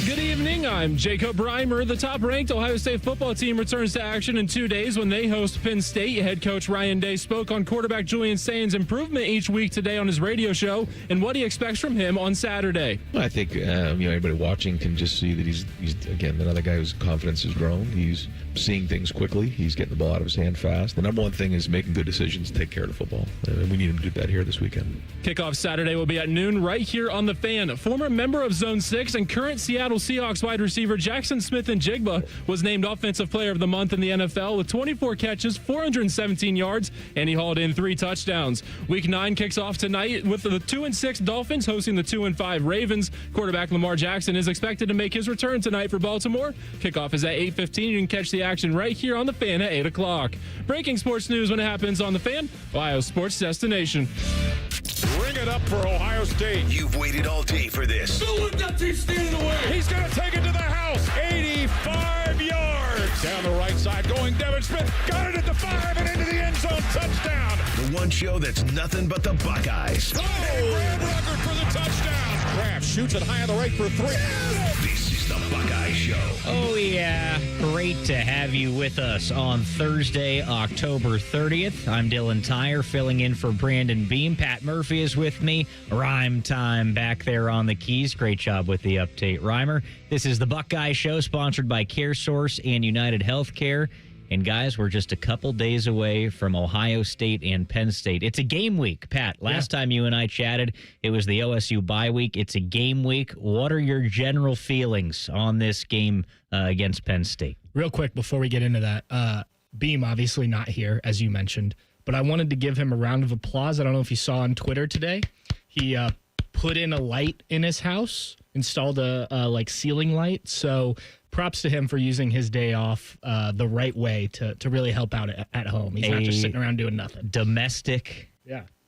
Good evening. I'm Jacob Reimer. The top-ranked Ohio State football team returns to action in 2 days when they host Penn State. Head coach Ryan Day spoke on quarterback Julian Sayin's improvement each week today on his radio show and what he expects from him on Saturday. Well, I think anybody watching can just see that he's again another guy whose confidence has grown. He's seeing things quickly. He's getting the ball out of his hand fast. The number one thing is making good decisions, take care of the football. And we need him to do that here this weekend. Kickoff Saturday will be at noon right here on The Fan. Former member of Zone 6 and current Seattle Seahawks wide receiver Jackson Smith-Njigba was named Offensive Player of the Month in the NFL with 24 catches, 417 yards, and he hauled in 3 touchdowns. Week 9 kicks off tonight with the 2-6 Dolphins hosting the 2-5 Ravens. Quarterback Lamar Jackson is expected to make his return tonight for Baltimore. Kickoff is at 8:15. You can catch the action right here on The Fan at 8 o'clock. Breaking sports news when it happens on The Fan, Ohio sports destination. Bring it up for Ohio State. You've waited all day for this. Don't let that team stand in the way. He's going to take it to the house. 85 yards. Down the right side going Devin Smith. Got it at the 5 and into the end zone. Touchdown. The one show that's nothing but the Buckeyes. Oh, Graham Ruckert for the touchdown. Kraft shoots it high on the right for 3. This is the Buckeye Show. Oh, yeah. Great to have you with us on Thursday, October 30th. I'm Dylan Tyrer, filling in for Brandon Beam. Pat Murphy is with me. Rhyme time back there on the keys. Great job with the update, Rhymer. This is the Buckeye Show, sponsored by CareSource and United Healthcare. And, guys, we're just a couple days away from Ohio State and Penn State. It's a game week, Pat. Last time you and I chatted, it was the OSU bye week. It's a game week. What are your general feelings on this game against Penn State? Real quick, before we get into that, Beam obviously not here, as you mentioned, but I wanted to give him a round of applause. I don't know if you saw on Twitter today. He put in a light in his house, installed a ceiling light, so props to him for using his day off the right way to really help out at home. He's not just sitting around doing nothing. Domestic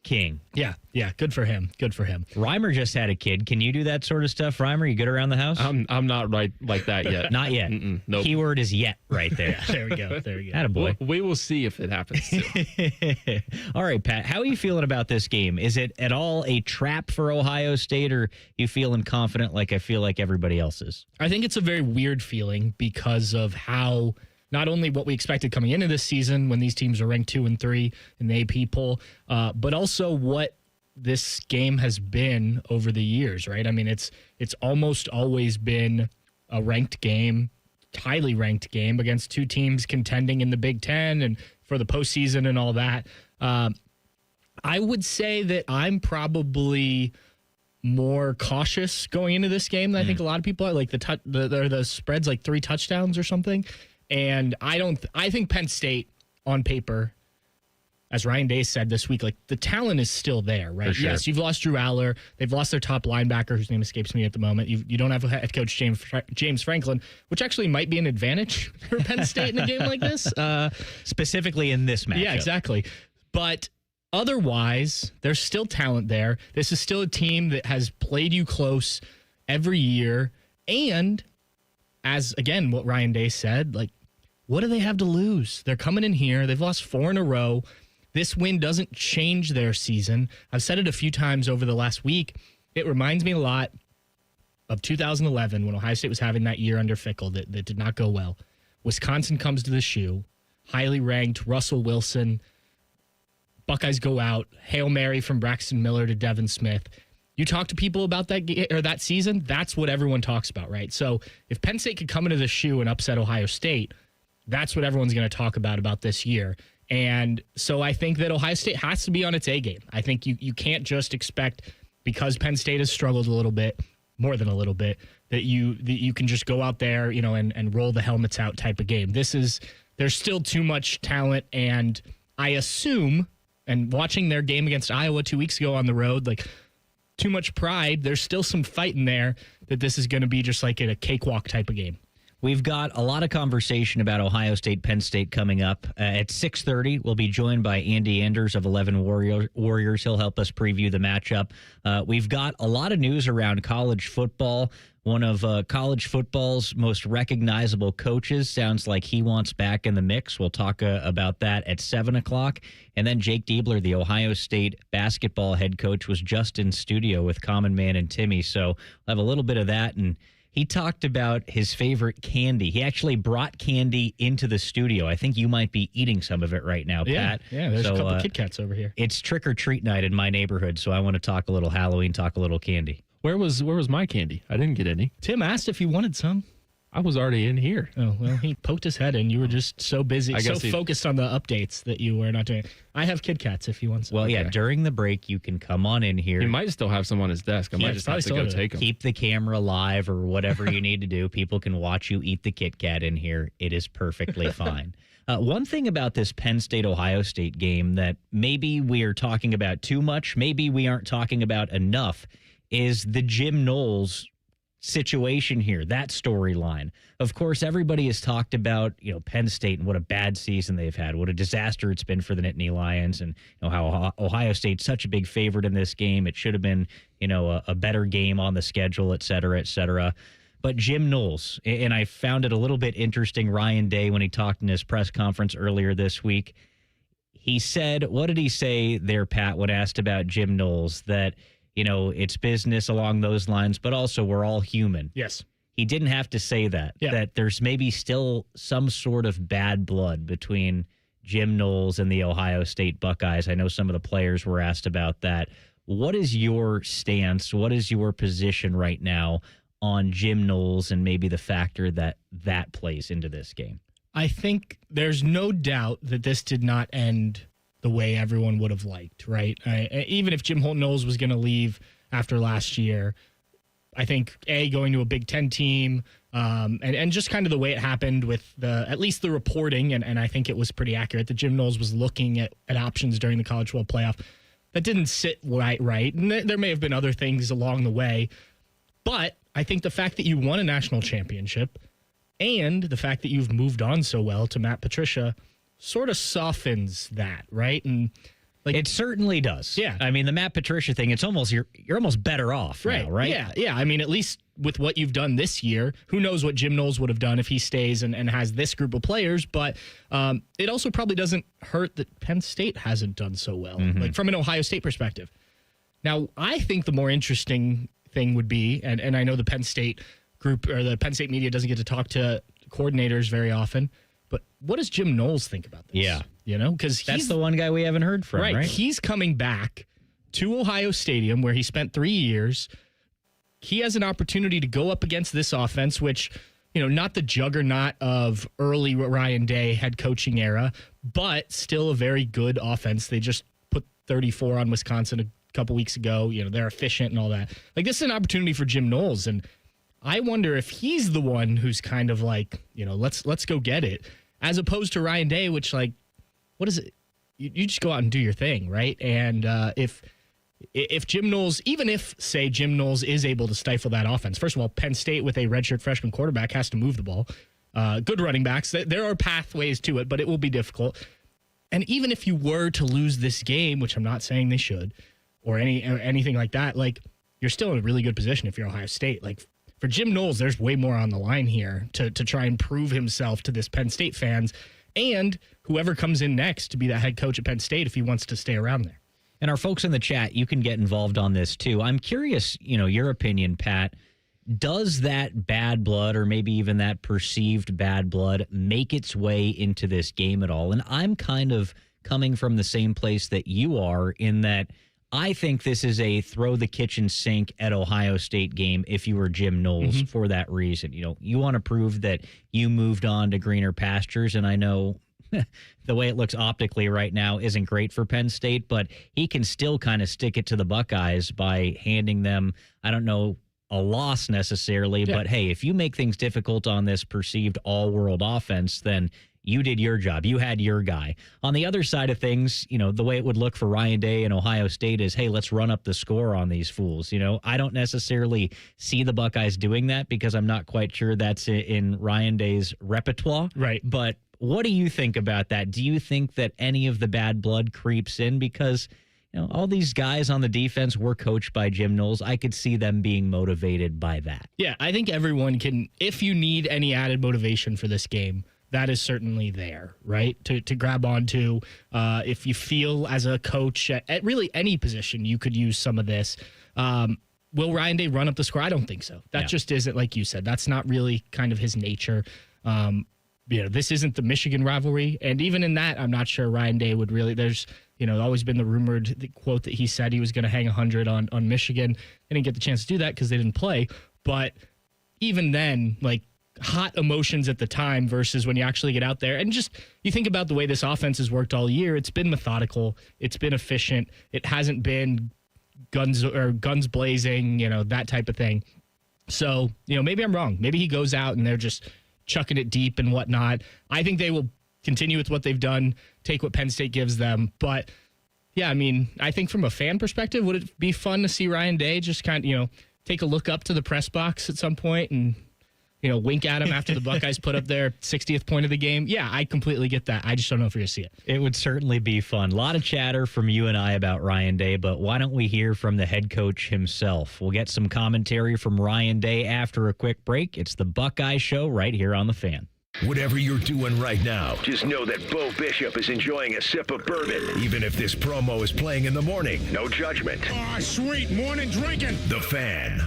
king. Yeah. Good for him. Reimer just had a kid. Can you do that sort of stuff, Reimer? You good around the house? I'm not right like that yet. Not yet. Nope. Keyword is yet right there. There we go. Attaboy. We will see if it happens too. All right, Pat, how are you feeling about this game? Is it at all a trap for Ohio State, or you feeling confident like I feel like everybody else is? I think it's a very weird feeling because of how not only what we expected coming into this season when these teams are ranked 2 and 3 in the AP poll, but also what this game has been over the years, right? I mean, it's almost always been a ranked game, highly ranked game against 2 teams contending in the Big Ten and for the postseason and all that. I would say that I'm probably more cautious going into this game than I think a lot of people are. Like the spread's like 3 touchdowns or something. And I think Penn State on paper, as Ryan Day said this week, like the talent is still there, right? Sure. Yes, you've lost Drew Aller. They've lost their top linebacker, whose name escapes me at the moment. You don't have head coach James Franklin, which actually might be an advantage for Penn State in a game like this. Specifically in this matchup. Yeah, exactly. But otherwise, there's still talent there. This is still a team that has played you close every year. And as, again, what Ryan Day said, like, what do they have to lose? They're coming in here. They've lost 4 in a row. This win doesn't change their season. I've said it a few times over the last week. It reminds me a lot of 2011 when Ohio State was having that year under Fickell that did not go well. Wisconsin comes to the shoe, highly ranked Russell Wilson. Buckeyes go out, Hail Mary from Braxton Miller to Devin Smith. You talk to people about that season, that's what everyone talks about, right? So if Penn State could come into the shoe and upset Ohio State, that's what everyone's going to talk about this year. And so I think that Ohio State has to be on its A game. I think you can't just expect, because Penn State has struggled a little bit, more than a little bit, that you can just go out there, and roll the helmets out type of game. There's still too much talent, and I assume, and watching their game against Iowa 2 weeks ago on the road, like, too much pride. There's still some fight in there that this is going to be just like a cakewalk type of game. We've got a lot of conversation about Ohio State, Penn State coming up. At 6:30, we'll be joined by Andy Anders of 11 Warriors. He'll help us preview the matchup. We've got a lot of news around college football. One of college football's most recognizable coaches sounds like he wants back in the mix. We'll talk about that at 7 o'clock. And then Jake Dieber, the Ohio State basketball head coach, was just in studio with Common Man and Timmy. So we'll have a little bit of that. And He talked about his favorite candy. He actually brought candy into the studio. I think you might be eating some of it right now, Pat. Yeah, there's a couple Kit Kats over here. It's trick or treat night in my neighborhood, so I want to talk a little Halloween, talk a little candy. Where was my candy? I didn't get any. Tim asked if you wanted some. I was already in here. Oh, well, he poked his head in. You were just so busy, focused on the updates that you were not doing it. I have Kit Kats if you want some. Well, yeah, during the break, you can come on in here. He might still have some on his desk. I might just have to go take them. Keep the camera live or whatever you need to do. People can watch you eat the Kit Kat in here. It is perfectly fine. One thing about this Penn State-Ohio State game that maybe we are talking about too much, maybe we aren't talking about enough, is the Jim Knowles situation here, that storyline. Of course, everybody has talked about, Penn State and what a bad season they've had, what a disaster it's been for the Nittany Lions, and how Ohio State's such a big favorite in this game. It should have been, a better game on the schedule, et cetera, et cetera. But Jim Knowles, and I found it a little bit interesting, Ryan Day, when he talked in his press conference earlier this week, he said, what did he say there, Pat, when asked about Jim Knowles, that it's business along those lines, but also we're all human. Yes. He didn't have to say that, that there's maybe still some sort of bad blood between Jim Knowles and the Ohio State Buckeyes. I know some of the players were asked about that. What is your stance? What is your position right now on Jim Knowles and maybe the factor that plays into this game? I think there's no doubt that this did not end the way everyone would have liked, right? Even if Jim Knowles was going to leave after last year, I think, going to a Big Ten team, and just kind of the way it happened with at least the reporting, and I think it was pretty accurate that Jim Knowles was looking at options during the College World Playoff. That didn't sit right. And there may have been other things along the way, but I think the fact that you won a national championship and the fact that you've moved on so well to Matt Patricia sort of softens that, right? And it certainly does. Yeah. I mean, the Matt Patricia thing, it's almost you're almost better off now, right? Yeah. I mean, at least with what you've done this year, who knows what Jim Knowles would have done if he stays and has this group of players, but it also probably doesn't hurt that Penn State hasn't done so well, like from an Ohio State perspective. Now, I think the more interesting thing would be, and I know the Penn State group or the Penn State media doesn't get to talk to coordinators very often, but what does Jim Knowles think about this? Yeah. Because that's the one guy we haven't heard from, right? He's coming back to Ohio Stadium where he spent 3 years. He has an opportunity to go up against this offense, which, not the juggernaut of early Ryan Day head coaching era, but still a very good offense. They just put 34 on Wisconsin a couple weeks ago. They're efficient and all that. Like, this is an opportunity for Jim Knowles, and I wonder if he's the one who's kind of like, let's go get it, as opposed to Ryan Day, which, like, what is it? You just go out and do your thing, right? And if Jim Knowles, even if, say, Jim Knowles is able to stifle that offense, first of all, Penn State with a redshirt freshman quarterback has to move the ball. Good running backs. There are pathways to it, but it will be difficult. And even if you were to lose this game, which I'm not saying they should, or anything like that, like, you're still in a really good position if you're Ohio State. Like, for Jim Knowles, there's way more on the line here to try and prove himself to this Penn State fans and whoever comes in next to be that head coach at Penn State if he wants to stay around there. And our folks in the chat, you can get involved on this too. I'm curious, your opinion, Pat. Does that bad blood or maybe even that perceived bad blood make its way into this game at all? And I'm kind of coming from the same place that you are, in that I think this is a throw the kitchen sink at Ohio State game if you were Jim Knowles for that reason. You want to prove that you moved on to greener pastures, and I know the way it looks optically right now isn't great for Penn State, but he can still kind of stick it to the Buckeyes by handing them, I don't know, a loss necessarily, but hey, if you make things difficult on this perceived all-world offense, then you did your job. You had your guy. On the other side of things, the way it would look for Ryan Day and Ohio State is, hey, let's run up the score on these fools. I don't necessarily see the Buckeyes doing that because I'm not quite sure that's in Ryan Day's repertoire. Right. But what do you think about that? Do you think that any of the bad blood creeps in? Because, all these guys on the defense were coached by Jim Knowles. I could see them being motivated by that. Yeah, I think everyone can, if you need any added motivation for this game, that is certainly there, right? To grab onto. If you feel as a coach at really any position, you could use some of this. will Ryan Day run up the score? I don't think so. That just isn't, like you said, that's not really kind of his nature. This isn't the Michigan rivalry. And even in that, I'm not sure Ryan Day would really, there's, always been the quote that he said he was going to hang 100 on Michigan. They didn't get the chance to do that because they didn't play. But even then, like, hot emotions at the time versus when you actually get out there. And just, you think about the way this offense has worked all year. It's been methodical. It's been efficient. It hasn't been guns blazing, that type of thing. So, maybe I'm wrong. Maybe he goes out and they're just chucking it deep and whatnot. I think they will continue with what they've done, take what Penn State gives them. But, yeah, I mean, I think from a fan perspective, would it be fun to see Ryan Day just kind of, take a look up to the press box at some point and, wink at him after the Buckeyes put up their 60th point of the game? Yeah, I completely get that. I just don't know if we're going to see it. It would certainly be fun. A lot of chatter from you and I about Ryan Day, but why don't we hear from the head coach himself? We'll get some commentary from Ryan Day after a quick break. It's the Buckeye Show right here on The Fan. Whatever you're doing right now, just know that Bo Bishop is enjoying a sip of bourbon, even if this promo is playing in the morning. No judgment. Ah, sweet morning drinking. The Fan.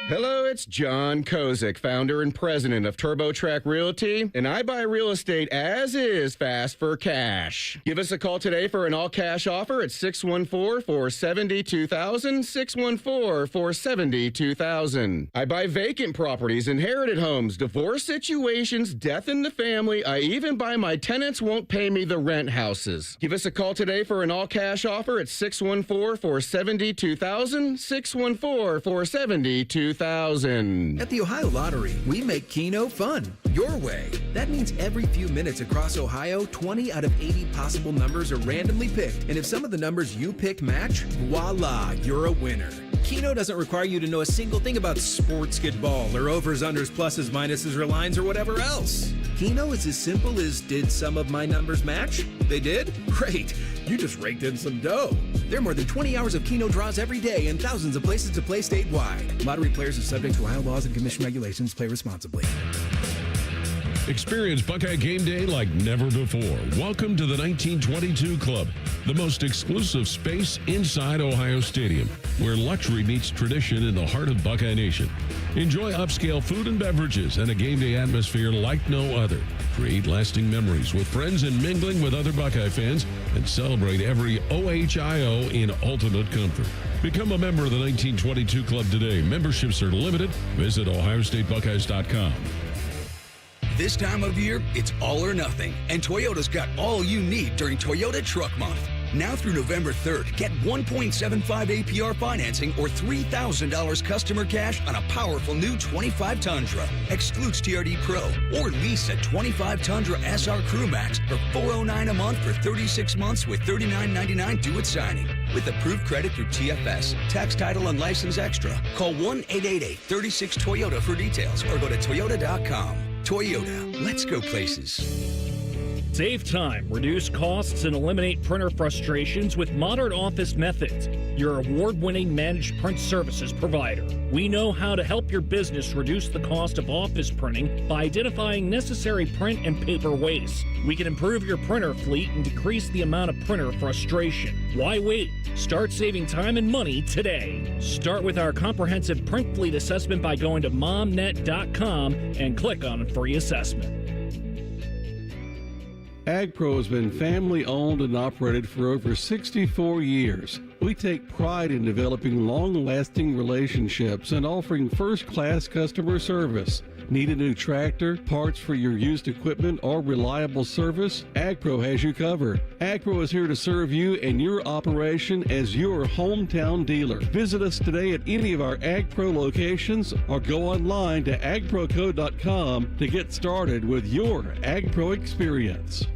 Hello, it's John Kozik, founder and president of TurboTrack Realty, and I buy real estate as is fast for cash. Give us a call today for an all-cash offer at 614-470-2000, 614-470-2000. I buy vacant properties, inherited homes, divorce situations, death in the family. I even buy my tenants won't pay me the rent houses. Give us a call today for an all-cash offer at 614-470-2000, 614-470-2000. At the Ohio Lottery, we make Keno fun, your way. That means every few minutes across Ohio, 20 out of 80 possible numbers are randomly picked. And if some of the numbers you picked match, voila, you're a winner. Keno doesn't require you to know a single thing about sports ball or overs, unders, pluses, minuses, or lines, or whatever else. Keno is as simple as, did some of my numbers match? They did? Great. You just raked in some dough. There are more than 20 hours of Keno draws every day and thousands of places to play statewide. Lottery players are subject to Ohio laws and commission regulations. Play responsibly. Experience Buckeye game day like never before. Welcome to the 1922 Club, the most exclusive space inside Ohio Stadium, where luxury meets tradition in the heart of Buckeye Nation. Enjoy upscale food and beverages and a game day atmosphere like no other. Create lasting memories with friends and mingling with other Buckeye fans, and celebrate every OHIO in ultimate comfort. Become a member of the 1922 Club today. Memberships are limited. Visit OhioStateBuckeyes.com. This time of year, it's all or nothing, and Toyota's got all you need during Toyota Truck Month. Now through November 3rd, get 1.75 APR financing or $3,000 customer cash on a powerful new 25 Tundra. Excludes TRD Pro. Or lease a 25 Tundra SR Crew Max for $409 a month for 36 months with $39.99 due at signing. With approved credit through TFS, tax title and license extra. Call 1-888-36-TOYOTA for details or go to Toyota.com. Toyota, let's go places. Save time, reduce costs, and eliminate printer frustrations with modern office methods. Your award-winning managed print services provider. We know how to help your business reduce the cost of office printing by identifying necessary print and paper waste. We can improve your printer fleet and decrease the amount of printer frustration. Why wait? Start saving time and money today. Start with our comprehensive print fleet assessment by going to momnet.com and click on free assessment. AgPro has been family owned and operated for over 64 years. We take pride in developing long-lasting relationships and offering first-class customer service. Need a new tractor, parts for your used equipment, or reliable service? AgPro has you covered. AgPro is here to serve you and your operation as your hometown dealer. Visit us today at any of our AgPro locations or go online to agproco.com to get started with your AgPro experience.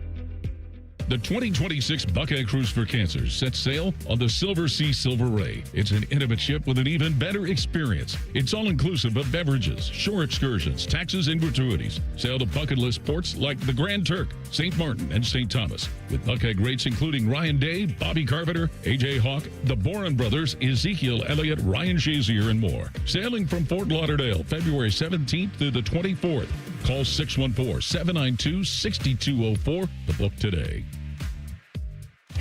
The 2026 Buckeye Cruise for Cancer sets sail on the Silver Sea Silver Ray. It's an intimate ship with an even better experience. It's all-inclusive of beverages, shore excursions, taxes, and gratuities. Sail to bucket list ports like the Grand Turk, St. Martin, and St. Thomas. With Buckeye greats including Ryan Day, Bobby Carpenter, A.J. Hawk, the Boren Brothers, Ezekiel Elliott, Ryan Shazier, and more. Sailing from Fort Lauderdale, February 17th through the 24th. Call 614-792-6204 to book today.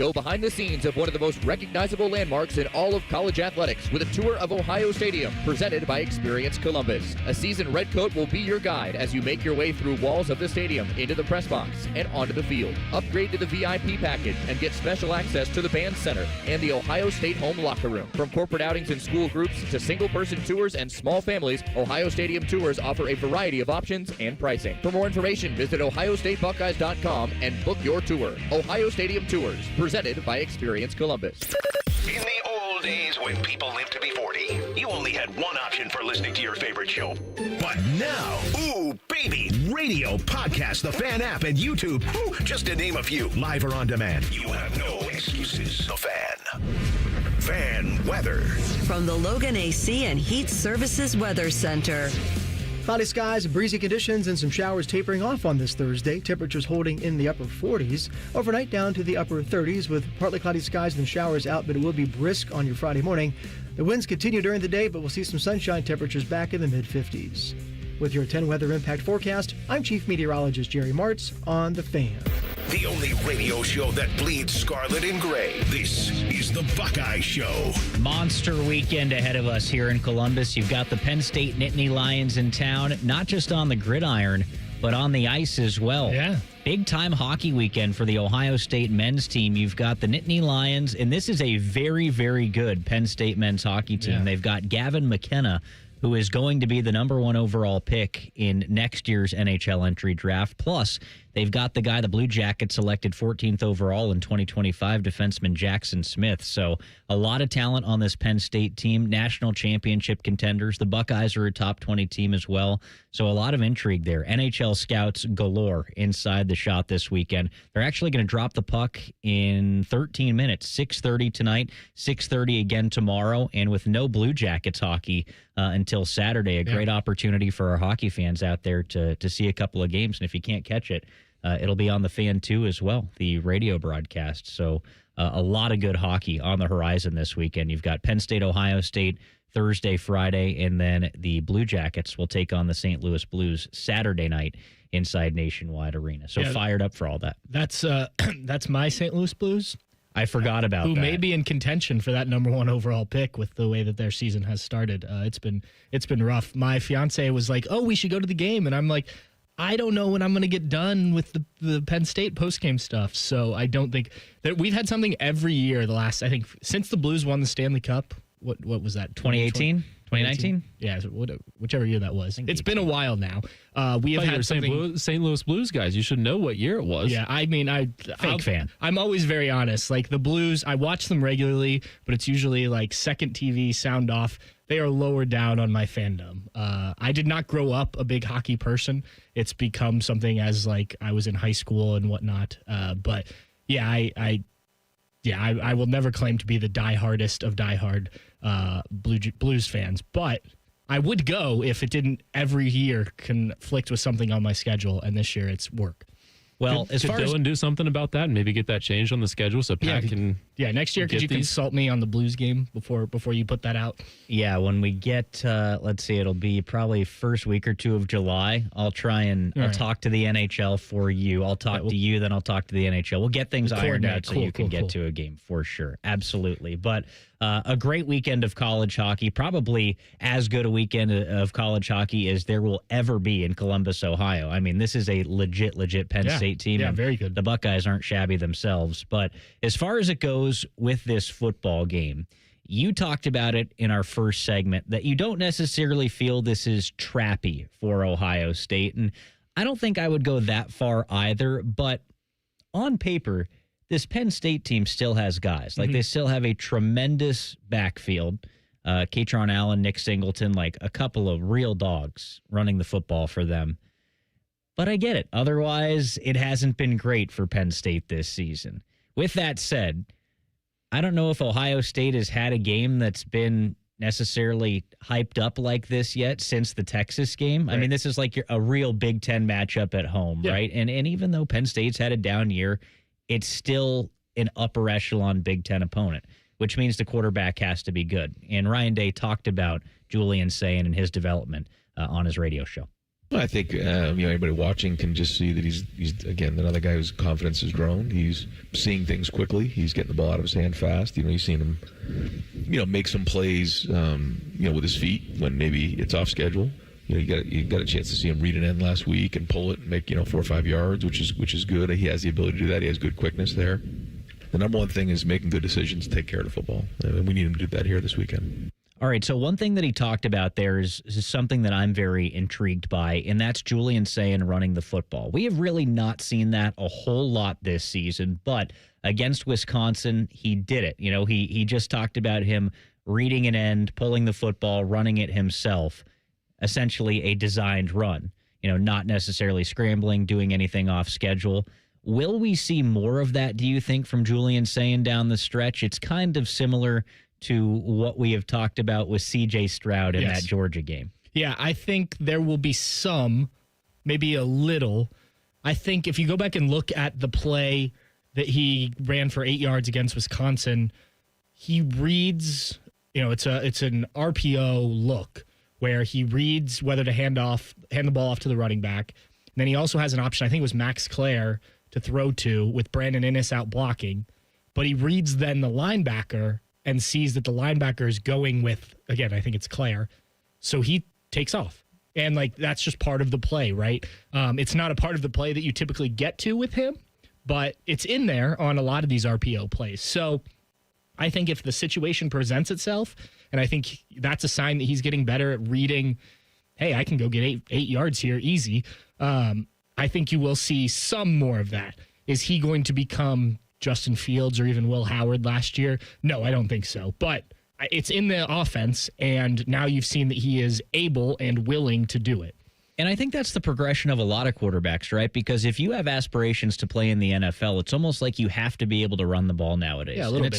Go behind the scenes of one of the most recognizable landmarks in all of college athletics with a tour of Ohio Stadium presented by Experience Columbus. A seasoned redcoat will be your guide as you make your way through walls of the stadium, into the press box, and onto the field. Upgrade to the VIP package and get special access to the band center and the Ohio State home locker room. From corporate outings and school groups to single-person tours and small families, Ohio Stadium Tours offer a variety of options and pricing. For more information, visit ohiostatebuckeyes.com and book your tour. Ohio Stadium Tours, presented by Experience Columbus. In the old days when people lived to be 40, you only had one option for listening to your favorite show. But now, ooh, baby, radio, podcast, the Fan app, and YouTube, just to name a few, live or on demand. You have no excuses. The Fan. Fan weather. From the Logan AC and Heat Services Weather Center. Cloudy skies, breezy conditions, and some showers tapering off on this Thursday. Temperatures holding in the upper 40s. Overnight down to the upper 30s with partly cloudy skies and showers out, but it will be brisk on your Friday morning. The winds continue during the day, but we'll see some sunshine. Temperatures back in the mid-50s. With your 10 weather impact forecast, I'm Chief Meteorologist Jerry Martz on The Fan. The only radio show that bleeds scarlet and gray. This is the Buckeye Show. Monster weekend ahead of us here in Columbus. You've got the Penn State Nittany Lions in town, not just on the gridiron, but on the ice as well. Yeah. Big time hockey weekend for the Ohio State men's team. You've got the Nittany Lions, and this is a very, very good Penn State men's hockey team. Yeah. They've got Gavin McKenna, who is going to be the number 1 overall pick in next year's NHL entry draft. Plus, they've got the guy the Blue Jackets selected 14th overall in 2025, defenseman Jackson Smith. So a lot of talent on this Penn State team, national championship contenders. The Buckeyes are a top 20 team as well. So a lot of intrigue there. NHL scouts galore inside the shot this weekend. They're actually going to drop the puck in 13 minutes, 6:30 tonight, 6:30 again tomorrow, and with no Blue Jackets hockey until Saturday. A great opportunity for our hockey fans out there to see a couple of games. And if you can't catch it, it'll be on the Fan 2 as well, the radio broadcast. So a lot of good hockey on the horizon this weekend. You've got Penn State, Ohio State, Thursday, Friday, and then the Blue Jackets will take on the St. Louis Blues Saturday night inside Nationwide Arena. So fired up for all that. That's my St. Louis Blues. I forgot about who that. may be in contention for that number 1 overall pick with the way that their season has started. It's been rough. My fiance was like, "Oh, we should go to the game," and I'm like, I don't know when I'm going to get done with the Penn State postgame stuff. So I don't think that we've had something every year the last, I think, since the Blues won the Stanley Cup. What was that? 2018? 2019? Yeah, whichever year that was. It's been a while now. We have had something. St. Louis Blues guys. You should know what year it was. Yeah, I mean, Fake fan. I'm always very honest. Like the Blues, I watch them regularly, but it's usually like second TV, sound off. They are lower down on my fandom. I did not grow up a big hockey person. It's become something as like I was in high school and whatnot. But yeah, I will never claim to be the diehardest of diehard Blues fans, but I would go if it didn't every year conflict with something on my schedule, and this year it's work. Well, could Dylan do something about that and maybe get that changed on the schedule so Pat can... Yeah, next year, could you consult me on the Blues game before you put that out? Yeah, when we get, let's see, it'll be probably first week or 2 of July. I'll try and I'll talk to the NHL for you. I'll talk to you, then I'll talk to the NHL. We'll get things ironed out so you can get to a game for sure. Absolutely. But a great weekend of college hockey, probably as good a weekend of college hockey as there will ever be in Columbus, Ohio. I mean, this is a legit Penn State team. Yeah, very good. The Buckeyes aren't shabby themselves. But as far as it goes with this football game, you talked about it in our first segment that you don't necessarily feel this is trappy for Ohio State. And I don't think I would go that far either. But on paper, this Penn State team still has guys. Like they still have a tremendous backfield. Katron Allen, Nick Singleton, like a couple of real dogs running the football for them. But I get it. Otherwise, it hasn't been great for Penn State this season. With that said, I don't know if Ohio State has had a game that's been necessarily hyped up like this yet since the Texas game. Right. I mean, this is like a real Big Ten matchup at home, right? And even though Penn State's had a down year, it's still an upper echelon Big Ten opponent, which means the quarterback has to be good. And Ryan Day talked about Julian Sayin and his development on his radio show. Well, I think anybody watching can just see that he's again another guy whose confidence has grown. He's seeing things quickly. He's getting the ball out of his hand fast. You've seen him, make some plays, with his feet when maybe it's off schedule. You got a chance to see him read an end last week and pull it and make 4 or 5 yards, which is good. He has the ability to do that. He has good quickness there. The number one thing is making good decisions, take care of the football, and we need him to do that here this weekend. All right, so one thing that he talked about there is something that I'm very intrigued by, and that's Julian Sayin running the football. We have really not seen that a whole lot this season, but against Wisconsin, he did it. He just talked about him reading an end, pulling the football, running it himself, essentially a designed run, not necessarily scrambling, doing anything off schedule. Will we see more of that, do you think, from Julian Sayin down the stretch? It's kind of similar to what we have talked about with C.J. Stroud in that Georgia game. Yeah, I think there will be some, maybe a little. I think if you go back and look at the play that he ran for 8 yards against Wisconsin, he reads, it's an RPO look where he reads whether to hand the ball off to the running back. And then he also has an option, I think it was Max Clare, to throw to with Brandon Inniss out blocking. But he reads then the linebacker and sees that the linebacker is going with, again, I think it's Claire. So he takes off. And, that's just part of the play, right? It's not a part of the play that you typically get to with him, but it's in there on a lot of these RPO plays. So I think if the situation presents itself, and I think that's a sign that he's getting better at reading, hey, I can go get eight yards here easy, I think you will see some more of that. Is he going to become Justin Fields or even Will Howard last year? No, I don't think so. But it's in the offense, and now you've seen that he is able and willing to do it. And I think that's the progression of a lot of quarterbacks, right? Because if you have aspirations to play in the NFL, it's almost like you have to be able to run the ball nowadays. Yeah, a little bit.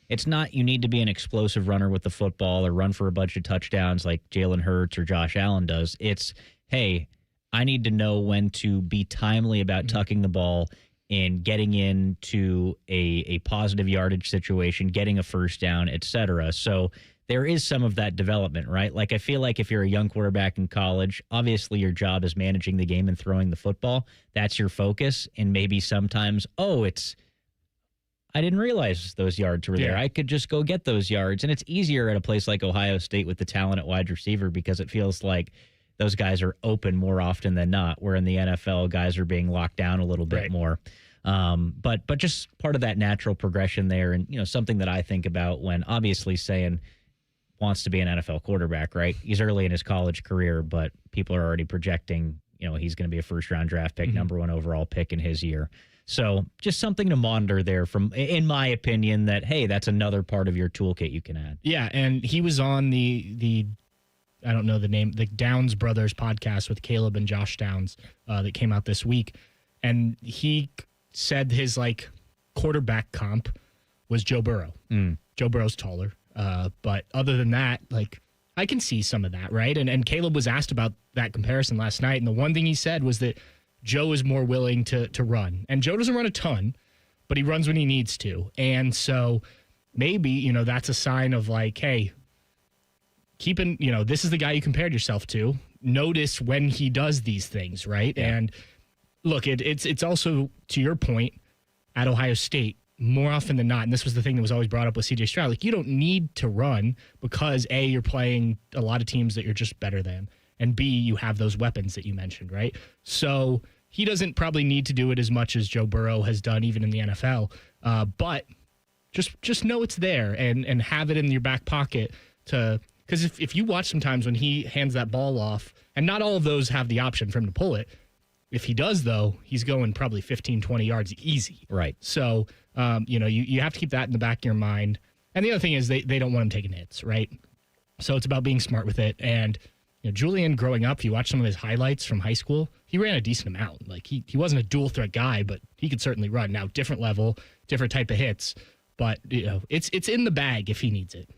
It's not you need to be an explosive runner with the football or run for a bunch of touchdowns like Jalen Hurts or Josh Allen does. It's, hey, I need to know when to be timely about tucking the ball in getting into a positive yardage situation, getting a first down, etc. So there is some of that development, right? I feel like if you're a young quarterback in college, obviously your job is managing the game and throwing the football. That's your focus. And maybe sometimes, I didn't realize those yards were there. I could just go get those yards. And it's easier at a place like Ohio State with the talent at wide receiver because it feels like those guys are open more often than not, where in the NFL, guys are being locked down a little bit more. But just part of that natural progression there, and something that I think about when obviously Sayin wants to be an NFL quarterback, right? He's early in his college career, but people are already projecting, he's going to be a first-round draft pick, number 1 overall pick in his year. So just something to monitor there in my opinion, that, hey, that's another part of your toolkit you can add. Yeah, and he was on the I don't know the name, the Downs Brothers podcast with Caleb and Josh Downs that came out this week. And he said his quarterback comp was Joe Burrow. Joe Burrow's taller. But other than that, I can see some of that, right? And Caleb was asked about that comparison last night. And the one thing he said was that Joe is more willing to run. And Joe doesn't run a ton, but he runs when he needs to. And so maybe, that's a sign of hey, keeping, this is the guy you compared yourself to. Notice when he does these things, right? Yeah. And look, it's also, to your point, at Ohio State, more often than not, and this was the thing that was always brought up with C.J. Stroud, you don't need to run because, A, you're playing a lot of teams that you're just better than, and B, you have those weapons that you mentioned, right? So he doesn't probably need to do it as much as Joe Burrow has done even in the NFL, but just know it's there and have it in your back pocket to... Because if you watch sometimes when he hands that ball off, and not all of those have the option for him to pull it, if he does, though, he's going probably 15, 20 yards easy. Right. So, you have to keep that in the back of your mind. And the other thing is they don't want him taking hits, right? So it's about being smart with it. And Julian, growing up, if you watch some of his highlights from high school, he ran a decent amount. He wasn't a dual threat guy, but he could certainly run. Now, different level, different type of hits. But, it's in the bag if he needs it.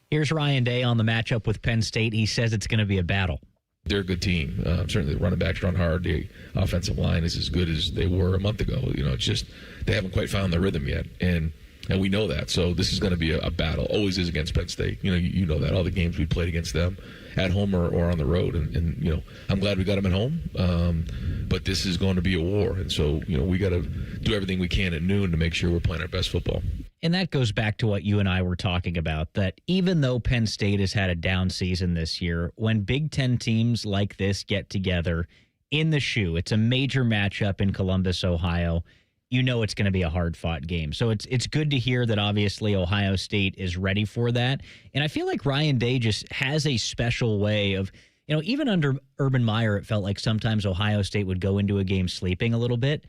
Here's Ryan Day on the matchup with Penn State. He says it's going to be a battle. They're a good team. Certainly the running backs run hard. The offensive line is as good as they were a month ago. It's just they haven't quite found their rhythm yet. And And we know that. So this is going to be a battle. Always is against Penn State. You know that. All the games we played against them at home or on the road. And I'm glad we got them at home. But this is going to be a war. And so, we got to do everything we can at noon to make sure we're playing our best football. And that goes back to what you and I were talking about, that even though Penn State has had a down season this year, when Big Ten teams like this get together in the shoe, it's a major matchup in Columbus, Ohio. It's going to be a hard-fought game. So it's good to hear that obviously Ohio State is ready for that. And I feel like Ryan Day just has a special way of, even under Urban Meyer, it felt like sometimes Ohio State would go into a game sleeping a little bit.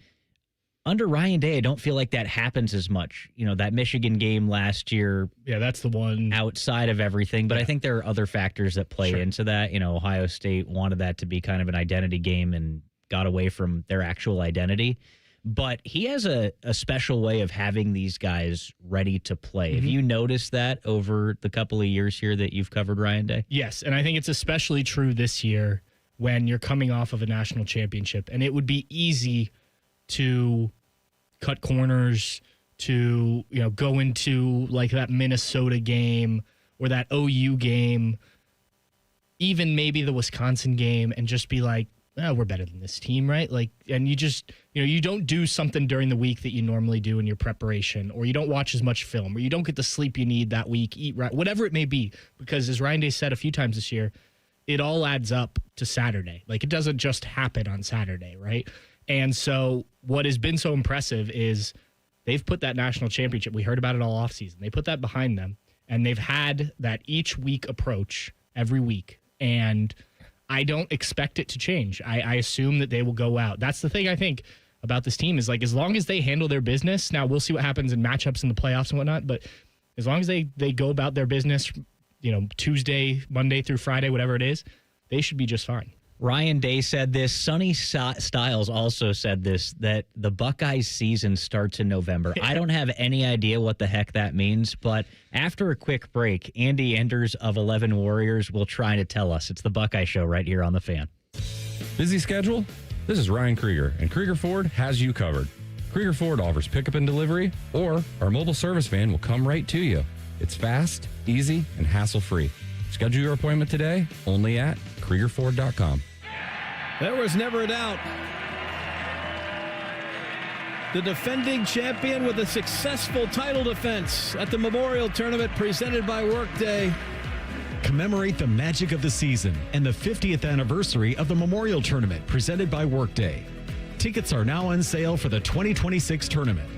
Under Ryan Day, I don't feel like that happens as much. That Michigan game last year. Yeah, that's the one. Outside of everything. But I think there are other factors that play into that. Ohio State wanted that to be kind of an identity game and got away from their actual identity. But he has a special way of having these guys ready to play. Have you noticed that over the couple of years here that you've covered Ryan Day? Yes, and I think it's especially true this year when you're coming off of a national championship. And it would be easy to cut corners, to go into like that Minnesota game or that OU game, even maybe the Wisconsin game, and just be like, oh, we're better than this team, right? Like, and you just, you don't do something during the week that you normally do in your preparation, or you don't watch as much film, or you don't get the sleep you need that week, eat right, whatever it may be. Because as Ryan Day said a few times this year, it all adds up to Saturday. Like, it doesn't just happen on Saturday, right? And so what has been so impressive is they've put that national championship, we heard about it all offseason, they put that behind them, and they've had that each week approach every week. And I don't expect it to change. I assume that they will go out. That's the thing I think about this team is, like, as long as they handle their business, now we'll see what happens in matchups in the playoffs and whatnot, but as long as they go about their business, Tuesday, Monday through Friday, whatever it is, they should be just fine. Ryan Day said this. Sonny Styles also said this, that the Buckeyes season starts in November. I don't have any idea what the heck that means, but after a quick break, Andy Enders of 11 Warriors will try to tell us. It's the Buckeye Show right here on The Fan. Busy schedule? This is Ryan Krieger, and Krieger Ford has you covered. Krieger Ford offers pickup and delivery, or our mobile service van will come right to you. It's fast, easy, and hassle-free. Schedule your appointment today only at KriegerFord.com. There was never a doubt. The defending champion with a successful title defense at the Memorial Tournament presented by Workday. Commemorate the magic of the season and the 50th anniversary of the Memorial Tournament presented by Workday. Tickets are now on sale for the 2026 tournament.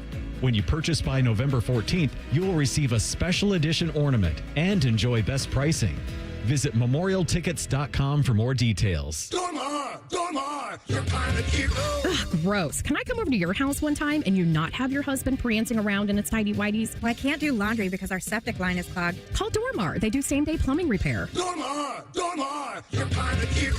When you purchase by November 14th, you will receive a special edition ornament and enjoy best pricing. Visit memorialtickets.com for more details. You're kind of cute. Ugh, gross. Can I come over to your house one time and you not have your husband prancing around in its tighty-whities? Well, I can't do laundry because our septic line is clogged. Call Dormar. They do same-day plumbing repair. Dormar! You're kind of cute.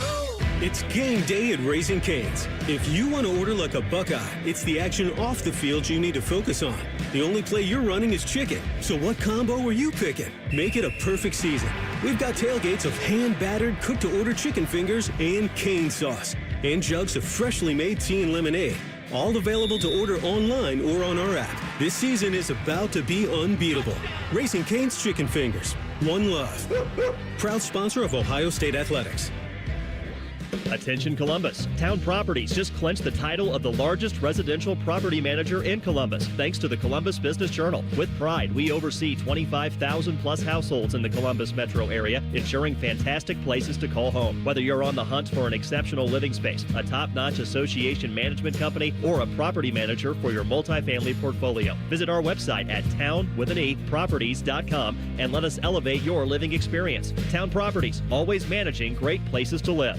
It's game day at Raising Cane's. If you want to order like a Buckeye, it's the action off the field you need to focus on. The only play you're running is chicken. So what combo are you picking? Make it a perfect season. We've got tailgates of hand-battered, cooked-to-order chicken fingers and cane sauce. And jugs of freshly made tea and lemonade. All available to order online or on our app. This season is about to be unbeatable. Raising Cane's Chicken Fingers. One love. Proud sponsor of Ohio State Athletics. Attention Columbus. Town Properties just clinched the title of the largest residential property manager in Columbus, thanks to the Columbus Business Journal. With pride, we oversee 25,000 plus households in the Columbus metro area, ensuring fantastic places to call home. Whether you're on the hunt for an exceptional living space, a top-notch association management company, or a property manager for your multifamily portfolio, visit our website at town.properties.com and let us elevate your living experience. Town Properties, always managing great places to live.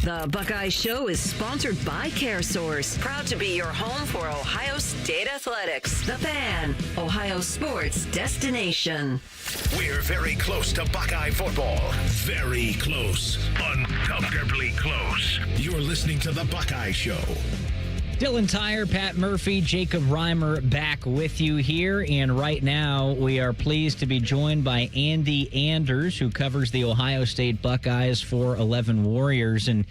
The Buckeye Show is sponsored by CareSource, proud to be your home for Ohio State Athletics. The Fan, Ohio sports destination. We're very close to Buckeye football. Very close. Uncomfortably close. You're listening to The Buckeye Show. Dylan Tyrer, Pat Murphy, Jacob Reimer back with you here. And right now, we are pleased to be joined by Andy Anders, who covers the Ohio State Buckeyes for 11 Warriors. And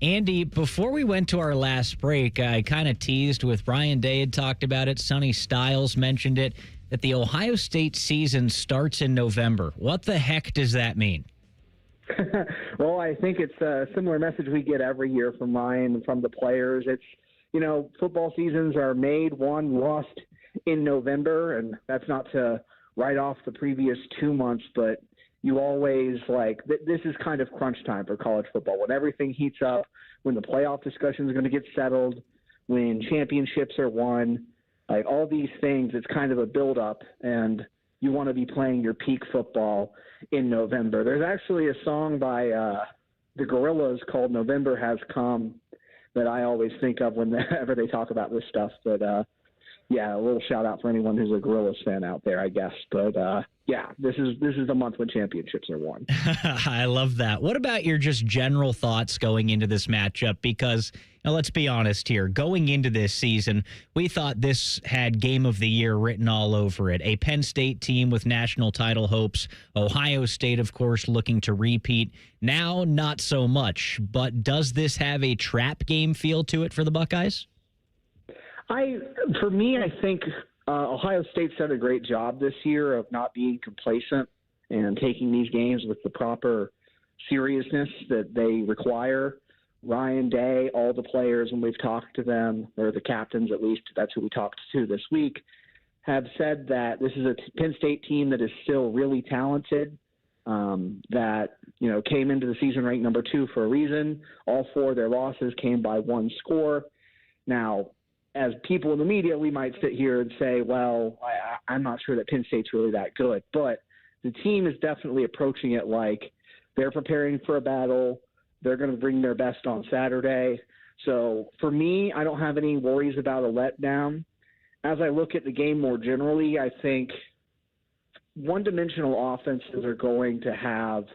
Andy, before we went to our last break, I kind of teased with Ryan Day had talked about it. Sonny Styles mentioned it, that the Ohio State season starts in November. What the heck does that mean? Well, I think it's a similar message we get every year from Ryan and from the players. It's, football seasons are made, won, lost in November, and that's not to write off the previous 2 months, but you always this is kind of crunch time for college football. When everything heats up, when the playoff discussion is going to get settled, when championships are won, all these things, it's kind of a build-up, and you want to be playing your peak football in November. There's actually a song by the Gorillaz called November Has Come that I always think of whenever they talk about this stuff. But, yeah, a little shout-out for anyone who's a Gorillaz fan out there, I guess. But, yeah, this is the month when championships are won. I love that. What about your just general thoughts going into this matchup? Because let's be honest here. Going into this season, we thought this had Game of the Year written all over it. A Penn State team with national title hopes. Ohio State, of course, looking to repeat. Now, not so much. But does this have a trap game feel to it for the Buckeyes? For me, I think Ohio State's done a great job this year of not being complacent and taking these games with the proper seriousness that they require. Ryan Day, all the players, when we've talked to them, or the captains at least, that's who we talked to this week, have said that this is a Penn State team that is still really talented, that, came into the season ranked number 2 for a reason. All 4 of their losses came by 1 score. Now, as people in the media, we might sit here and say, well, I'm not sure that Penn State's really that good. But the team is definitely approaching it like they're preparing for a battle. They're going to bring their best on Saturday. So for me, I don't have any worries about a letdown. As I look at the game more generally, I think one-dimensional offenses are going to have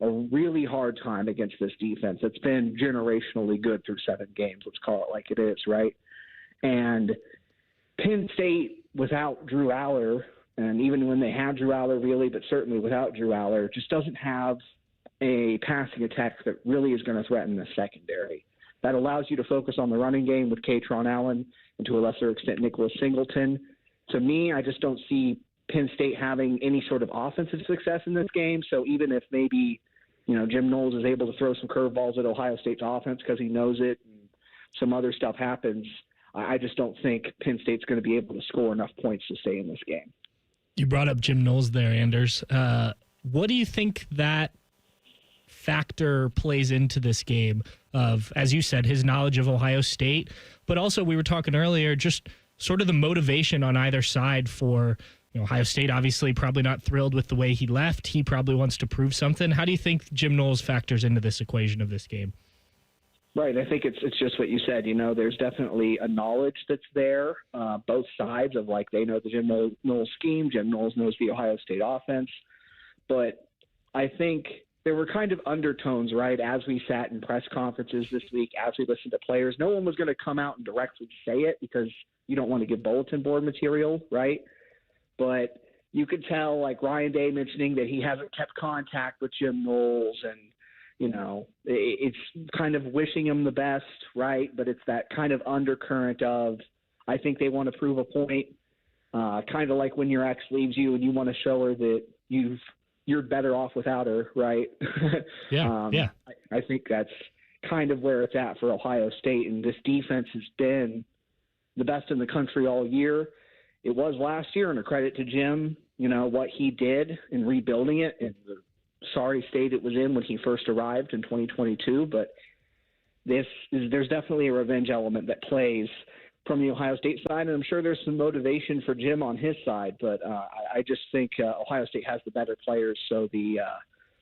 a really hard time against this defense. It's been generationally good through 7 games. Let's call it like it is, right? And Penn State, without Drew Aller, and even when they had Drew Aller really, but certainly without Drew Aller, just doesn't have a passing attack that really is going to threaten the secondary. That allows you to focus on the running game with Katron Allen and to a lesser extent Nicholas Singleton. To me, I just don't see Penn State having any sort of offensive success in this game. So even if maybe, Jim Knowles is able to throw some curveballs at Ohio State's offense because he knows it and some other stuff happens, I just don't think Penn State's going to be able to score enough points to stay in this game. You brought up Jim Knowles there, Anders. What do you think that factor plays into this game of, as you said, his knowledge of Ohio State, but also we were talking earlier, just sort of the motivation on either side for Ohio State, obviously probably not thrilled with the way he left. He probably wants to prove something. How do you think Jim Knowles factors into this equation of this game? Right. I think it's just what you said. There's definitely a knowledge that's there, both sides of they know the Jim Knowles scheme. Jim Knowles knows the Ohio State offense. But I think there were kind of undertones, right, as we sat in press conferences this week, as we listened to players. No one was going to come out and directly say it because you don't want to give bulletin board material, right? But you could tell, Ryan Day mentioning that he hasn't kept contact with Jim Knowles and, it's kind of wishing him the best, right? But it's that kind of undercurrent of, I think they want to prove a point, kind of like when your ex leaves you and you want to show her that you're better off without her, right? Yeah, yeah. I think that's kind of where it's at for Ohio State, and this defense has been the best in the country all year. It was last year, and a credit to Jim, what he did in rebuilding it and the sorry state it was in when he first arrived in 2022, but there's definitely a revenge element that plays from the Ohio State side, and I'm sure there's some motivation for Jim on his side, but I just think Ohio State has the better players, so the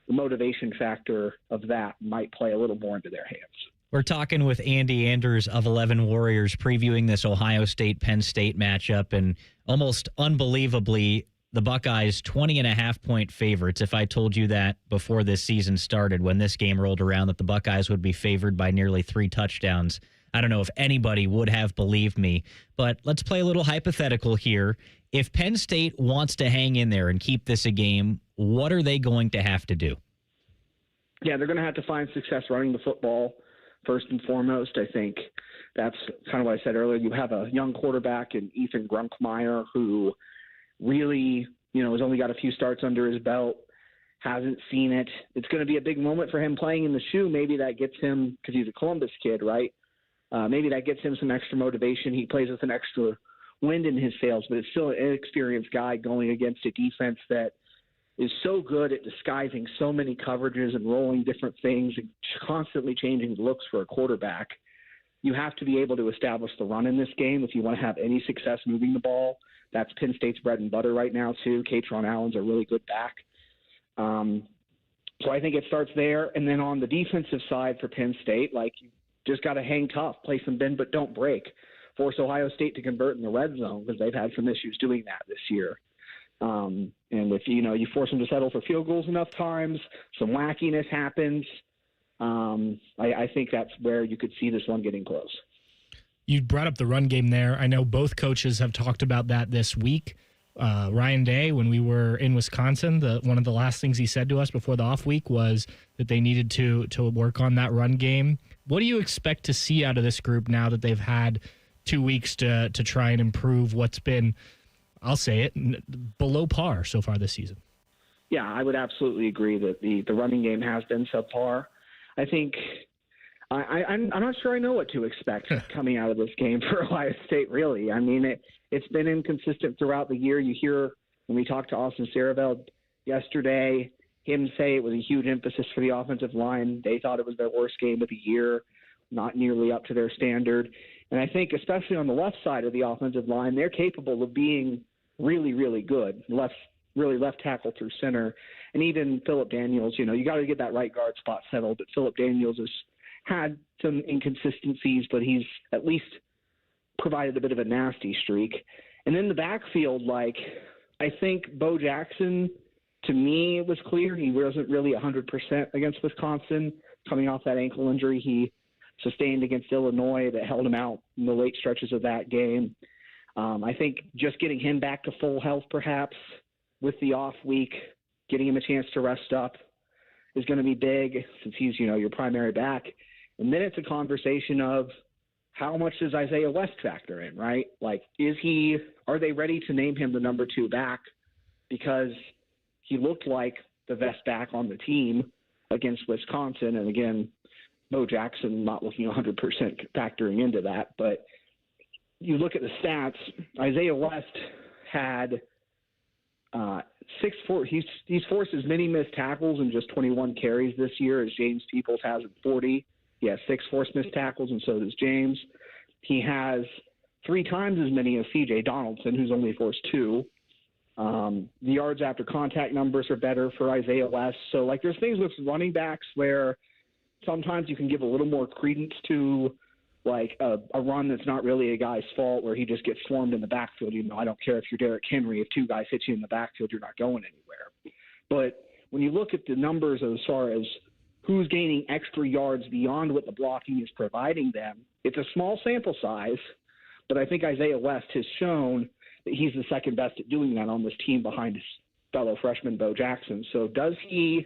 motivation factor of that might play a little more into their hands. We're talking with Andy Anders of 11 Warriors, previewing this Ohio State-Penn State matchup, and almost unbelievably, the Buckeyes 20.5-point favorites. If I told you that before this season started, when this game rolled around, that the Buckeyes would be favored by nearly 3 touchdowns, I don't know if anybody would have believed me. But let's play a little hypothetical here. If Penn State wants to hang in there and keep this a game, what are they going to have to do? Yeah, they're going to have to find success running the football. first and foremost. I think that's kind of what I said earlier. You have a young quarterback in Ethan Grunkmeyer who really, has only got a few starts under his belt, hasn't seen it. It's going to be a big moment for him playing in the shoe. Maybe that gets him, because he's a Columbus kid, right? Maybe that gets him some extra motivation. He plays with an extra wind in his sails, but it's still an inexperienced guy going against a defense that is so good at disguising so many coverages and rolling different things and constantly changing looks for a quarterback. You have to be able to establish the run in this game if you want to have any success moving the ball. That's Penn State's bread and butter right now, too. Katron Allen's a really good back. So I think it starts there. And then on the defensive side for Penn State, you just got to hang tough, play some bend but don't break. Force Ohio State to convert in the red zone because they've had some issues doing that this year. And if, you force them to settle for field goals enough times, some wackiness happens. I think that's where you could see this one getting close. You brought up the run game there. I know both coaches have talked about that this week. Ryan Day, when we were in Wisconsin, one of the last things he said to us before the off week was that they needed to work on that run game. What do you expect to see out of this group now that they've had 2 weeks to try and improve what's been, I'll say it, below par so far this season? Yeah, I would absolutely agree that the running game has been subpar. I think I'm not sure I know what to expect coming out of this game for Ohio State, really. I mean, it's been inconsistent throughout the year. You hear when we talked to Austin Saraveld yesterday, him say it was a huge emphasis for the offensive line. They thought it was their worst game of the year, not nearly up to their standard. And I think especially on the left side of the offensive line, they're capable of being really, really good. Left tackle through center. And even Phillip Daniels, you got to get that right guard spot settled. But Phillip Daniels has had some inconsistencies, but he's at least provided a bit of a nasty streak. And then the backfield, I think Bo Jackson, to me, it was clear he wasn't really 100% against Wisconsin coming off that ankle injury he sustained against Illinois that held him out in the late stretches of that game. I think just getting him back to full health perhaps with the off week, getting him a chance to rest up is going to be big since he's, your primary back. And then it's a conversation of how much does Isaiah West factor in, right? Are they ready to name him the number 2 back? Because he looked like the best back on the team against Wisconsin. And again, Bo Jackson not looking 100% factoring into that. But you look at the stats, Isaiah West had he's forced as many missed tackles in just 21 carries this year as James Peoples has in 40. He has 6 forced missed tackles, and so does James. He has 3 times as many as C.J. Donaldson, who's only forced 2. The yards after contact numbers are better for Isaiah West. So, there's things with running backs where sometimes you can give a little more credence to, a run that's not really a guy's fault where he just gets swarmed in the backfield. I don't care if you're Derrick Henry. If 2 guys hit you in the backfield, you're not going anywhere. But when you look at the numbers as far as who's gaining extra yards beyond what the blocking is providing them, it's a small sample size, but I think Isaiah West has shown that he's the second best at doing that on this team behind his fellow freshman Bo Jackson. So does he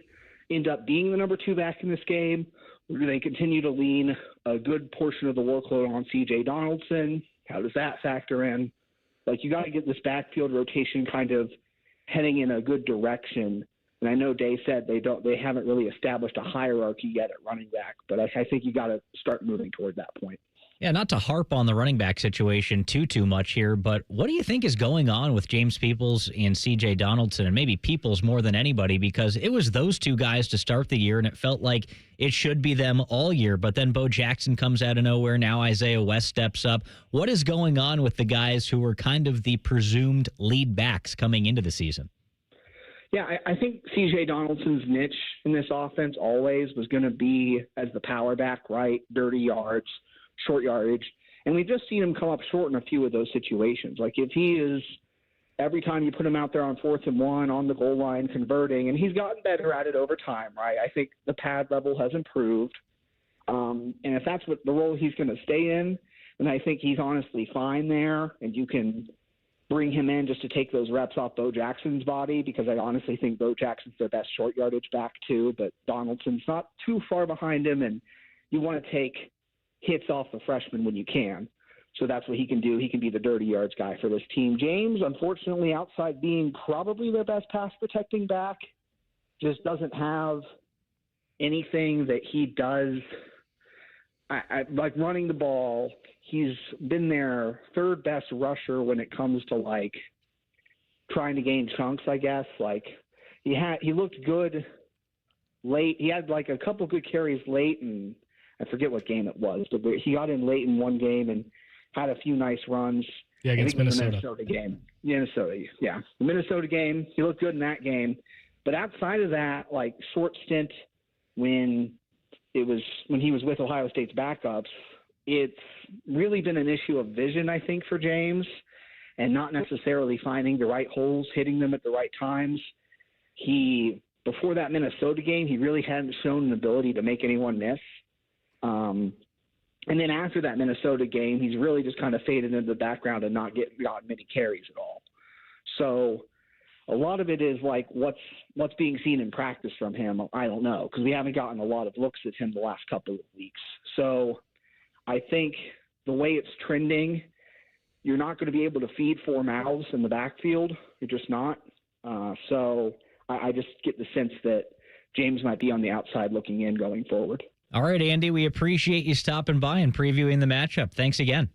end up being the number 2 back in this game, or do they continue to lean a good portion of the workload on C.J. Donaldson? How does that factor in? You got to get this backfield rotation kind of heading in a good direction. And I know Day said they haven't really established a hierarchy yet at running back, but I think you got to start moving toward that point. Yeah, not to harp on the running back situation too much here, but what do you think is going on with James Peoples and C.J. Donaldson, and maybe Peoples more than anybody, because it was those 2 guys to start the year, and it felt like it should be them all year, but then Bo Jackson comes out of nowhere. Now Isaiah West steps up. What is going on with the guys who were kind of the presumed lead backs coming into the season? Yeah, I think C.J. Donaldson's niche in this offense always was going to be as the power back, right? Dirty yards, short yardage. And we've just seen him come up short in a few of those situations. If he is, every time you put him out there on 4th and 1 on the goal line converting, and he's gotten better at it over time, right? I think the pad level has improved. And if that's what the role he's going to stay in, then I think he's honestly fine there. And you can bring him in just to take those reps off Bo Jackson's body, because I honestly think Bo Jackson's their best short yardage back too, but Donaldson's not too far behind him, and you want to take hits off the freshman when you can. So that's what he can do. He can be the dirty yards guy for this team. James, unfortunately, outside being probably their best pass protecting back, just doesn't have anything that he does. I like running the ball. He's been their third best rusher when it comes to like trying to gain chunks, I guess. Like he looked good late. He had like a couple good carries late, and I forget what game it was, but he got in late in one game and had a few nice runs. Yeah, against Minnesota. The Minnesota game. The Minnesota game. He looked good in that game. But outside of that, like short stint when he was with Ohio State's backups, it's really been an issue of vision, I think, for James, and not necessarily finding the right holes, hitting them at the right times. Before that Minnesota game, he really hadn't shown an ability to make anyone miss. And then after that Minnesota game, he's really just kind of faded into the background and not gotten many carries at all. So a lot of it is like what's being seen in practice from him. I don't know, because we haven't gotten a lot of looks at him the last couple of weeks. So I think the way it's trending, you're not going to be able to feed four mouths in the backfield. You're just not. So I just get the sense that James might be on the outside looking in going forward. All right, Andy, we appreciate you stopping by and previewing the matchup. Thanks again.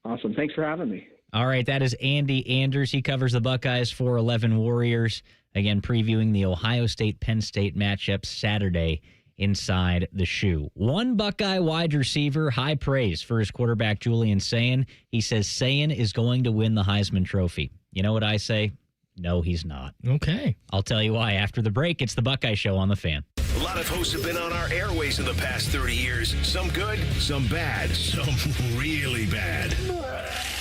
Awesome. Thanks for having me. All right, that is Andy Anders. He covers the Buckeyes 411 Warriors. Again, previewing the Ohio State-Penn State matchup Saturday inside the shoe. One Buckeye wide receiver, high praise for his quarterback, Julian Sayin. He says Sayin is going to win the Heisman Trophy. You know what I say? No, he's not. Okay. I'll tell you why after the break. It's the Buckeye Show on The Fan. A lot of hosts have been on our airways in the past 30 years. Some good, some bad, some really bad.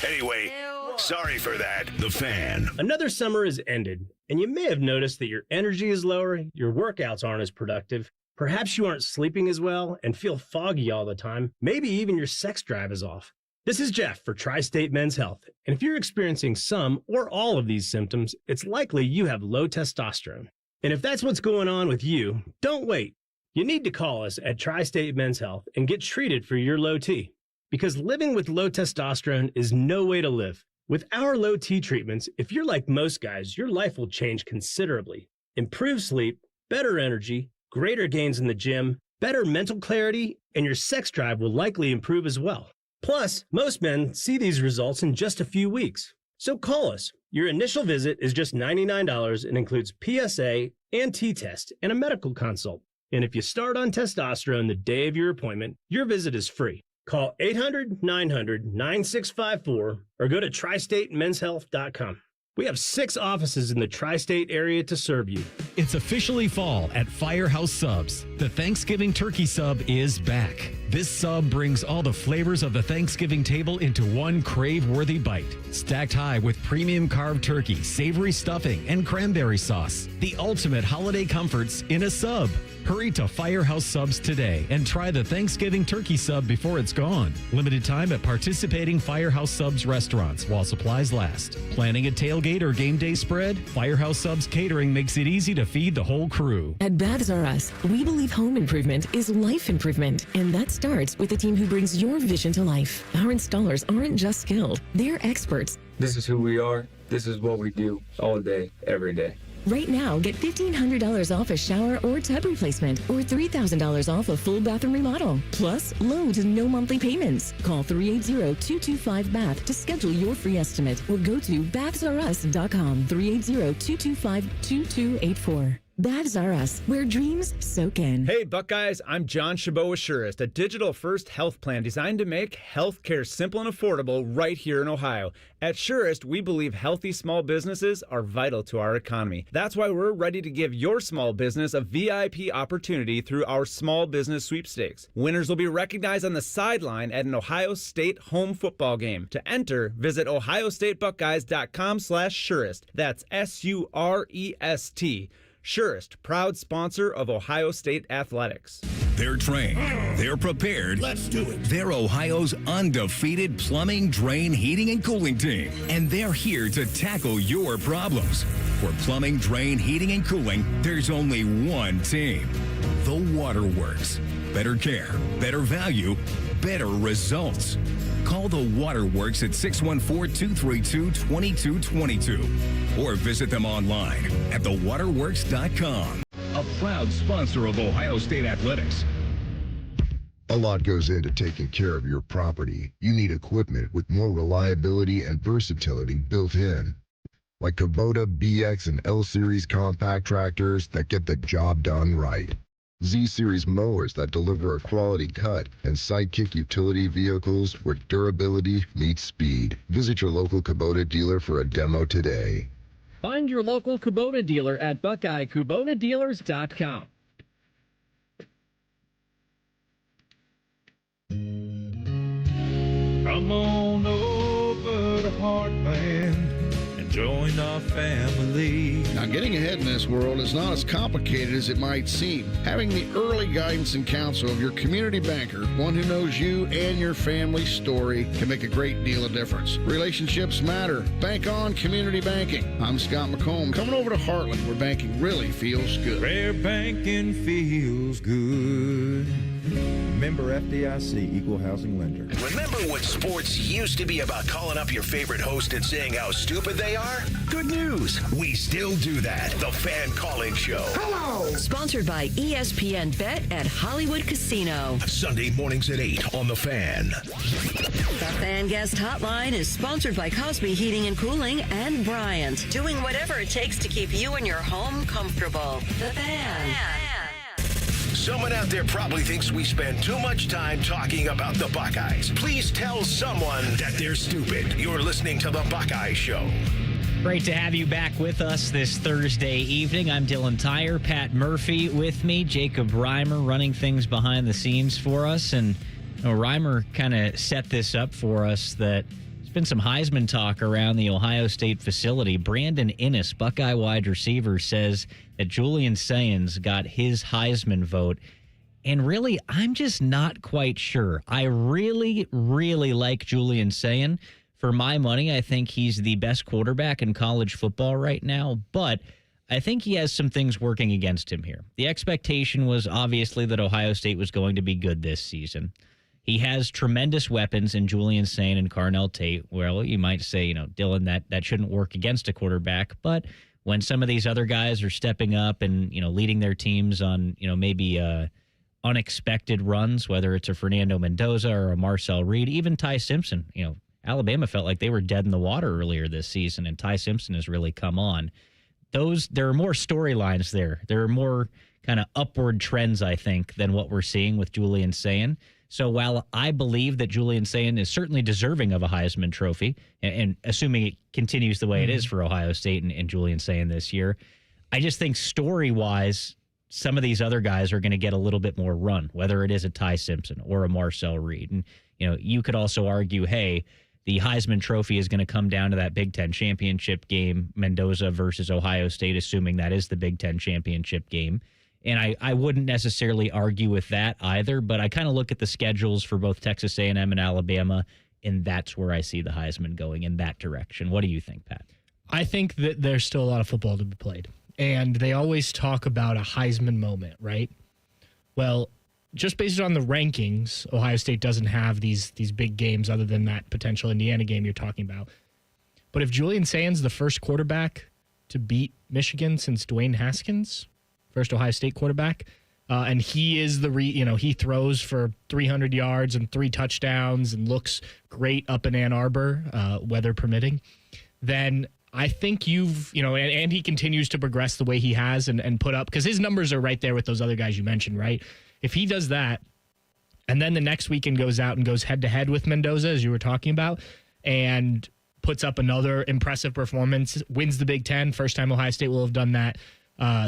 Anyway, sorry for that. The Fan. Another summer has ended, and you may have noticed that your energy is lower, your workouts aren't as productive, perhaps you aren't sleeping as well and feel foggy all the time, maybe even your sex drive is off. This is Jeff for Tri-State Men's Health, and if you're experiencing some or all of these symptoms, it's likely you have low testosterone. And if that's what's going on with you, don't wait. You need to call us at Tri-State Men's Health and get treated for your low T. Because living with low testosterone is no way to live. With our low T treatments, if you're like most guys, your life will change considerably. Improved sleep, better energy, greater gains in the gym, better mental clarity, and your sex drive will likely improve as well. Plus, most men see these results in just a few weeks. So call us. Your initial visit is just $99 and includes PSA and T-test and a medical consult. And if you start on testosterone the day of your appointment, your visit is free. Call 800-900-9654 or go to tristatemenshealth.com. We have 6 offices in the tri-state area to serve you. It's officially fall at Firehouse Subs. The Thanksgiving turkey sub is back. This sub brings all the flavors of the Thanksgiving table into one crave-worthy bite. Stacked high with premium carved turkey, savory stuffing, and cranberry sauce. The ultimate holiday comforts in a sub. Hurry to Firehouse Subs today and try the Thanksgiving turkey sub before it's gone. Limited time at participating Firehouse Subs restaurants while supplies last. Planning a tailgate or game day spread? Firehouse Subs Catering makes it easy to feed the whole crew. At Baths R Us, we believe home improvement is life improvement, and that starts with a team who brings your vision to life. Our installers aren't just skilled, they're experts. This is who we are. This is what we do all day, every day. Right now, get $1,500 off a shower or tub replacement or $3,000 off a full bathroom remodel. Plus, low to no monthly payments. Call 380-225-BATH to schedule your free estimate or go to bathsrus.com. 380-225-2284. Baths R Us, where dreams soak in. Hey Buckeyes, I'm John Chabot with Surest, a digital-first health plan designed to make healthcare simple and affordable right here in Ohio. At Surest, we believe healthy small businesses are vital to our economy. That's why we're ready to give your small business a VIP opportunity through our small business sweepstakes. Winners will be recognized on the sideline at an Ohio State home football game. To enter, visit ohiostatebuckeyes.com/Surest. That's SUREST. Surest, proud sponsor of Ohio State Athletics. They're trained. They're prepared. Let's do it. They're Ohio's undefeated plumbing, drain, heating, and cooling team. And they're here to tackle your problems. For plumbing, drain, heating, and cooling, there's only one team. The Waterworks. Better care, better value, better results. Call the Waterworks at 614-232-2222 or visit them online at thewaterworks.com. A proud sponsor of Ohio State Athletics. A lot goes into taking care of your property. You need equipment with more reliability and versatility built in. Like Kubota BX and L Series compact tractors that get the job done right. Z Series mowers that deliver a quality cut, and Sidekick utility vehicles where durability meets speed. Visit your local Kubota dealer for a demo today. Find your local Kubota dealer at BuckeyeKubotaDealers.com. Come on over to Heartland and join our family. Now, getting ahead in this world is not as complicated as it might seem. Having the early guidance and counsel of your community banker, one who knows you and your family's story, can make a great deal of difference. Relationships matter. Bank on community banking. I'm Scott McComb, coming over to Heartland, where banking really feels good. Where banking feels good. Member FDIC, Equal Housing Lender. Remember when sports used to be about calling up your favorite host and saying how stupid they are? Good news. We still do that. The Fan Call-In Show. Hello! Sponsored by ESPN Bet at Hollywood Casino. Sunday mornings at 8 on The Fan. The Fan Guest Hotline is sponsored by Cosby Heating and Cooling and Bryant. Doing whatever it takes to keep you and your home comfortable. The Fan. Someone out there probably thinks we spend too much time talking about the Buckeyes. Please tell someone that they're stupid. You're listening to The Buckeye Show. Great to have you back with us this Thursday evening. I'm Dylan Tyrer, Pat Murphy with me, Jacob Reimer running things behind the scenes for us. And Reimer kind of set this up for us that there's been some Heisman talk around the Ohio State facility. Brandon Inniss, Buckeye wide receiver, says that Julian Sayin's got his Heisman vote. And really, I'm just not quite sure. I really, really like Julian Sayin. For my money, I think he's the best quarterback in college football right now. But I think he has some things working against him here. The expectation was obviously that Ohio State was going to be good this season. He has tremendous weapons in Julian Sayin and Carnell Tate. Well, you might say, Dylan, that shouldn't work against a quarterback. But when some of these other guys are stepping up and, leading their teams on, maybe unexpected runs, whether it's a Fernando Mendoza or a Marcel Reed, even Ty Simpson, Alabama felt like they were dead in the water earlier this season, and Ty Simpson has really come on. There are more storylines there. There are more kind of upward trends, I think, than what we're seeing with Julian Sayin. So while I believe that Julian Sayin is certainly deserving of a Heisman Trophy, and assuming it continues the way it is for Ohio State and Julian Sayin this year, I just think story-wise, some of these other guys are going to get a little bit more run, whether it is a Ty Simpson or a Marcel Reed. And, you could also argue, hey, the Heisman Trophy is going to come down to that Big Ten championship game, Mendoza versus Ohio State, assuming that is the Big Ten championship game. And I wouldn't necessarily argue with that either, but I kind of look at the schedules for both Texas A&M and Alabama, and that's where I see the Heisman going, in that direction. What do you think, Pat? I think that there's still a lot of football to be played. And they always talk about a Heisman moment, right? Well, just based on the rankings, Ohio State doesn't have these big games other than that potential Indiana game you're talking about. But if Julian Sayin's the first quarterback to beat Michigan since Dwayne Haskins, first Ohio State quarterback, and he is he throws for 300 yards and 3 touchdowns and looks great up in Ann Arbor, weather permitting, then I think and he continues to progress the way he has and put up, because his numbers are right there with those other guys you mentioned, right? If he does that, and then the next weekend goes out and goes head-to-head with Mendoza, as you were talking about, and puts up another impressive performance, wins the Big Ten, first time Ohio State will have done that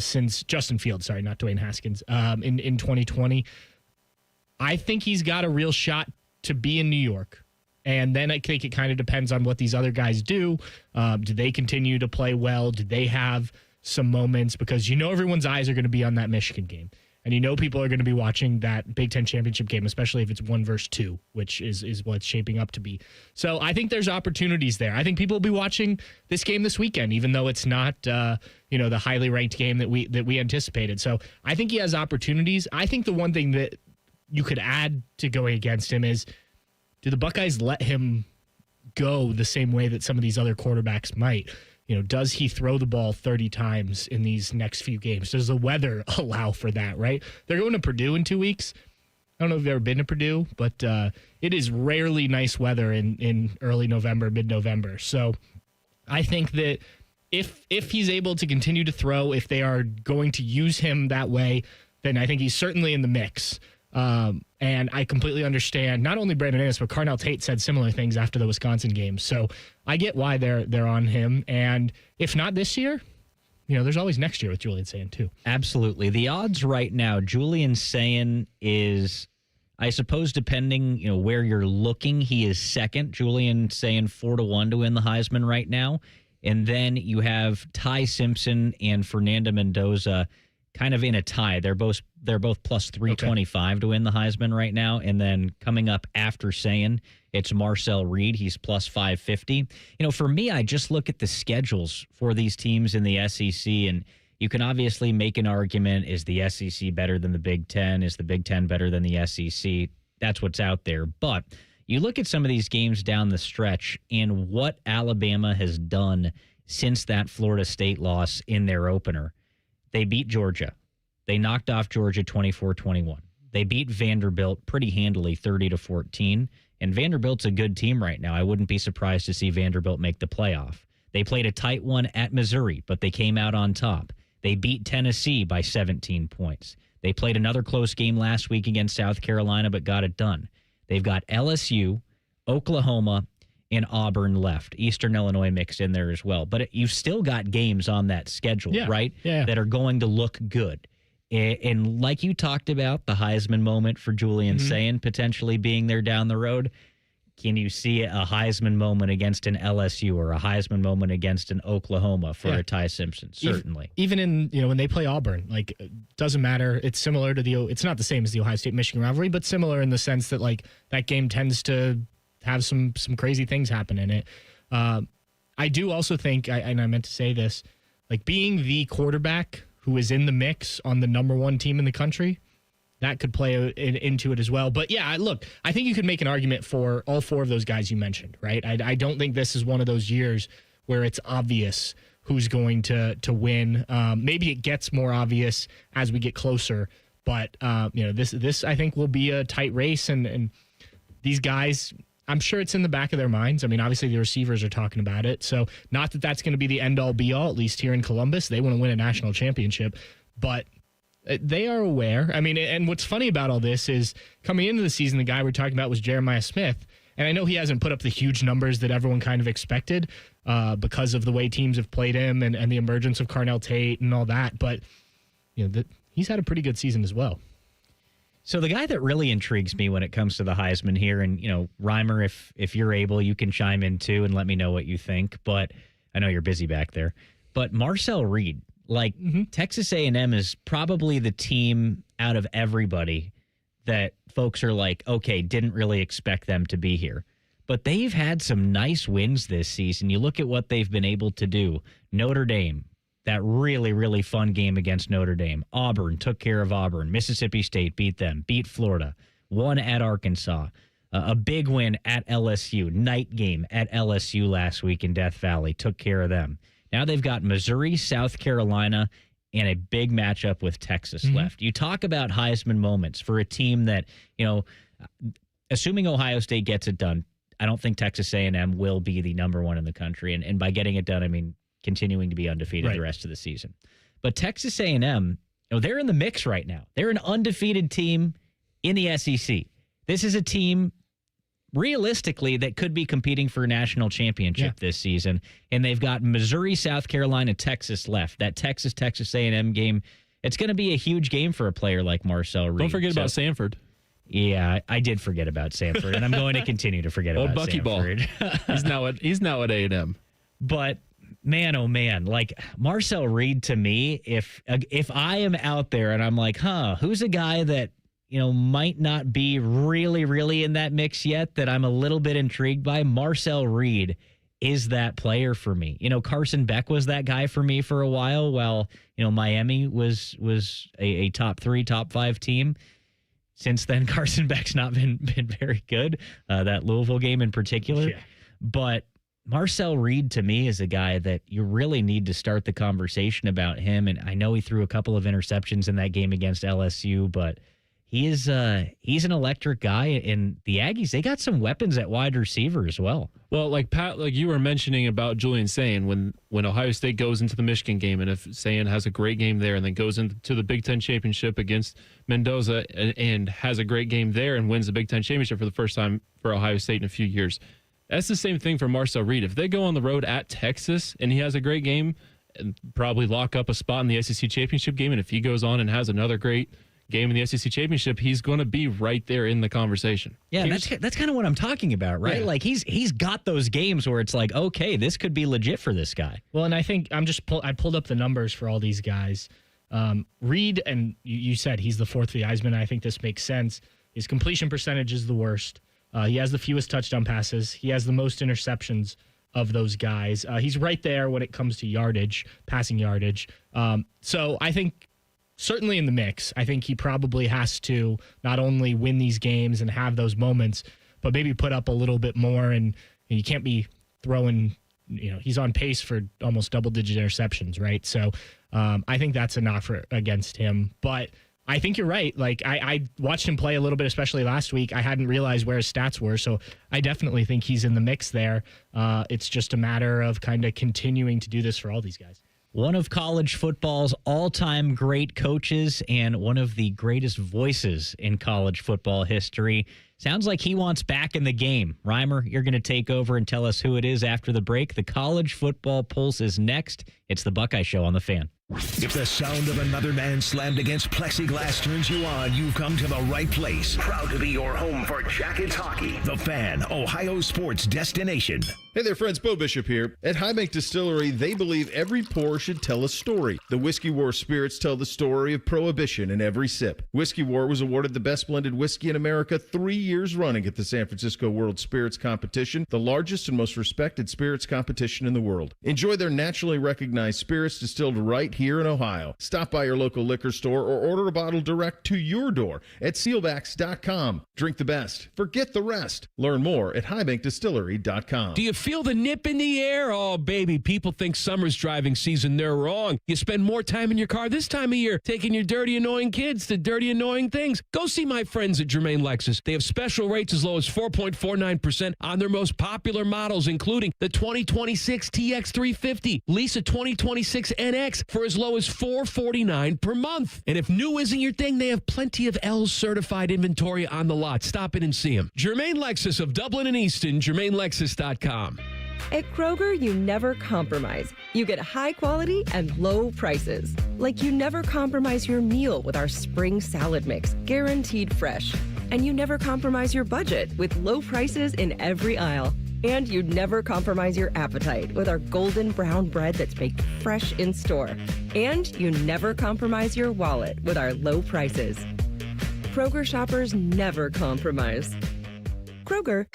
since Justin Fields, sorry, not Dwayne Haskins, in 2020. I think he's got a real shot to be in New York. And then I think it kind of depends on what these other guys do. Do they continue to play well? Do they have some moments? Because everyone's eyes are going to be on that Michigan game. And people are going to be watching that Big Ten championship game, especially if it's 1 versus 2, which is what it's shaping up to be. So I think there's opportunities there. I think people will be watching this game this weekend, even though it's not the highly ranked game that we anticipated. So I think he has opportunities. I think the one thing that you could add to going against him is, do the Buckeyes let him go the same way that some of these other quarterbacks might? Does he throw the ball 30 times in these next few games? Does the weather allow for that, right? They're going to Purdue in 2 weeks. I don't know if you've ever been to Purdue, but it is rarely nice weather in early November, mid-November. So I think that if he's able to continue to throw, if they are going to use him that way, then I think he's certainly in the mix. And I completely understand not only Brandon Innes, but Carnell Tate said similar things after the Wisconsin game. So I get why they're on him. And if not this year, there's always next year with Julian Sayin too. Absolutely. The odds right now, Julian Sayin is, I suppose, depending, where you're looking, he is second. Julian Sayin 4-1 to win the Heisman right now. And then you have Ty Simpson and Fernando Mendoza kind of in a tie. They're both plus 325 to win the Heisman right now. And then coming up after Sayin, it's Marcel Reed. He's plus 550. For me, I just look at the schedules for these teams in the SEC, and you can obviously make an argument, is the SEC better than the Big Ten? Is the Big Ten better than the SEC? That's what's out there. But you look at some of these games down the stretch and what Alabama has done since that Florida State loss in their opener. They beat Georgia. They knocked off Georgia 24-21. They beat Vanderbilt pretty handily 30-14. And Vanderbilt's a good team right now. I wouldn't be surprised to see Vanderbilt make the playoff. They played a tight one at Missouri, but they came out on top. They beat Tennessee by 17 points. They played another close game last week against South Carolina, but got it done. They've got LSU, Oklahoma, and Auburn left. Eastern Illinois mixed in there as well. But you've still got games on that schedule, right? Yeah. That are going to look good. And like you talked about, the Heisman moment for Julian Sayin potentially being there down the road, can you see a Heisman moment against an LSU or a Heisman moment against an Oklahoma for a Ty Simpson? Certainly. Even in, when they play Auburn, doesn't matter. It's similar to it's not the same as the Ohio State-Michigan rivalry, but similar in the sense that, that game tends to have some crazy things happen in it. I do also think, and I meant to say this, being the quarterback who is in the mix on the number one team in the country, that could play into it as well. But yeah, look, I think you could make an argument for all four of those guys you mentioned, right? I don't think this is one of those years where it's obvious who's going to win. Maybe it gets more obvious as we get closer, but this I think will be a tight race, and these guys, I'm sure it's in the back of their minds. I mean, obviously the receivers are talking about it. So not that that's going to be the end all be all, at least here in Columbus. They want to win a national championship, but they are aware. I mean, and what's funny about all this is coming into the season, the guy we're talking about was Jeremiah Smith. And I know he hasn't put up the huge numbers that everyone kind of expected because of the way teams have played him and the emergence of Carnell Tate and all that. But he's had a pretty good season as well. So the guy that really intrigues me when it comes to the Heisman here, and, Reimer, if you're able, you can chime in too and let me know what you think. But I know you're busy back there. But Marcel Reed, Texas A&M is probably the team out of everybody that folks are okay, didn't really expect them to be here. But they've had some nice wins this season. You look at what they've been able to do. Notre Dame, that really, really fun game against Notre Dame. Auburn took care of Auburn. Mississippi State beat them, beat Florida, won at Arkansas. A big win at LSU, night game at LSU last week in Death Valley, took care of them. Now they've got Missouri, South Carolina, and a big matchup with Texas left. You talk about Heisman moments for a team that, assuming Ohio State gets it done, I don't think Texas A&M will be the number one in the country. And by getting it done, I mean continuing to be undefeated the rest of the season. But Texas A&M, they're in the mix right now. They're an undefeated team in the SEC. This is a team, realistically, that could be competing for a national championship this season. And they've got Missouri, South Carolina, Texas left. That Texas A&M game, it's going to be a huge game for a player like Marcel Reed. Don't forget about Samford. Yeah, I did forget about Samford, and I'm going to continue to forget about Bucky Samford. He's now at A&M. But man, oh man, Marcel Reed, to me, if I am out there and I'm who's a guy that might not be really, really in that mix yet that I'm a little bit intrigued by, Marcel Reed is that player for me. Carson Beck was that guy for me for a while Miami was a top 3, top 5 team. since then, Carson Beck's not been very good, that Louisville game in particular. Yeah. But Marcel Reed, to me, is a guy that you really need to start the conversation about him. And I know he threw a couple of interceptions in that game against LSU, but he's an electric guy. And the Aggies, they got some weapons at wide receiver as well. Well, like Pat, like you were mentioning about Julian Sayin, when Ohio State goes into the Michigan game, and if Sayin has a great game there and then goes into the Big Ten championship against Mendoza and has a great game there and wins the Big Ten championship for the first time for Ohio State in a few years, that's the same thing for Marcel Reed. If they go on the road at Texas and he has a great game and probably lock up a spot in the SEC championship game, and if he goes on and has another great game in the SEC championship, he's going to be right there in the conversation. Yeah, that's kind of what I'm talking about, right? Yeah. Like he's got those games where it's like, okay, this could be legit for this guy. Well, and I think I pulled up the numbers for all these guys. Reed, and you said he's the fourth for the Heisman. I think this makes sense. His completion percentage is the worst. He has the fewest touchdown passes. He has the most interceptions of those guys. He's right there when it comes to yardage, passing yardage. So I think certainly in the mix. I think he probably has to not only win these games and have those moments, but maybe put up a little bit more. And you can't be throwing, he's on pace for almost double-digit interceptions, right? So I think that's a knock against him. But I think you're right. Like I watched him play a little bit, especially last week. I hadn't realized where his stats were, so I definitely think he's in the mix there. It's just a matter of kind of continuing to do this for all these guys. One of college football's all-time great coaches and one of the greatest voices in college football history. Sounds like he wants back in the game. Reimer, you're going to take over and tell us who it is after the break. The College Football Pulse is next. It's the Buckeye Show on The Fan. If the sound of another man slammed against plexiglass turns you on, you've come to the right place. Proud to be your home for Jackets hockey. The Fan, Ohio sports destination. Hey there, friends. Bo Bishop here. At High Bank Distillery, they believe every pour should tell a story. The Whiskey War spirits tell the story of prohibition in every sip. Whiskey War was awarded the best blended whiskey in America 3 years running at the San Francisco World Spirits Competition, the largest and most respected spirits competition in the world. Enjoy their naturally recognized spirits distilled right here in Ohio. Stop by your local liquor store or order a bottle direct to your door at sealbacks.com. Drink the best. Forget the rest. Learn more at highbankdistillery.com. Do you feel the nip in the air? Oh, baby, people think summer's driving season. They're wrong. You spend more time in your car this time of year taking your dirty, annoying kids to dirty, annoying things. Go see my friends at Germain Lexus. They have special rates as low as 4.49% on their most popular models, including the 2026 TX350. Lease a 2026 NX for as low as $449 per month. And if new isn't your thing, they have plenty of L certified inventory on the lot. Stop in and see them. Germain Lexus of Dublin and Easton, GermainLexus.com. At Kroger, you never compromise. You get high quality and low prices. Like you never compromise your meal with our spring salad mix, guaranteed fresh. And you never compromise your budget with low prices in every aisle. And you'd never compromise your appetite with our golden brown bread that's baked fresh in store. And you never compromise your wallet with our low prices. Kroger shoppers never compromise. Kroger.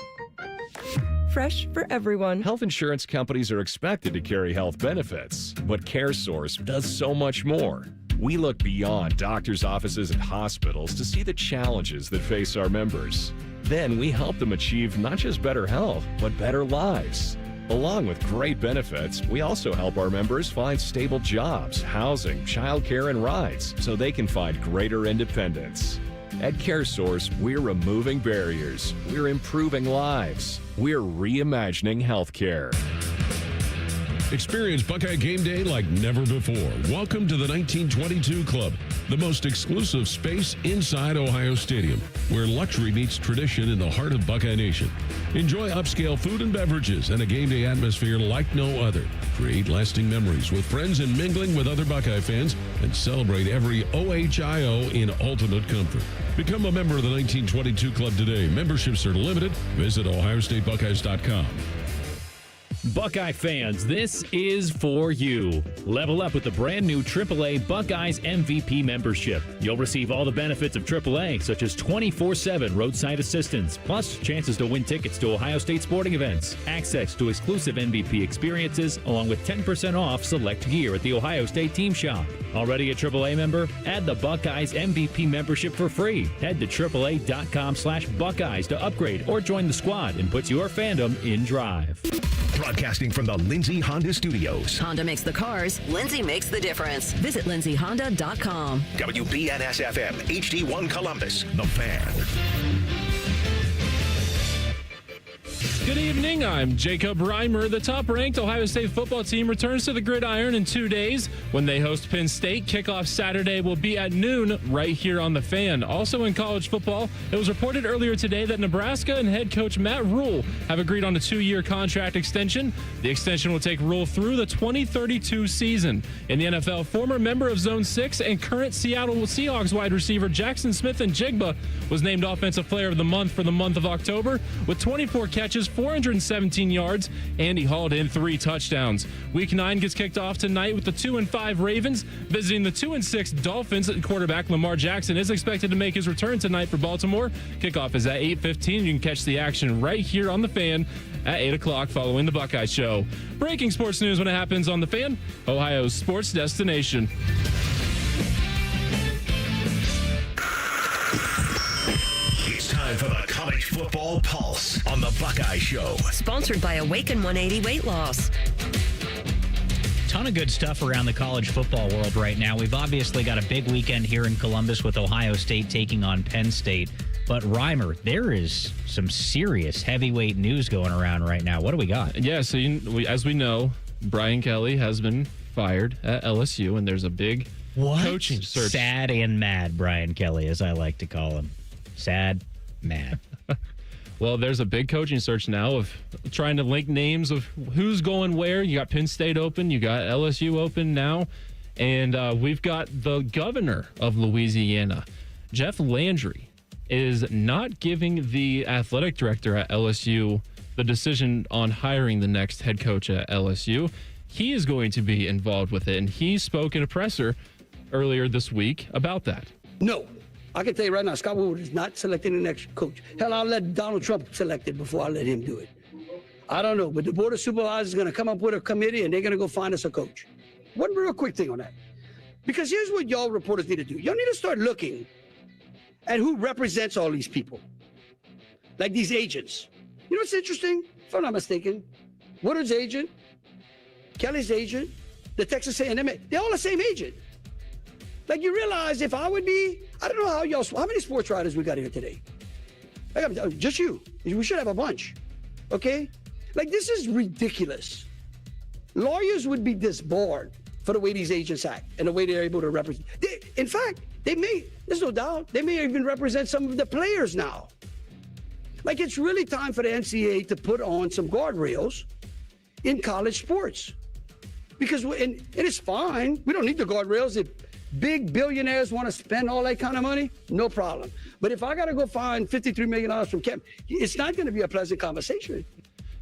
Fresh for everyone. Health insurance companies are expected to carry health benefits, but CareSource does so much more. We look beyond doctors' offices and hospitals to see the challenges that face our members. Then we help them achieve not just better health, but better lives. Along with great benefits, we also help our members find stable jobs, housing, childcare, and rides so they can find greater independence. At CareSource, we're removing barriers, we're improving lives, we're reimagining healthcare. Experience Buckeye Game Day like never before. Welcome to the 1922 Club, the most exclusive space inside Ohio Stadium, where luxury meets tradition in the heart of Buckeye Nation. Enjoy upscale food and beverages and a game day atmosphere like no other. Create lasting memories with friends and mingling with other Buckeye fans, and celebrate every OHIO in ultimate comfort. Become a member of the 1922 Club today. Memberships are limited. Visit OhioStateBuckeyes.com. Buckeye fans, this is for you. Level up with the brand new AAA Buckeyes MVP membership. You'll receive all the benefits of AAA, such as 24/7 roadside assistance, plus chances to win tickets to Ohio State sporting events, access to exclusive MVP experiences, along with 10% off select gear at the Ohio State team shop. Already a AAA member? Add the Buckeyes MVP membership for free. Head to AAA.com/Buckeyes to upgrade or join the squad and put your fandom in drive. Broadcasting from the Lindsay Honda Studios. Honda makes the cars. Lindsay makes the difference. Visit lindsayhonda.com. WBNS-FM, HD1 Columbus, The Fan. Good evening. I'm Jacob Reimer. The top-ranked Ohio State football team returns to the gridiron in 2 days when they host Penn State. Kickoff Saturday will be at noon right here on The Fan. Also in college football, it was reported earlier today that Nebraska and head coach Matt Rule have agreed on a 2-year contract extension. The extension will take Rule through the 2032 season. In the NFL, former member of Zone 6 and current Seattle Seahawks wide receiver Jackson Smith-Njigba was named Offensive Player of the Month for the month of October with 24 catches, 417 yards, and he hauled in 3 touchdowns. Week 9 gets kicked off tonight with the 2-5 Ravens visiting the 2-6 Dolphins. Quarterback Lamar Jackson is expected to make his return tonight for Baltimore. Kickoff is at 8:15. You can catch the action right here on The Fan at 8 o'clock following the Buckeye Show. Breaking sports news when it happens on The Fan, Ohio's sports destination. Time for the College Football Pulse on the Buckeye Show. Sponsored by Awaken 180 Weight Loss. Ton of good stuff around the college football world right now. We've obviously got a big weekend here in Columbus with Ohio State taking on Penn State. But Reimer, there is some serious heavyweight news going around right now. What do we got? Yeah, so as we know, Brian Kelly has been fired at LSU, and there's a big coaching search. Sad and mad, Brian Kelly, as I like to call him. Sad, mad. Well, there's a big coaching search now of trying to link names of who's going where. You got Penn State open, you got LSU open now, and we've got the governor of Louisiana, Jeff Landry, is not giving the athletic director at LSU the decision on hiring the next head coach at LSU. He is going to be involved with it, and he spoke in a presser earlier this week about that. No. I can tell you right now, Scott Woodward is not selecting the next coach. Hell, I'll let Donald Trump select it before I let him do it. I don't know, but the Board of Supervisors is going to come up with a committee, and they're going to go find us a coach. One real quick thing on that. Because here's what y'all reporters need to do. Y'all need to start looking at who represents all these people. Like these agents. You know what's interesting? If I'm not mistaken, Woodward's agent, Kelly's agent, the Texas A&M, they're all the same agent. Like, you realize if I would be, I don't know how many sports writers we got here today? Just you. We should have a bunch. Okay? Like, this is ridiculous. Lawyers would be disbarred for the way these agents act and the way they're able to represent. In fact, there's no doubt, they may even represent some of the players now. Like, it's really time for the NCAA to put on some guardrails in college sports. Because, and it's fine. We don't need the guardrails if big billionaires want to spend all that kind of money, no problem. But if I got to go find $53 million from Kemp, it's not going to be a pleasant conversation.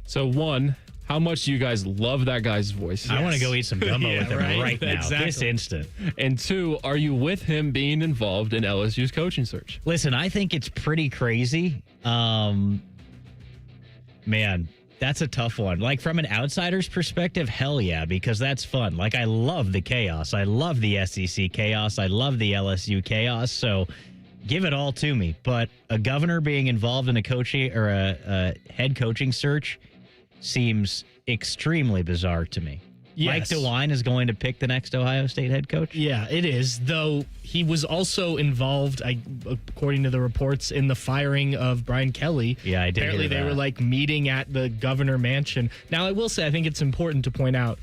So, one, how much do you guys love that guy's voice? I want to go eat some gumbo with him right now, exactly. This instant. And two, are you with him being involved in LSU's coaching search? Listen, I think it's pretty crazy. Man, that's a tough one. Like, from an outsider's perspective, hell yeah, because that's fun. Like, I love the chaos. I love the SEC chaos. I love the LSU chaos. So give it all to me. But a governor being involved in a coaching or a head coaching search seems extremely bizarre to me. Yes. Mike DeWine is going to pick the next Ohio State head coach? Yeah, it is, though he was also involved, according to the reports, in the firing of Brian Kelly. Yeah, I did Apparently hear they that. were, like, meeting at the governor mansion. Now, I will say, I think it's important to point out,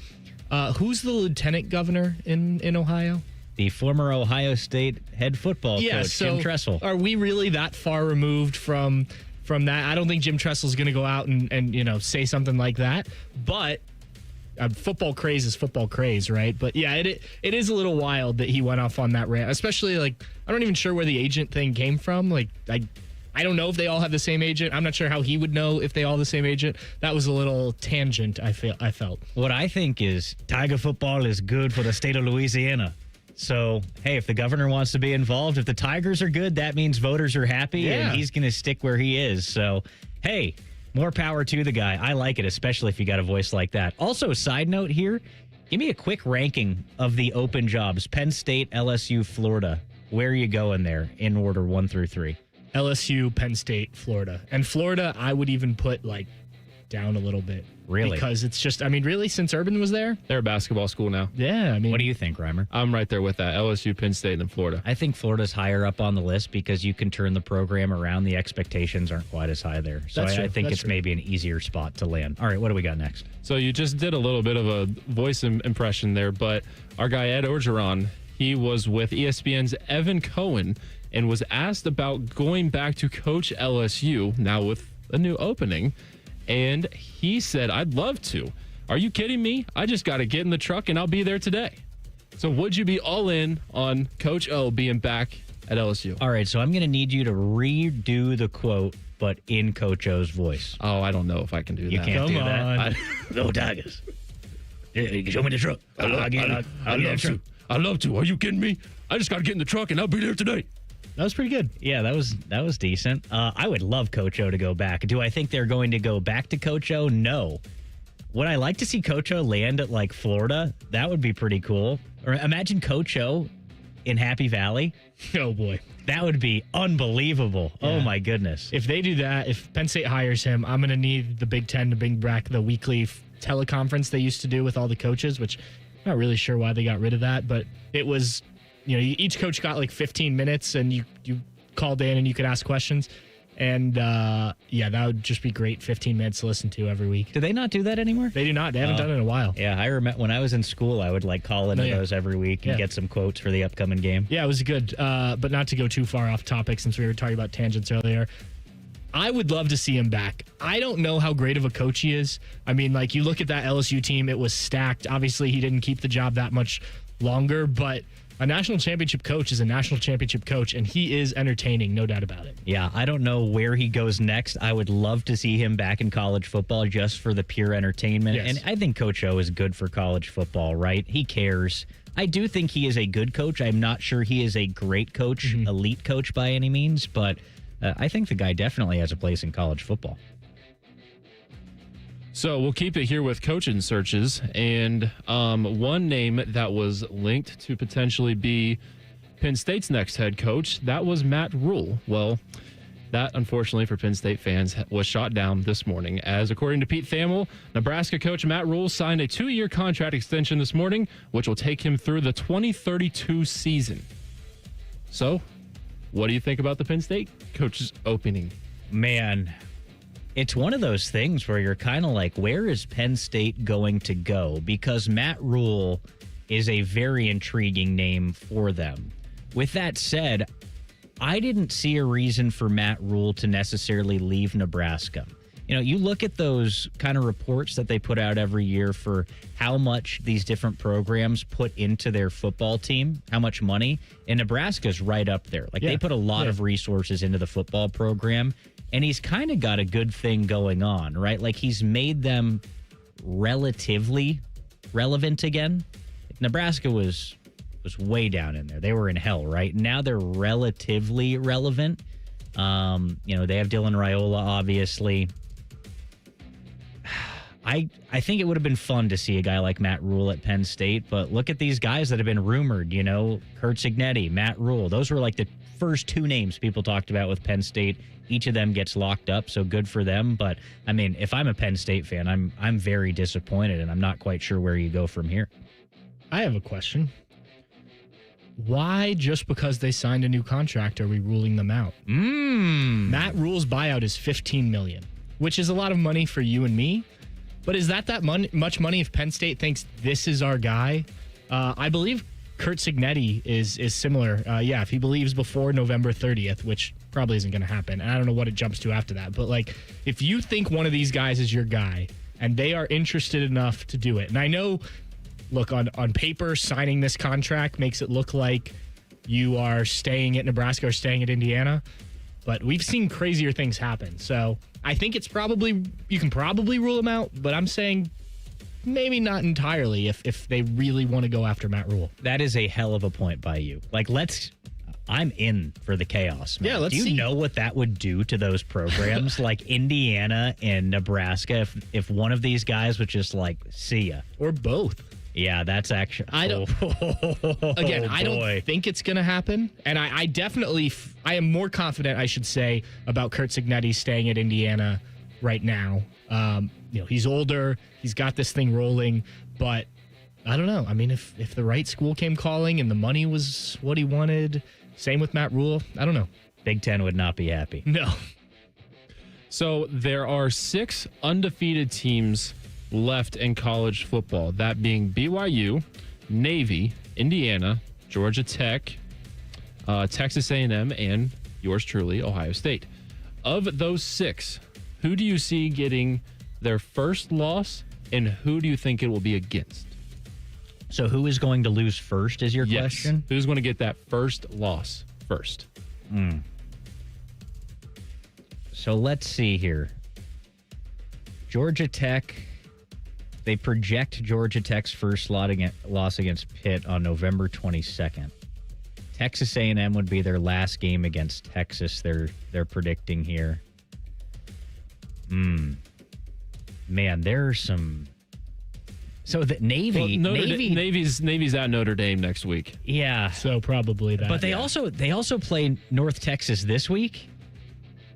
who's the lieutenant governor in Ohio? The former Ohio State head football coach, Jim Tressel. Are we really that far removed from that? I don't think Jim Tressel's going to go out and say something like that, but football craze is football craze, right? But yeah, it is a little wild that he went off on that rant, especially, like, I'm not even sure where the agent thing came from. Like, I I don't know if they all have the same agent. I'm not sure how he would know if they all have the same agent. That was a little tangent, I felt. What I think is Tiger football is good for the state of Louisiana. So, hey, if the governor wants to be involved, if the Tigers are good, that means voters are happy, and he's going to stick where he is. So, hey, more power to the guy. I like it, especially if you got a voice like that. Also, side note here, give me a quick ranking of the open jobs. Penn State, LSU, Florida. Where are you going there in order 1 through 3? LSU, Penn State, Florida. And Florida, I would even put, down a little bit. Really? Because it's just, really, since Urban was there? They're a basketball school now. Yeah, What do you think, Reimer? I'm right there with that. LSU, Penn State, and then Florida. I think Florida's higher up on the list because you can turn the program around. The expectations aren't quite as high there. So I think it's maybe an easier spot to land. All right, what do we got next? So you just did a little bit of a voice impression there, but our guy Ed Orgeron, he was with ESPN's Evan Cohen and was asked about going back to coach LSU, now with a new opening. And he said, I'd love to. Are you kidding me? I just got to get in the truck and I'll be there today. So would you be all in on Coach O being back at LSU? All right, so I'm going to need you to redo the quote, but in Coach O's voice. Oh, I don't know if I can do that. You can't do that? Go Tigers. Show me the truck. I'd love to. Are you kidding me? I just got to get in the truck and I'll be there today. That was pretty good. Yeah, that was decent. I would love Coach O to go back. Do I think they're going to go back to Coach O? No. Would I like to see Coach O land at Florida? That would be pretty cool. Or imagine Coach O in Happy Valley. Oh boy. That would be unbelievable. Yeah. Oh my goodness. If they do that, if Penn State hires him, I'm going to need the Big Ten to bring back the weekly teleconference they used to do with all the coaches, which I'm not really sure why they got rid of that, but it was... each coach got 15 minutes and you called in and you could ask questions. And, that would just be great. 15 minutes to listen to every week. Do they not do that anymore? They do not. They haven't done it in a while. Yeah, I remember when I was in school, I would call into those every week and get some quotes for the upcoming game. Yeah, it was good. But not to go too far off topic since we were talking about tangents earlier. I would love to see him back. I don't know how great of a coach he is. You look at that LSU team, it was stacked. Obviously, he didn't keep the job that much longer, but a national championship coach is a national championship coach, and he is entertaining, no doubt about it. Yeah, I don't know where he goes next. I would love to see him back in college football just for the pure entertainment. Yes. And I think Coach O is good for college football, right? He cares. I do think he is a good coach. I'm not sure he is a great coach, elite coach by any means, but I think the guy definitely has a place in college football. So we'll keep it here with coaching searches, and one name that was linked to potentially be Penn State's next head coach, that was Matt Rule. Well, that, unfortunately for Penn State fans, was shot down this morning, as according to Pete Thamel, Nebraska coach Matt Rule signed a 2-year contract extension this morning, which will take him through the 2032 season. So, what do you think about the Penn State coach's opening? Man, it's one of those things where you're kind of like, where is Penn State going to go? Because Matt Rule is a very intriguing name for them. With that said, I didn't see a reason for Matt Rule to necessarily leave Nebraska. You look at those kind of reports that they put out every year for how much these different programs put into their football team, how much money, and Nebraska's right up there. They put a lot of resources into the football program. And he's kind of got a good thing going on, right? He's made them relatively relevant again. Nebraska was way down in there. They were in hell, right? Now they're relatively relevant. They have Dylan Raiola, obviously. I think it would have been fun to see a guy like Matt Rule at Penn State, but look at these guys that have been rumored, Kurt Cignetti, Matt Rule. Those were the first two names people talked about with Penn State. Each of them gets locked up, so good for them. But, if I'm a Penn State fan, I'm very disappointed, and I'm not quite sure where you go from here. I have a question. Why, just because they signed a new contract, are we ruling them out? Matt Rule's buyout is $15 million, which is a lot of money for you and me. But is that much money if Penn State thinks this is our guy? I believe Kurt Cignetti is similar. If he believes before November 30th, which probably isn't going to happen. And I don't know what it jumps to after that. But, if you think one of these guys is your guy and they are interested enough to do it, and I know, look, on paper, signing this contract makes it look like you are staying at Nebraska or staying at Indiana. But we've seen crazier things happen. So I think you can probably rule him out, but I'm saying maybe not entirely if they really want to go after Matt Rule. That is a hell of a point by you. Like, I'm in for the chaos, man. Yeah, let's see. Do you know what that would do to those programs like Indiana and Nebraska if one of these guys was just like, see ya? Or both. Yeah, that's actually... I don't think it's going to happen. And I am more confident, I should say, about Curt Cignetti staying at Indiana right now. He's older. He's got this thing rolling. But I don't know. I mean, if the right school came calling and the money was what he wanted, same with Matt Rule, I don't know. Big Ten would not be happy. No. So there are 6 undefeated teams left in college football, that being BYU, Navy, Indiana, Georgia Tech, Texas A&M, and yours truly, Ohio State. Of those 6, who do you see getting their first loss, and who do you think it will be against? So who is going to lose first is your question? Who's going to get that first loss first? So let's see here. Georgia Tech... They project Georgia Tech's first loss against Pitt on November 22nd. Texas A&M would be their last game against Texas. They're predicting here. Man, there are some. So the Navy, Navy's at Notre Dame next week. Yeah, so probably that. But they also play North Texas this week,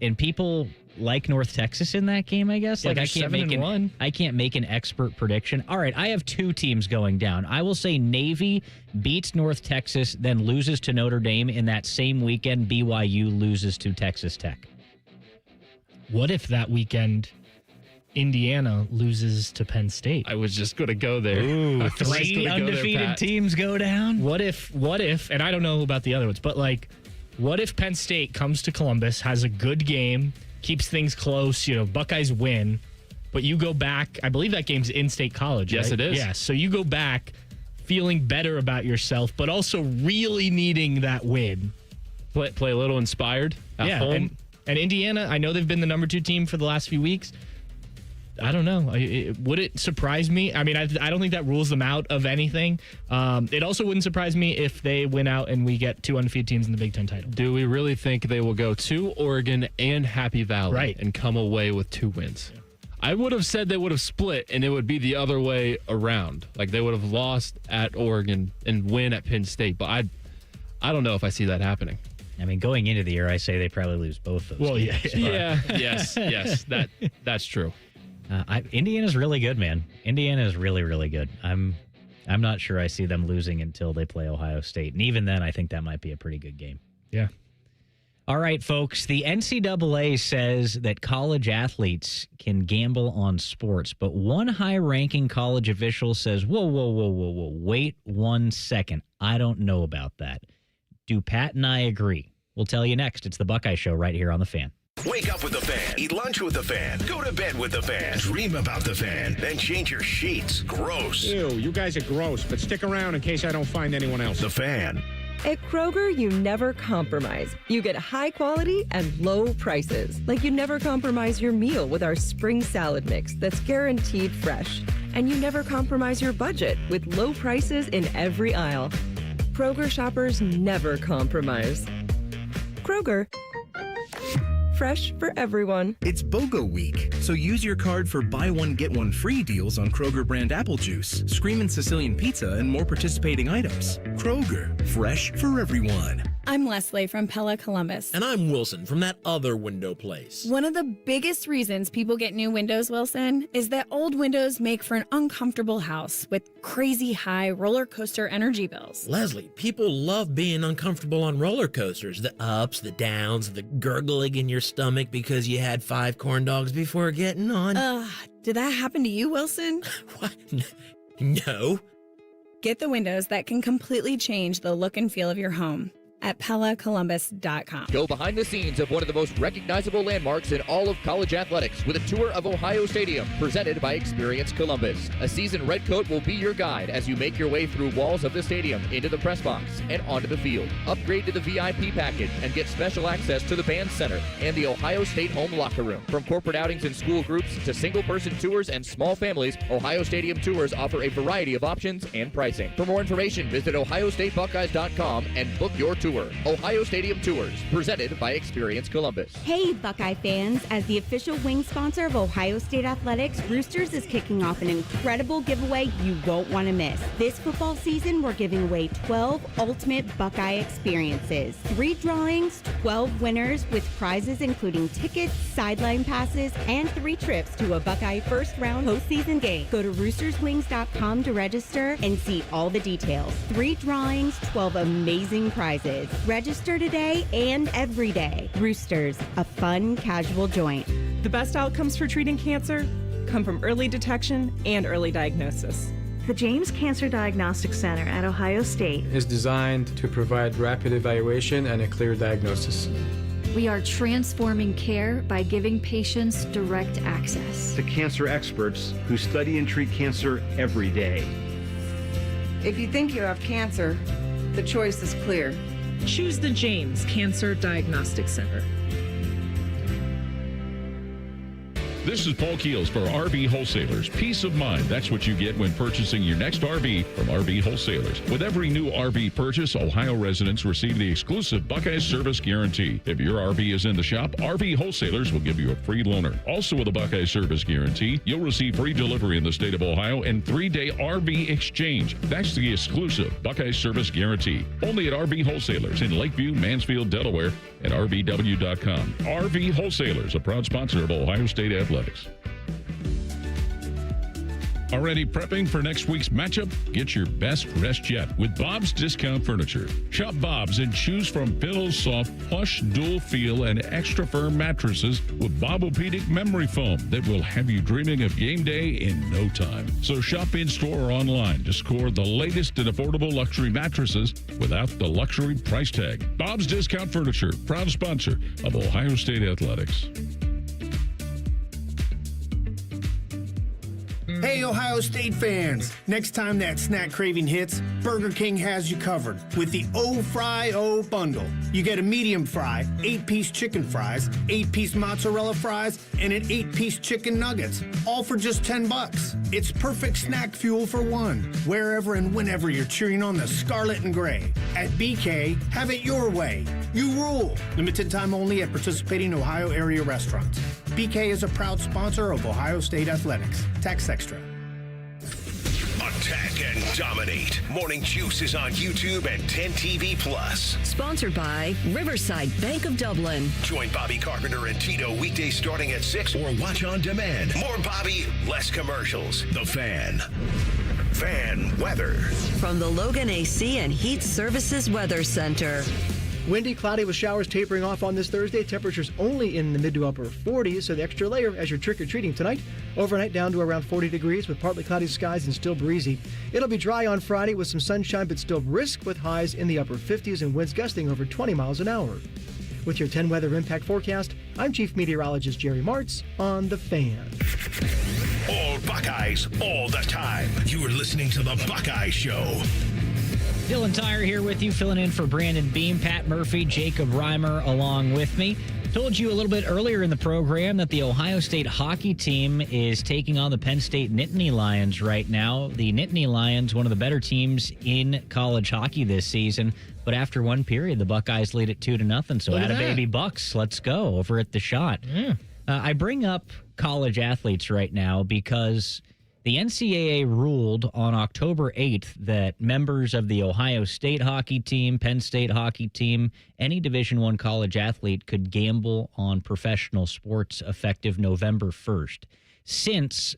and people like North Texas in that game, I guess. Yeah, like I can't make an expert prediction. All right, I have 2 teams going down. I will say Navy beats North Texas, then loses to Notre Dame. In that same weekend, BYU loses to Texas Tech. What if that weekend Indiana loses to Penn State? I was just going to go there. Ooh, 3 undefeated teams go down? What if, and I don't know about the other ones, but like, what if Penn State comes to Columbus, has a good game, keeps things close, Buckeyes win, but you go back, I believe that game's in-state college, Yes, right? it is. Yeah, so you go back feeling better about yourself, but also really needing that win. Play a little inspired at home. And Indiana, I know they've been the number 2 team for the last few weeks. I don't know. Would it surprise me? I mean, I don't think that rules them out of anything. It also wouldn't surprise me if they win out and we get 2 undefeated teams in the Big Ten title. Do we really think they will go to Oregon and Happy Valley and come away with 2 wins? Yeah. I would have said they would have split and it would be the other way around. Like they would have lost at Oregon and win at Penn State. But I don't know if I see that happening. I mean, going into the year, I say they probably lose both those games. Yes. That's true. Indiana's really good, man. Indiana is really, really good. I'm not sure I see them losing until they play Ohio State. And even then, I think that might be a pretty good game. Yeah. All right, folks. The NCAA says that college athletes can gamble on sports, but one high-ranking college official says, whoa, wait 1 second. I don't know about that. Do Pat and I agree? We'll tell you next. It's the Buckeye Show right here on The Fan. Wake up with the Fan. Eat lunch with the Fan. Go to bed with the Fan. Dream about the Fan. Then change your sheets. Gross. Ew, you guys are gross, but stick around in case I don't find anyone else. The Fan. At Kroger, you never compromise. You get high quality and low prices. Like you never compromise your meal with our spring salad mix that's guaranteed fresh. And you never compromise your budget with low prices in every aisle. Kroger shoppers never compromise. Kroger. Fresh for everyone. It's BOGO week, so use your card for buy one, get one free deals on Kroger brand apple juice, Screamin' Sicilian pizza, and more participating items. Kroger, fresh for everyone. I'm Leslie from Pella Columbus. And I'm Wilson from that other window place. One of the biggest reasons people get new windows, Wilson, is that old windows make for an uncomfortable house with crazy high roller coaster energy bills. Leslie, people love being uncomfortable on roller coasters. The ups, the downs, the gurgling in your stomach because you had 5 corn dogs before getting on. Did that happen to you, Wilson? What? No. Get the windows that can completely change the look and feel of your home. at PellaColumbus.com. Go behind the scenes of one of the most recognizable landmarks in all of college athletics with a tour of Ohio Stadium, presented by Experience Columbus. A seasoned redcoat will be your guide as you make your way through walls of the stadium, into the press box, and onto the field. Upgrade to the VIP package and get special access to the band center and the Ohio State home locker room. From corporate outings and school groups to single-person tours and small families, Ohio Stadium tours offer a variety of options and pricing. For more information, visit OhioStateBuckeyes.com and book your tour. Ohio Stadium Tours, presented by Experience Columbus. Hey, Buckeye fans. As the official wing sponsor of Ohio State Athletics, Roosters is kicking off an incredible giveaway you won't want to miss. This football season, we're giving away 12 ultimate Buckeye experiences. 3 drawings, 12 winners with prizes including tickets, sideline passes, and 3 trips to a Buckeye first-round postseason game. Go to roosterswings.com to register and see all the details. 3 drawings, 12 amazing prizes. Register today and every day. Roosters, a fun, casual joint. The best outcomes for treating cancer come from early detection and early diagnosis. The James Cancer Diagnostic Center at Ohio State is designed to provide rapid evaluation and a clear diagnosis. We are transforming care by giving patients direct access. The cancer experts who study and treat cancer every day. If you think you have cancer, the choice is clear. Choose the James Cancer Diagnostic Center. This is Paul Keels for RV Wholesalers. Peace of mind. That's what you get when purchasing your next RV from RV Wholesalers. With every new RV purchase, Ohio residents receive the exclusive Buckeye Service Guarantee. If your RV is in the shop, RV Wholesalers will give you a free loaner. Also with a Buckeye Service Guarantee, you'll receive free delivery in the state of Ohio and 3-day RV exchange. That's the exclusive Buckeye Service Guarantee. Only at RV Wholesalers in Lakeview, Mansfield, Delaware, and RVW.com. RV Wholesalers, a proud sponsor of Ohio State Athletics. Already prepping for next week's matchup? Get your best rest yet with Bob's Discount Furniture. Shop Bob's and choose from pillows, soft, plush, dual feel, and extra firm mattresses with Bobopedic memory foam that will have you dreaming of game day in no time. So shop in-store or online to score the latest and affordable luxury mattresses without the luxury price tag. Bob's Discount Furniture, proud sponsor of Ohio State Athletics. Hey, Ohio State fans! Next time that snack craving hits, Burger King has you covered with the O-Fry-O bundle. You get a medium fry, 8-piece chicken fries, 8-piece mozzarella fries, and an 8-piece chicken nuggets, all for just $10. It's perfect snack fuel for one, wherever and whenever you're cheering on the scarlet and gray. At BK, have it your way. You rule! Limited time only at participating Ohio area restaurants. BK is a proud sponsor of Ohio State Athletics. Tax extra. Attack and dominate. Morning Juice is on YouTube and 10 TV Plus. Sponsored by Riverside Bank of Dublin. Join Bobby Carpenter and Tito weekdays starting at 6 or watch on demand. More Bobby, less commercials. The Fan. Fan weather. From the Logan AC and Heat Services Weather Center. Windy, cloudy with showers tapering off on this Thursday. Temperatures only in the mid to upper 40s, so the extra layer as you're trick-or-treating tonight. Overnight down to around 40 degrees with partly cloudy skies and still breezy. It'll be dry on Friday with some sunshine, but still brisk with highs in the upper 50s and winds gusting over 20 miles an hour. With your 10 weather impact forecast, I'm Chief Meteorologist Jerry Martz on The Fan. All Buckeyes, all the time. You are listening to The Buckeye Show. Dylan Tyrer here with you, filling in for Brandon Beam, Pat Murphy, Jacob Reimer along with me. Told you a little bit earlier in the program that the Ohio State hockey team is taking on the Penn State Nittany Lions right now. The Nittany Lions, one of the better teams in college hockey this season. But after one period, the Buckeyes lead it 2-0. So atta baby Bucks, let's go over at the Shot. Yeah. I bring up college athletes right now because the NCAA ruled on October 8th that members of the Ohio State hockey team, Penn State hockey team, any Division I college athlete could gamble on professional sports effective November 1st. Since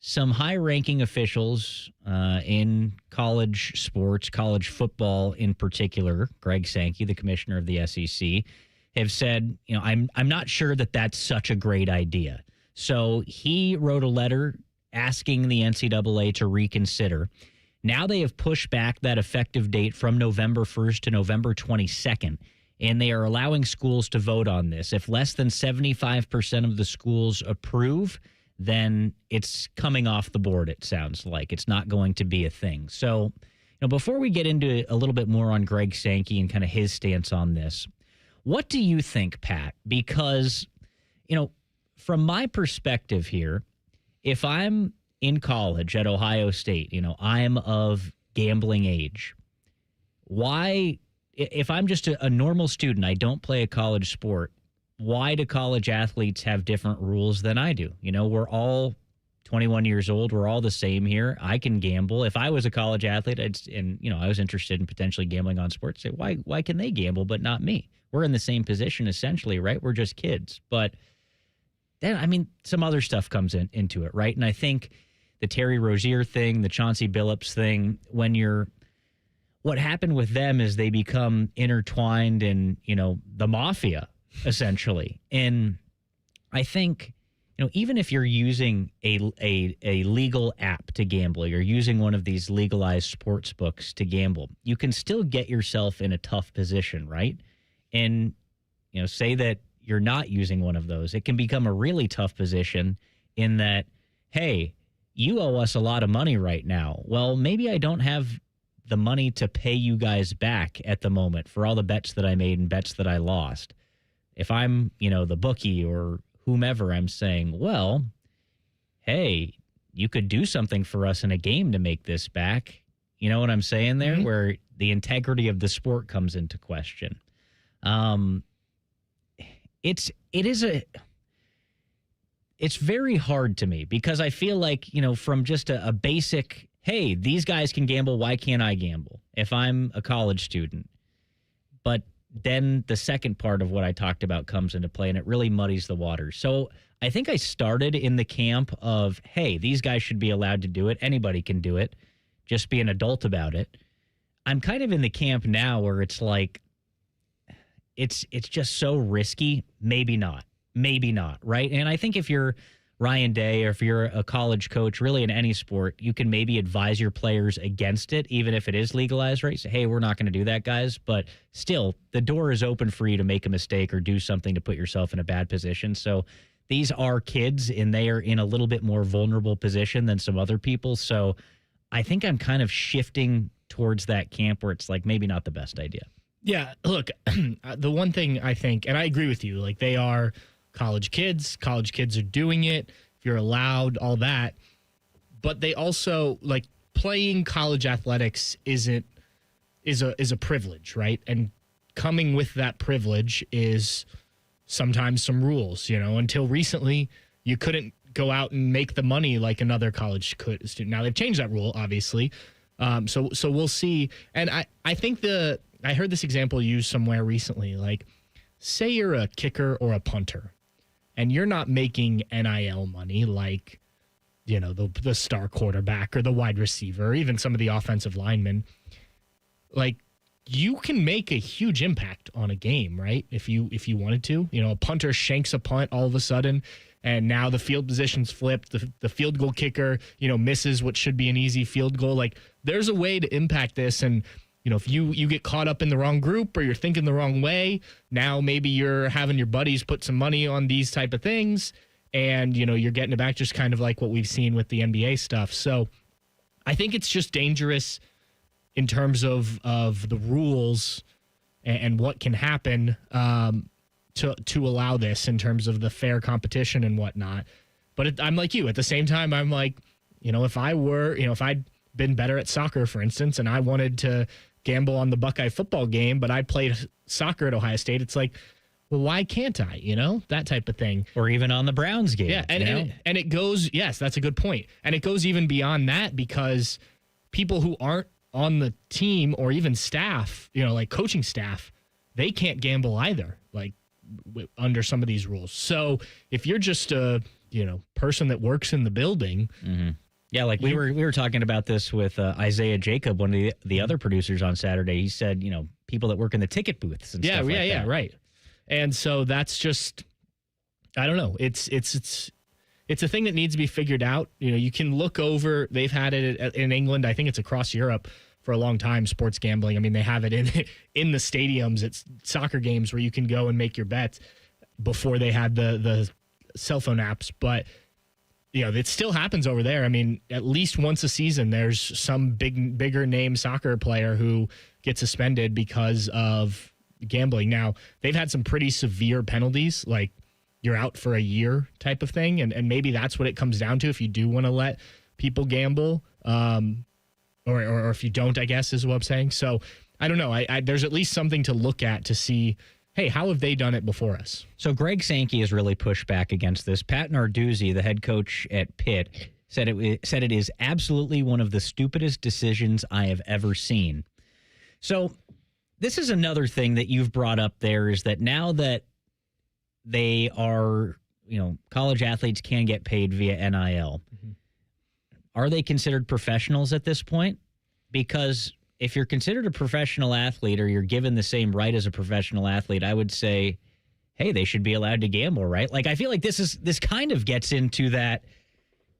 some high-ranking officials in college sports, college football in particular, Greg Sankey, the commissioner of the SEC, have said, I'm not sure that that's such a great idea. So he wrote a letter asking the NCAA to reconsider. Now they have pushed back that effective date from November 1st to November 22nd, and they are allowing schools to vote on this. If less than 75% of the schools approve, then it's coming off the board, it sounds like. It's not going to be a thing. So, before we get into a little bit more on Greg Sankey and kind of his stance on this, what do you think, Pat? Because, from my perspective here, if I'm in college at Ohio State, I'm of gambling age, why, if I'm just a normal student, I don't play a college sport, why do college athletes have different rules than I do? We're all 21 years old. We're all the same here. I can gamble. If I was a college athlete I was interested in potentially gambling on sports, say, why can they gamble but not me? We're in the same position essentially, right? We're just kids. But then, some other stuff comes into it, right? And I think the Terry Rozier thing, the Chauncey Billups thing, what happened with them is they become intertwined in, the mafia, essentially. And I think, even if you're using a legal app to gamble, you're using one of these legalized sports books to gamble, you can still get yourself in a tough position, right? And, say that you're not using one of those. It can become a really tough position in that, hey, you owe us a lot of money right now. Well, maybe I don't have the money to pay you guys back at the moment for all the bets that I made and bets that I lost. If I'm, the bookie or whomever, I'm saying, well, hey, you could do something for us in a game to make this back. You know what I'm saying there? Mm-hmm. Where the integrity of the sport comes into question. It's very hard to me because I feel like, from just a basic, hey, these guys can gamble, why can't I gamble if I'm a college student? But then the second part of what I talked about comes into play, and it really muddies the waters. So I think I started in the camp of, hey, these guys should be allowed to do it. Anybody can do it. Just be an adult about it. I'm kind of in the camp now where it's like, it's just so risky. Maybe not, right? And I think if you're Ryan Day or if you're a college coach, really in any sport, you can maybe advise your players against it, even if it is legalized, right? Say, hey, we're not going to do that, guys. But still, the door is open for you to make a mistake or do something to put yourself in a bad position. So these are kids, and they are in a little bit more vulnerable position than some other people. So I think I'm kind of shifting towards that camp where it's like maybe not the best idea. Yeah, look, the one thing I think, and I agree with you, like they are college kids are doing it, if you're allowed, all that. But they also, like, playing college athletics is a privilege, right? And coming with that privilege is sometimes some rules, until recently you couldn't go out and make the money like another college student. Now they've changed that rule, obviously. So we'll see. And I think I heard this example used somewhere recently, like, say you're a kicker or a punter, and you're not making NIL money like, the star quarterback or the wide receiver, or even some of the offensive linemen. Like, you can make a huge impact on a game, right? If you wanted to. A punter shanks a punt all of a sudden, and now the field position's flipped. The field goal kicker, misses what should be an easy field goal. Like, there's a way to impact this, and if you get caught up in the wrong group or you're thinking the wrong way, now maybe you're having your buddies put some money on these type of things, and, you're getting it back, just kind of like what we've seen with the NBA stuff. So I think it's just dangerous in terms of the rules and what can happen to allow this in terms of the fair competition and whatnot. But I'm like you. At the same time, I'm like, if I'd been better at soccer, for instance, and I wanted to gamble on the Buckeye football game, but I played soccer at Ohio State, it's like, well, why can't I? That type of thing. Or even on the Browns game. Yeah, and it goes, yes, that's a good point. And it goes even beyond that, because people who aren't on the team or even staff, like coaching staff, they can't gamble either, like under some of these rules. So if you're just a, person that works in the building. Mm-hmm. Yeah, like we were talking about this with Isaiah Jacob, one of the other producers on Saturday. He said, people that work in the ticket booths and stuff like that. Yeah, right. And so that's just, I don't know. It's it's a thing that needs to be figured out. You can look over. They've had it in England. I think it's across Europe for a long time. Sports gambling. I mean, they have it in the stadiums. It's soccer games where you can go and make your bets before they had the cell phone apps. But it still happens over there. I mean, at least once a season, there's some bigger name soccer player who gets suspended because of gambling. Now, they've had some pretty severe penalties, like you're out for a year type of thing. And maybe that's what it comes down to if you do want to let people gamble, or if you don't, I guess is what I'm saying. So I don't know. There's at least something to look at to see, hey, how have they done it before us? So Greg Sankey has really pushed back against this. Pat Narduzzi, the head coach at Pitt, said it is absolutely one of the stupidest decisions I have ever seen. So this is another thing that you've brought up there, is that now that they are, college athletes can get paid via NIL. Mm-hmm. Are they considered professionals at this point? Because if you're considered a professional athlete, or you're given the same right as a professional athlete, I would say, hey, they should be allowed to gamble, right? Like, I feel like this kind of gets into that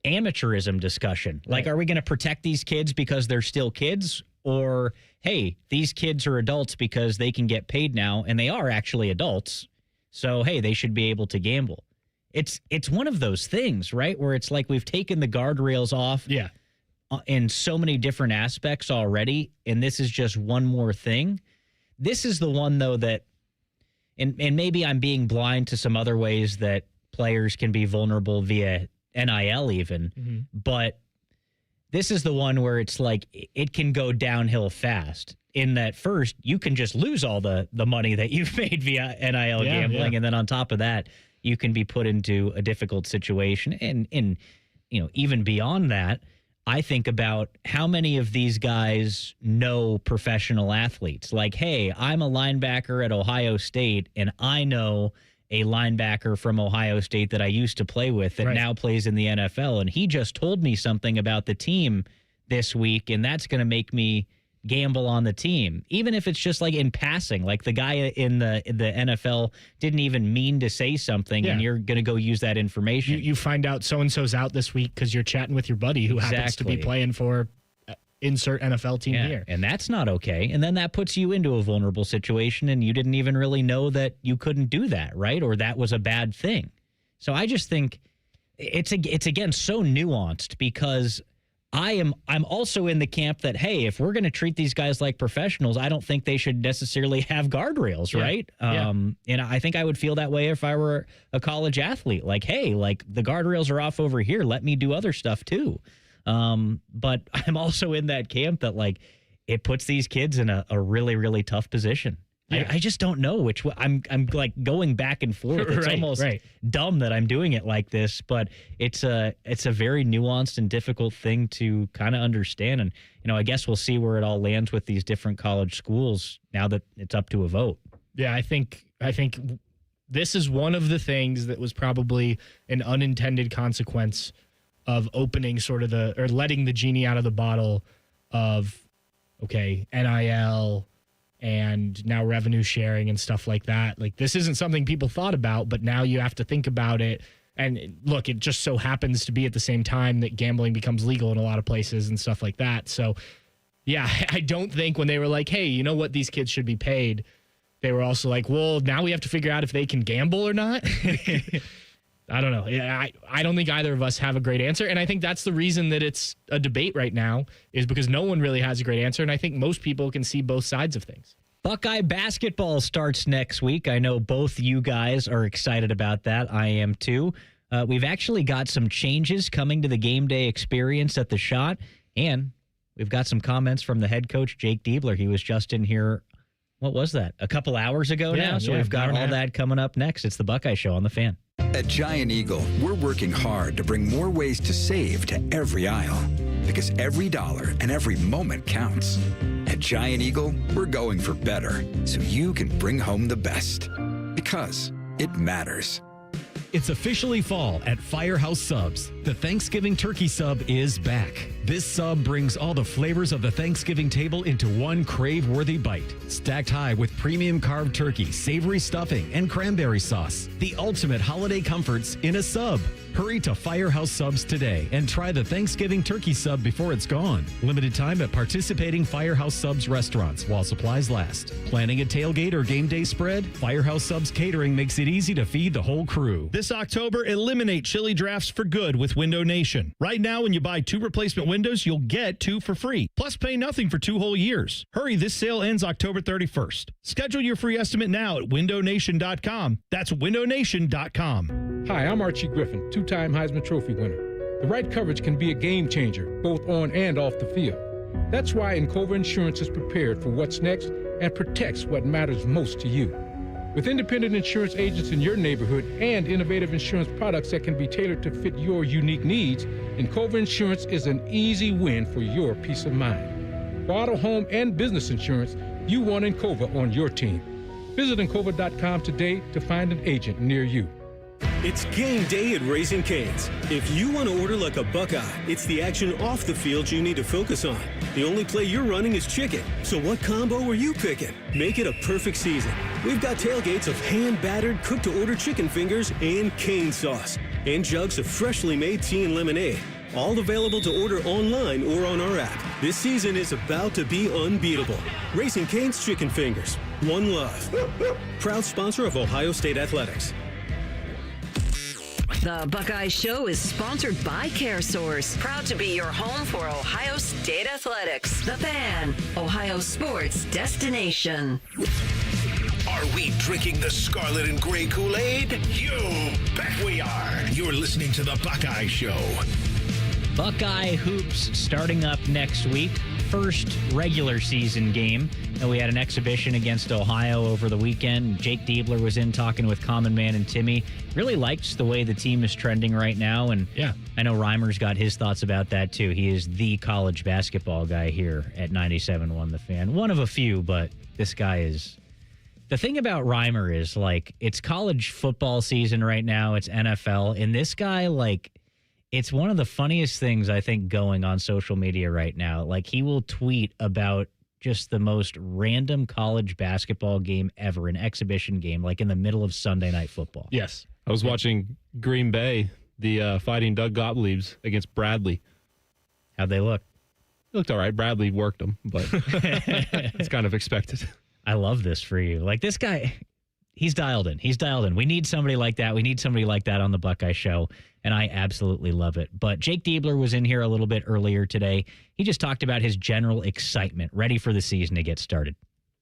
amateurism discussion. Like, are we going to protect these kids because they're still kids? Or, hey, these kids are adults because they can get paid now, and they are actually adults. So, hey, they should be able to gamble. It's one of those things, right, where it's like we've taken the guardrails off in so many different aspects already, and this is just one more thing. This is the one, though, that, and maybe I'm being blind to some other ways that players can be vulnerable via NIL even, but this is the one where it's like it can go downhill fast. In that first, you can just lose all the money that you've made via NIL gambling, and then on top of that, you can be put into a difficult situation. And even beyond that, I think about how many of these guys know professional athletes. Like, hey, I'm a linebacker at Ohio State, and I know a linebacker from Ohio State that I used to play with that now plays in the NFL, and he just told me something about the team this week, and that's going to make me gamble on the team, even if it's just like in passing, like the guy in the NFL didn't even mean to say something, and you're going to go use that information. You find out so-and-so's out this week because you're chatting with your buddy who happens to be playing for insert NFL team here. And that's not okay. And then that puts you into a vulnerable situation, and you didn't even really know that you couldn't do that, right? Or that was a bad thing. So I just think it's again so nuanced, because I'm also in the camp that, hey, if we're going to treat these guys like professionals, I don't think they should necessarily have guardrails, right? And I think I would feel that way if I were a college athlete. Like, hey, like the guardrails are off over here. Let me do other stuff too. But I'm also in that camp that, like, it puts these kids in a really, really tough position. I just don't know which way. I'm like going back and forth. It's almost dumb that I'm doing it like this, but it's a very nuanced and difficult thing to kind of understand. And, I guess we'll see where it all lands with these different college schools now that it's up to a vote. Yeah, I think this is one of the things that was probably an unintended consequence of opening or letting the genie out of the bottle of, NIL and now revenue sharing and stuff like that. Like, this isn't something people thought about, but now you have to think about it. And look, it just so happens to be at the same time that gambling becomes legal in a lot of places and stuff like that. So, yeah, I don't think when they were like, hey, you know what, these kids should be paid, they were also like, well, now we have to figure out if they can gamble or not. I don't know. I don't think either of us have a great answer. And I think that's the reason that it's a debate right now, is because no one really has a great answer. And I think most people can see both sides of things. Buckeye basketball starts next week. I know both you guys are excited about that. I am too. We've actually got some changes coming to the game day experience at the Shot. And we've got some comments from the head coach, Jake Dieber. He was just in here. What was that? A couple hours ago now? So we've got all that coming up next. It's the Buckeye Show on the Fan. At Giant Eagle, we're working hard to bring more ways to save to every aisle, because every dollar and every moment counts. At Giant Eagle, we're going for better, so you can bring home the best, because it matters. It's officially fall at Firehouse Subs. The Thanksgiving turkey sub is back. This sub brings all the flavors of the Thanksgiving table into one crave-worthy bite. Stacked high with premium carved turkey, savory stuffing, and cranberry sauce. The ultimate holiday comforts in a sub. Hurry to Firehouse Subs today and try the Thanksgiving turkey sub before it's gone. Limited time at participating Firehouse Subs restaurants while supplies last. Planning a tailgate or game day spread? Firehouse Subs Catering makes it easy to feed the whole crew. This October, eliminate chili drafts for good with Window Nation. Right now, when you buy 2 replacement windows, you'll get 2 for free. Plus, pay nothing for 2 whole years. Hurry, this sale ends October 31st. Schedule your free estimate now at windownation.com. That's windownation.com. Hi, I'm Archie Griffin, 2-time Heisman Trophy winner. The right coverage can be a game changer, both on and off the field. That's why Encova Insurance is prepared for what's next and protects what matters most to you. With independent insurance agents in your neighborhood and innovative insurance products that can be tailored to fit your unique needs, Encova Insurance is an easy win for your peace of mind. For auto, home, and business insurance, you want Encova on your team. Visit Encova.com today to find an agent near you. It's game day at Raising Cane's. If you want to order like a Buckeye, it's the action off the field you need to focus on. The only play you're running is chicken. So what combo are you picking? Make it a perfect season. We've got tailgates of hand-battered, cooked-to-order chicken fingers and cane sauce. And jugs of freshly made tea and lemonade. All available to order online or on our app. This season is about to be unbeatable. Raising Cane's Chicken Fingers. One love. Proud sponsor of Ohio State Athletics. The Buckeye Show is sponsored by CareSource, proud to be your home for Ohio State Athletics. The Fan, Ohio sports destination. Are we drinking the scarlet and gray Kool-Aid? You bet we are. You're listening to the Buckeye Show. Buckeye hoops starting up next week. First regular season game. And we had an exhibition against Ohio over the weekend. Jake Dieber was in talking with Common Man and Timmy. Really likes the way the team is trending right now. And yeah, I know Reimer's got his thoughts about that too. He is the college basketball guy here at 97.1 The Fan. One of a few, but this guy is... The thing about Reimer is, like, it's college football season right now. It's NFL. And this guy, like... It's one of the funniest things, I think, going on social media right now. Like, he will tweet about just the most random college basketball game ever, an exhibition game, like in the middle of Sunday Night Football. Yes. I was watching Green Bay, the Fighting Doug Gottliebs against Bradley. How'd they look? They looked all right. Bradley worked them, but it's kind of expected. I love this for you. Like, this guy, he's dialed in. He's dialed in. We need somebody like that. We need somebody like that on the Buckeye Show. And I absolutely love it. But Jake Dieber was in here a little bit earlier today. He just talked about his general excitement, ready for the season to get started.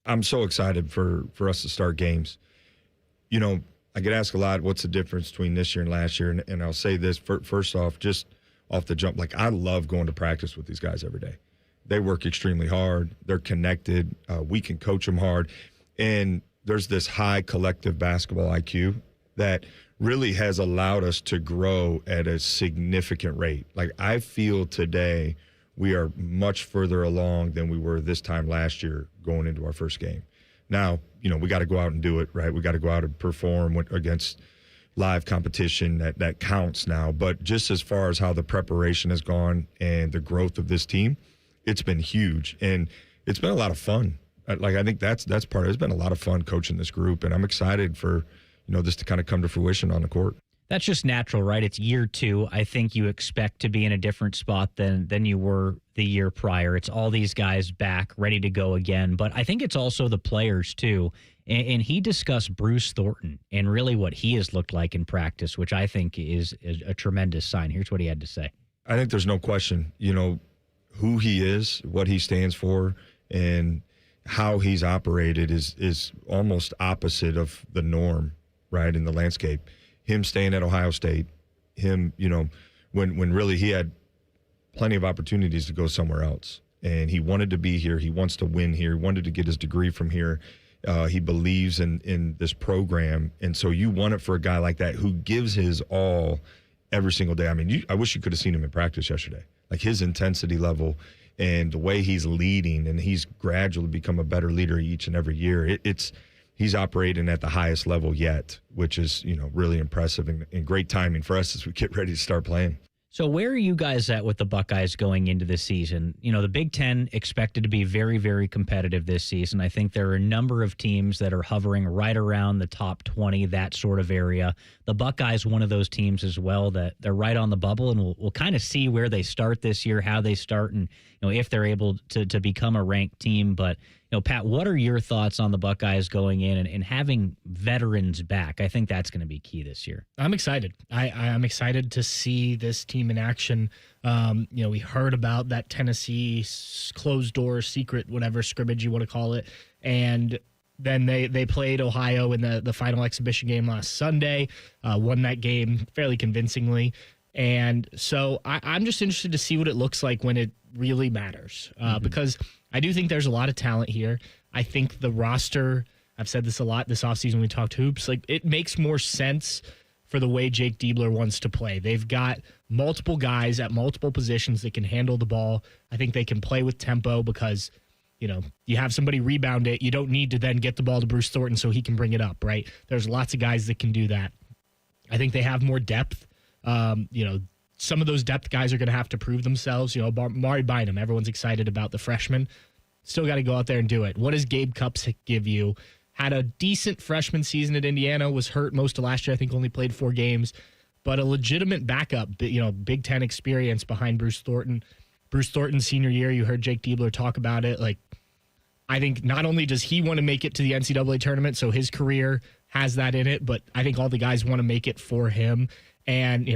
I'm so excited for us to start games. You know, I get asked a lot, what's the difference between this year and last year? And I'll say this, first off, just off the jump, like, I love going to practice with these guys every day. They work extremely hard. They're connected. We can coach them hard. And there's this high collective basketball IQ that really has allowed us to grow at a significant rate. Like, I feel today we are much further along than we were this time last year going into our first game. Now, you know, we got to go out and do it, right? We got to go out and perform against live competition that counts now. But just as far as how the preparation has gone and the growth of this team, it's been huge. And it's been a lot of fun. Like, I think that's part of it. It's been a lot of fun coaching this group, and I'm excited for, you know, this to kind of come to fruition on the court. That's just natural, right? It's year 2. I think you expect to be in a different spot than you were the year prior. It's all these guys back, ready to go again. But I think it's also the players, too. And he discussed Bruce Thornton and really what he has looked like in practice, which I think is a tremendous sign. Here's what he had to say. I think there's no question, you know, who he is, what he stands for, and how he's operated is almost opposite of the norm, right, in the landscape. Him staying at Ohio State, him, you know, when really he had plenty of opportunities to go somewhere else. And he wanted to be here. He wants to win here. He wanted to get his degree from here. He believes in this program. And so you want it for a guy like that who gives his all every single day. I mean, I wish you could have seen him in practice yesterday. Like, his intensity level and the way he's leading, and he's gradually become a better leader each and every year. He's operating at the highest level yet, which is, you know, really impressive and great timing for us as we get ready to start playing. So where are you guys at with the Buckeyes going into the season? You know, the Big Ten expected to be very, very competitive this season. I think there are a number of teams that are hovering right around the top 20, that sort of area. The Buckeyes, one of those teams as well, that they're right on the bubble, and we'll kind of see where they start this year, how they start, and if they're able to become a ranked team. But Pat, what are your thoughts on the Buckeyes going in and having veterans back? I think that's going to be key this year. I'm excited. I'm excited to see this team in action. We heard about that Tennessee closed door secret, whatever scrimmage you want to call it. And then they played Ohio in the final exhibition game last Sunday, won that game fairly convincingly. And so I'm just interested to see what it looks like when it really matters, because I do think there's a lot of talent here. I think the roster, I've said this a lot this offseason when we talked hoops, like it makes more sense for the way Jake Dieber wants to play. They've got multiple guys at multiple positions that can handle the ball. I think they can play with tempo because, you have somebody rebound it. You don't need to then get the ball to Bruce Thornton so he can bring it up, right? There's lots of guys that can do that. I think they have more depth. Some of those depth guys are going to have to prove themselves. Mari Bynum, everyone's excited about the freshman. Still got to go out there and do it. What does Gabe Cupps give you? Had a decent freshman season at Indiana, was hurt most of last year. I think only played 4 games, but a legitimate backup, Big Ten experience behind Bruce Thornton. Bruce Thornton's senior year, you heard Jake Dieber talk about it. Like, I think not only does he want to make it to the NCAA tournament, so his career has that in it, but I think all the guys want to make it for him. And,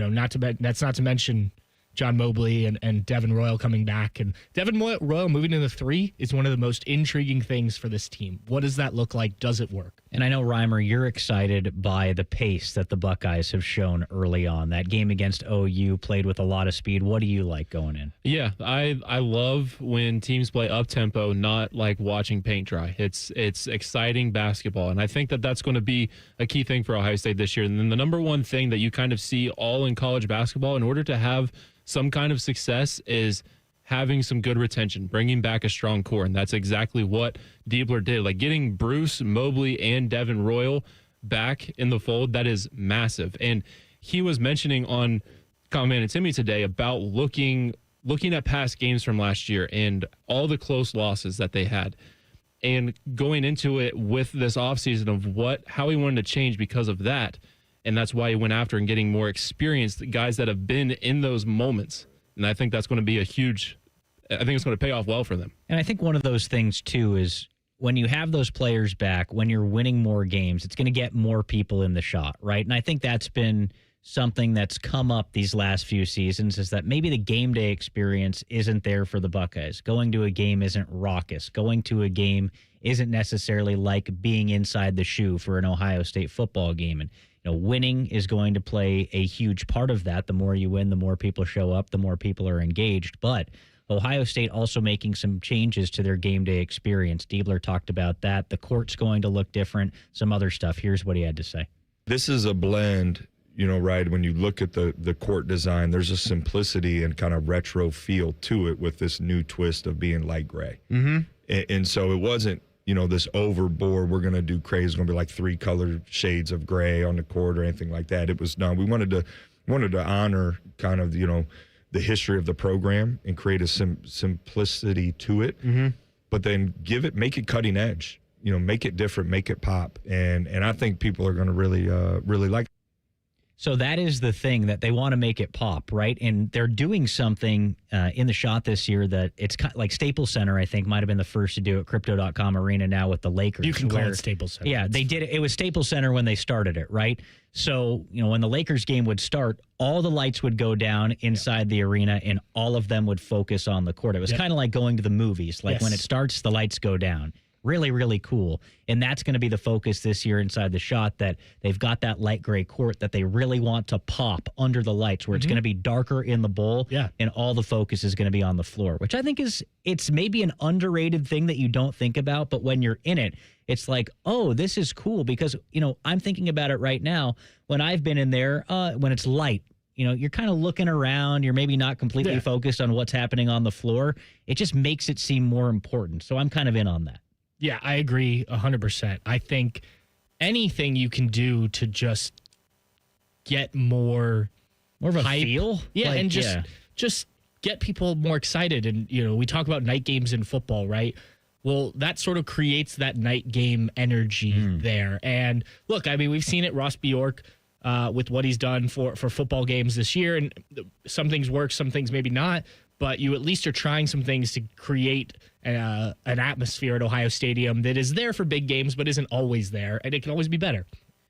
that's not to mention John Mobley and Devin Royal coming back. And Devin Royal moving to the 3 is one of the most intriguing things for this team. What does that look like? Does it work? And I know, Reimer, you're excited by the pace that the Buckeyes have shown early on. That game against OU played with a lot of speed. What do you like going in? Yeah, I love when teams play up-tempo, not like watching paint dry. It's exciting basketball, and I think that's going to be a key thing for Ohio State this year. And then the number one thing that you kind of see all in college basketball in order to have some kind of success is having some good retention, bringing back a strong core, and that's exactly what Diebler did. Like getting Bruce, Mobley, and Devin Royal back in the fold, that is massive. And he was mentioning on Comment and Timmy today about looking at past games from last year and all the close losses that they had, and going into it with this offseason of how he wanted to change because of that. And that's why he went after and getting more experienced guys that have been in those moments. And I think that's going to be I think it's going to pay off well for them. And I think one of those things, too, is when you have those players back, when you're winning more games, it's going to get more people in the shot, right? And I think that's been something that's come up these last few seasons, is that maybe the game day experience isn't there for the Buckeyes. Going to a game isn't raucous. Going to a game isn't necessarily like being inside the shoe for an Ohio State football game. And winning is going to play a huge part of that. The more you win, the more people show up, the more people are engaged. But Ohio State also making some changes to their game day experience. Diebler talked about that. The court's going to look different, some other stuff. Here's what he had to say. This is a blend, right? When you look at the court design, there's a simplicity and kind of retro feel to it with this new twist of being light gray. Mm-hmm. And so it wasn't, this overboard, we're going to do crazy. It's going to be like 3 color shades of gray on the court or anything like that. It was we wanted to honor kind of, the history of the program and create a simplicity to it, but then make it cutting edge, make it different, make it pop. And I think people are going to really like it. So that is the thing, that they want to make it pop, right? And they're doing something in the shot this year that it's kind of like Staples Center, I think, might have been the first to do it. Crypto.com Arena now with the Lakers. You can call it Staples Center. Yeah, they did it. It was Staples Center when they started it, right? So, when the Lakers game would start, all the lights would go down inside the arena and all of them would focus on the court. It was kind of like going to the movies. Like when it starts, the lights go down. Really, really cool. And that's going to be the focus this year inside the shot, that they've got that light gray court that they really want to pop under the lights, where it's going to be darker in the bowl and all the focus is going to be on the floor, which I think it's maybe an underrated thing that you don't think about. But when you're in it, it's like, oh, this is cool, because, I'm thinking about it right now when I've been in there, when it's light. You're kind of looking around. You're maybe not completely focused on what's happening on the floor. It just makes it seem more important. So I'm kind of in on that. Yeah, I agree 100%. I think anything you can do to just get more More of a hype. feel? Yeah, Like, and just get people more excited. And, we talk about night games in football, right? Well, that sort of creates that night game energy there. And look, I mean, we've seen it, Ross Bjork, with what he's done for football games this year. And some things work, some things maybe not. But you at least are trying some things to create an atmosphere at Ohio Stadium that is there for big games, but isn't always there. And it can always be better.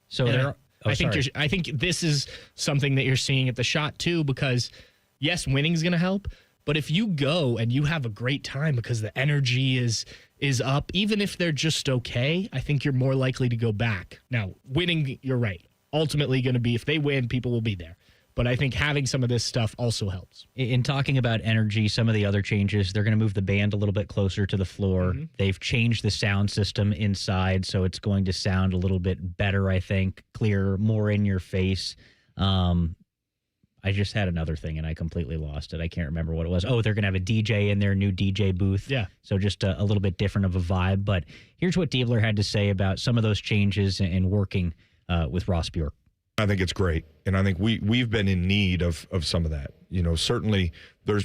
So I think this is something that you're seeing at the Shot too, because yes, winning is going to help, but if you go and you have a great time because the energy is up, even if they're just okay, I think you're more likely to go back. Now, winning, you're right. Ultimately going to be, if they win, people will be there. But I think having some of this stuff also helps. In talking about energy, some of the other changes, they're going to move the band a little bit closer to the floor. Mm-hmm. They've changed the sound system inside, so it's going to sound a little bit better, I think, clearer, more in your face. I just had another thing, and I completely lost it. I can't remember what it was. Oh, they're going to have a DJ in their new DJ booth. Yeah. So just a little bit different of a vibe. But here's what Diebler had to say about some of those changes and working with Ross Bjork. I think it's great, and I think we've been in need of some of that. Certainly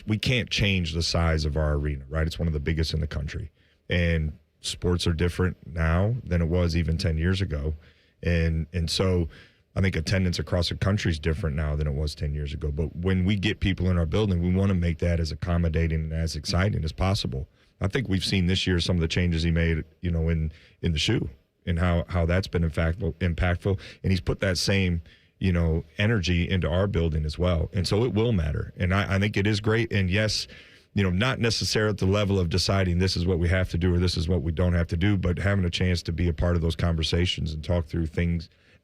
we can't change the size of our arena, right? It's one of the biggest in the country, and sports are different now than it was even 10 years ago, and so I think attendance across the country is different now than it was 10 years ago. But when we get people in our building, we want to make that as accommodating and as exciting as possible. I think we've seen this year some of the changes he made, in the shoe. And how that's been impactful. And he's put that same, energy into our building as well. And so it will matter. And I think it is great. And yes, not necessarily at the level of deciding this is what we have to do or this is what we don't have to do, but having a chance to be a part of those conversations and talk through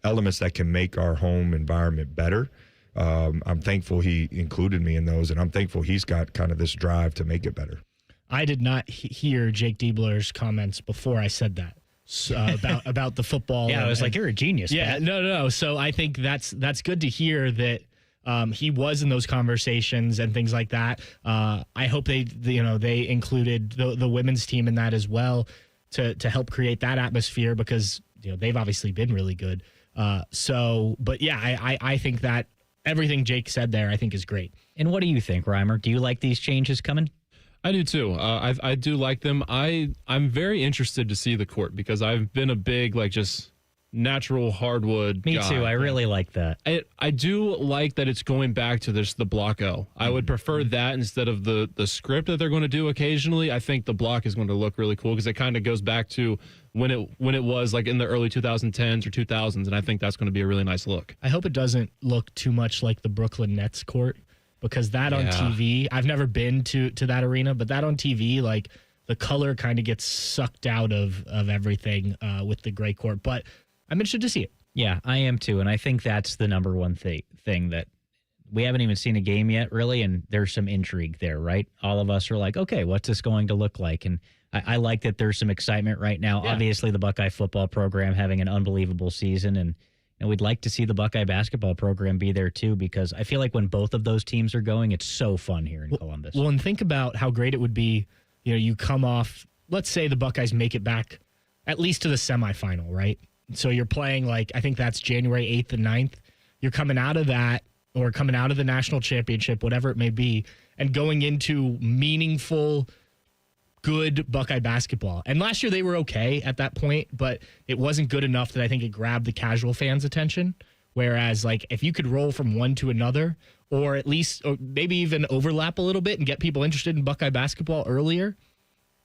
elements that can make our home environment better. I'm thankful he included me in those, and I'm thankful he's got kind of this drive to make it better. I did not hear Jake Diebler's comments before I said that. About the football. Yeah, I was like, you're a genius. Yeah, Pat. no. So I think that's good to hear that he was in those conversations and things like that. I hope they included the women's team in that as well to help create that atmosphere because they've obviously been really good. But yeah, I think that everything Jake said there I think is great. And what do you think, Reimer? Do you like these changes coming? I do too. I do like them. I'm very interested to see the court because I've been a big just natural hardwood Me guy. too. I really like that. I do like that it's going back to the block O. I would prefer that instead of the script that they're going to do occasionally. I think the block is going to look really cool because it kind of goes back to when it was like in the early 2010s or 2000s, and I think that's going to be a really nice look. I hope it doesn't look too much like the Brooklyn Nets court. Because that on TV, I've never been to that arena, but that on TV, like the color kind of gets sucked out of everything with the gray court. But I'm interested to see it. Yeah, I am too. And I think that's the number one thing that we haven't even seen a game yet, really. And there's some intrigue there, right? All of us are like, okay, what's this going to look like? And I like that there's some excitement right now. Yeah. Obviously, the Buckeye football program having an unbelievable season, and we'd like to see the Buckeye basketball program be there too, because I feel like when both of those teams are going, it's so fun here in Columbus. Well, and think about how great it would be, you come off, let's say the Buckeyes make it back at least to the semifinal, right? So you're playing I think that's January 8th and 9th. You're coming out of that or coming out of the national championship, whatever it may be, and going into meaningful good Buckeye basketball. And last year they were okay at that point, but it wasn't good enough that I think it grabbed the casual fans' attention. Whereas, if you could roll from one to another, or maybe even overlap a little bit and get people interested in Buckeye basketball earlier,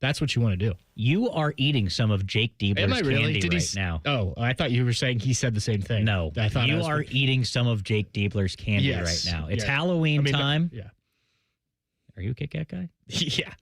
that's what you want to do. You are eating some of Jake Dieber's candy right now. Oh, I thought you were saying he said the same thing. No, I thought you are eating some of Jake Dieber's candy right now. It's Halloween time. Yeah. Are you a Kit Kat guy? Yeah.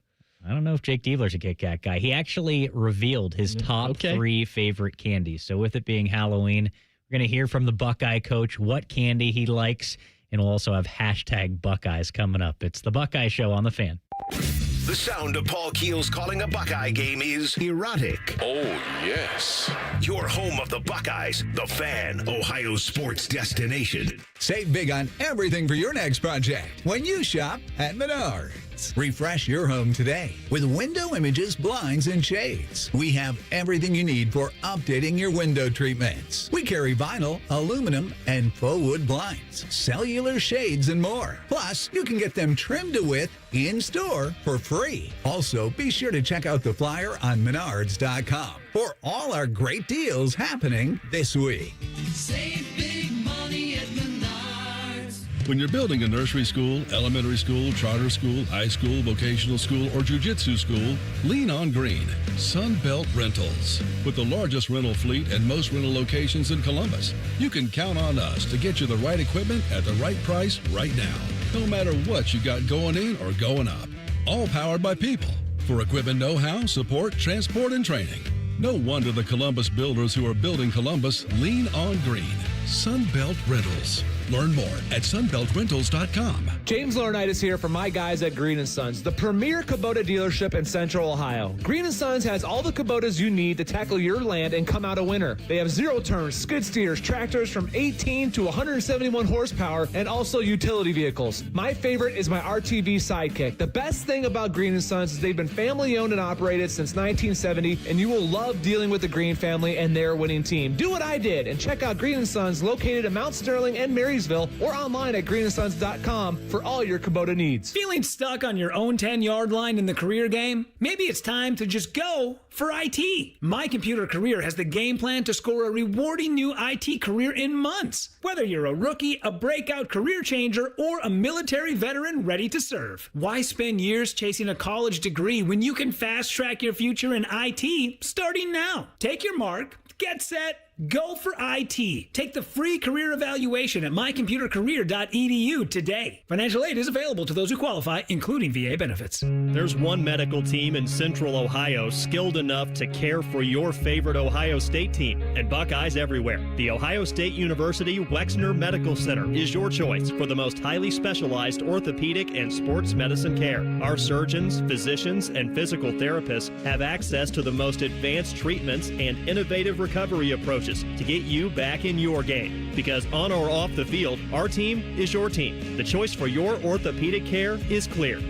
I don't know if Jake Diebler's a Kit Kat guy. He actually revealed his top 3 favorite candies. So with it being Halloween, we're going to hear from the Buckeye coach what candy he likes, and we'll also have hashtag Buckeyes coming up. It's the Buckeye Show on The Fan. The sound of Paul Keels calling a Buckeye game is erotic. Oh, yes. Your home of the Buckeyes, The Fan, Ohio sports destination. Save big on everything for your next project when you shop at Menards. shades. Refresh your home today with Window Images Blinds and Shades. We have everything you need for updating your window treatments. We carry vinyl, aluminum, and faux wood blinds, cellular shades, and more. Plus, you can get them trimmed to width in-store for free. Also, be sure to check out the flyer on Menards.com for all our great deals happening this week. Save big money at Menards. When you're building a nursery school, elementary school, charter school, high school, vocational school, or jiu-jitsu school, lean on green. Sunbelt Rentals. With the largest rental fleet and most rental locations in Columbus, you can count on us to get you the right equipment at the right price right now. No matter what you got going in or going up. All powered by people. For equipment know-how, support, transport, and training. No wonder the Columbus builders who are building Columbus lean on green. Sunbelt Rentals. Learn more at sunbeltrentals.com. James Laurinaitis here from my guys at Green & Sons, the premier Kubota dealership in Central Ohio. Green & Sons has all the Kubotas you need to tackle your land and come out a winner. They have zero-turn skid steers, tractors from 18 to 171 horsepower, and also utility vehicles. My favorite is my RTV Sidekick. The best thing about Green & Sons is they've been family-owned and operated since 1970, and you will love dealing with the Green family and their winning team. Do what I did and check out Green & Sons located in Mount Sterling and Marysville or online at greenandsons.com for all your Kubota needs. Feeling stuck on your own 10-yard line in the career game? Maybe it's time to just go for IT. My Computer Career has the game plan to score a rewarding new IT career in months. Whether you're a rookie, a breakout career changer, or a military veteran ready to serve. Why spend years chasing a college degree when you can fast track your future in IT starting now? Take your mark, get set, go for IT. Take the free career evaluation at mycomputercareer.edu today. Financial aid is available to those who qualify, including VA benefits. There's one medical team in Central Ohio skilled enough to care for your favorite Ohio State team, and Buckeyes everywhere. The Ohio State University Wexner Medical Center is your choice for the most highly specialized orthopedic and sports medicine care. Our surgeons, physicians, and physical therapists have access to the most advanced treatments and innovative recovery approaches to get you back in your game. Because on or off the field, our team is your team. The choice for your orthopedic care is clear.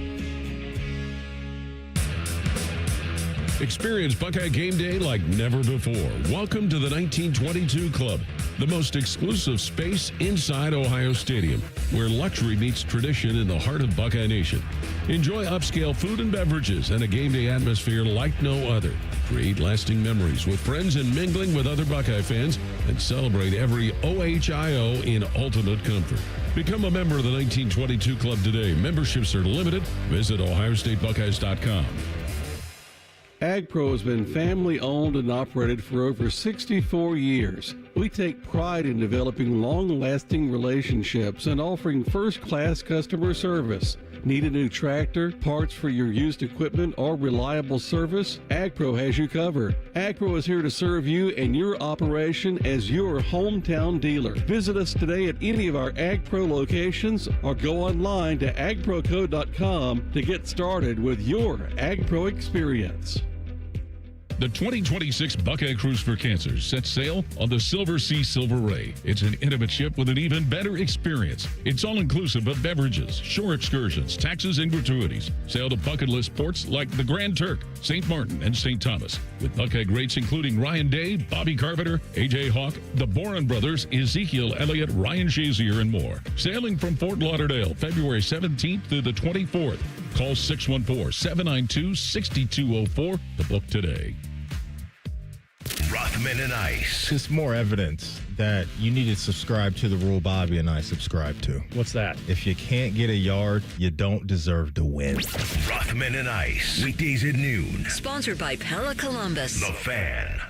Experience Buckeye game day like never before. Welcome to the 1922 Club, the most exclusive space inside Ohio Stadium, where luxury meets tradition in the heart of Buckeye Nation. Enjoy upscale food and beverages and a game day atmosphere like no other. Create lasting memories with friends and mingling with other Buckeye fans, and celebrate every OHIO in ultimate comfort. Become a member of the 1922 Club today. Memberships are limited. Visit OhioStateBuckeyes.com. AgPro has been family-owned and operated for over 64 years. We take pride in developing long-lasting relationships and offering first-class customer service. Need a new tractor, parts for your used equipment, or reliable service? AgPro has you covered. AgPro is here to serve you and your operation as your hometown dealer. Visit us today at any of our AgPro locations or go online to agproco.com to get started with your AgPro experience. The 2026 Buckeye Cruise for Cancer sets sail on the Silver Sea Silver Ray. It's an intimate ship with an even better experience. It's all-inclusive of beverages, shore excursions, taxes, and gratuities. Sail to bucket list ports like the Grand Turk, St. Martin, and St. Thomas. With Buckeye greats including Ryan Day, Bobby Carpenter, A.J. Hawk, the Boren Brothers, Ezekiel Elliott, Ryan Shazier, and more. Sailing from Fort Lauderdale, February 17th through the 24th. Call 614-792-6204 to book today. Rothman and Ice. It's more evidence that you need to subscribe to the rule Bobby and I subscribe to. What's that? If you can't get a yard, you don't deserve to win. Rothman and Ice. Weekdays at noon. Sponsored by Pella Columbus. The Fan.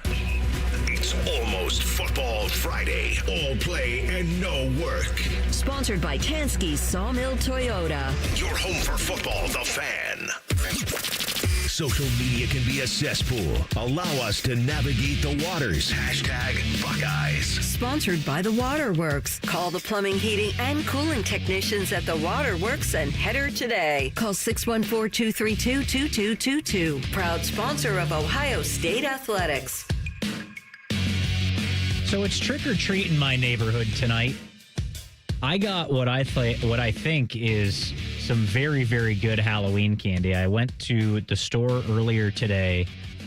It's almost Football Friday. All play and no work. Sponsored by Tansky's Sawmill Toyota. Your home for football, The Fan. Social media can be a cesspool. Allow us to navigate the waters. #Buckeyes. Sponsored by The Waterworks. Call the plumbing, heating, and cooling technicians at The Waterworks and header today. Call 614-232-2222. Proud sponsor of Ohio State Athletics. So it's trick or treat in my neighborhood tonight. I got what I think is some very, very good Halloween candy. I went to the store earlier today,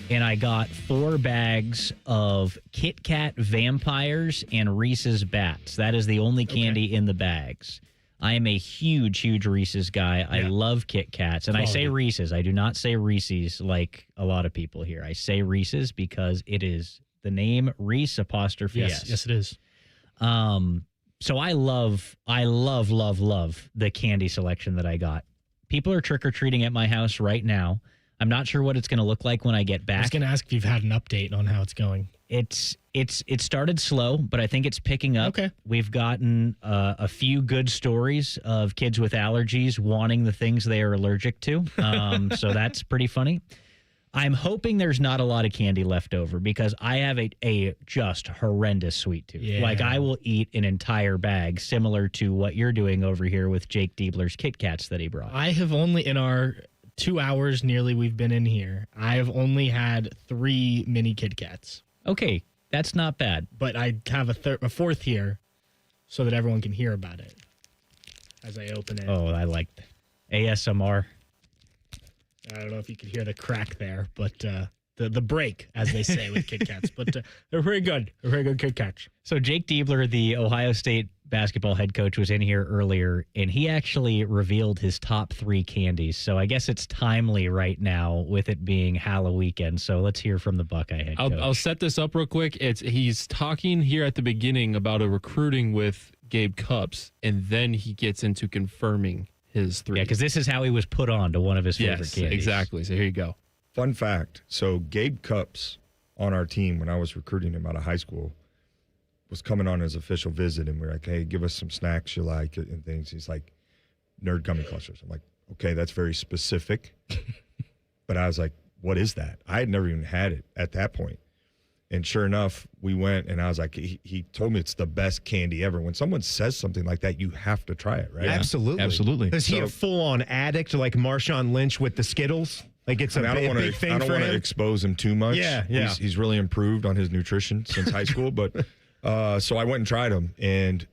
and I got 4 bags of Kit Kat Vampires and Reese's Bats. That is the only candy in the bags. I am a huge, huge Reese's guy. I love Kit Kats. And I say Reese's. I do not say Reese's like a lot of people here. I say Reese's because it is the name Reese apostrophe S. Yes, it is. So I love the candy selection that I got. People are trick-or-treating at my house right now. I'm not sure what it's going to look like when I get back. I was going to ask if you've had an update on how it's going. It started slow, but I think it's picking up. Okay. We've gotten a few good stories of kids with allergies wanting the things they are allergic to. So that's pretty funny. I'm hoping there's not a lot of candy left over because I have a just horrendous sweet tooth. Yeah. Like I will eat an entire bag, similar to what you're doing over here with Jake Diebler's Kit Kats that he brought. I have only, in our 2 hours nearly we've been in here, I have only had 3 mini Kit Kats. Okay, that's not bad. But I have a fourth here so that everyone can hear about it as I open it. Oh, I like ASMR. I don't know if you can hear the crack there, but the break, as they say with Kit Kats. But they're very good. They're very good Kit Kats. So Jake Dieber, the Ohio State basketball head coach, was in here earlier, and he actually revealed his top 3 candies. So I guess it's timely right now with it being Halloween weekend. So let's hear from the Buckeye head coach. I'll set this up real quick. He's talking here at the beginning about a recruiting with Gabe Cupps, and then he gets into confirming his 3. Yeah, because this is how he was put on to one of his favorite Yes, candies. exactly. So here you go. Fun fact. So Gabe Cupps on our team when I was recruiting him out of high school was coming on his official visit, and we're like, hey, give us some snacks you like and things. He's like, Nerd Gummy Clusters. I'm like, okay, that's very specific. But I was like, what is that? I had never even had it at that point. And sure enough, we went, and I was like, he told me it's the best candy ever. When someone says something like that, you have to try it, right? Absolutely. Is he a full-on addict like Marshawn Lynch with the Skittles? Like it's a big thing for him? I don't want to expose him too much. Yeah. He's really improved on his nutrition since high school. But so I went and tried him, and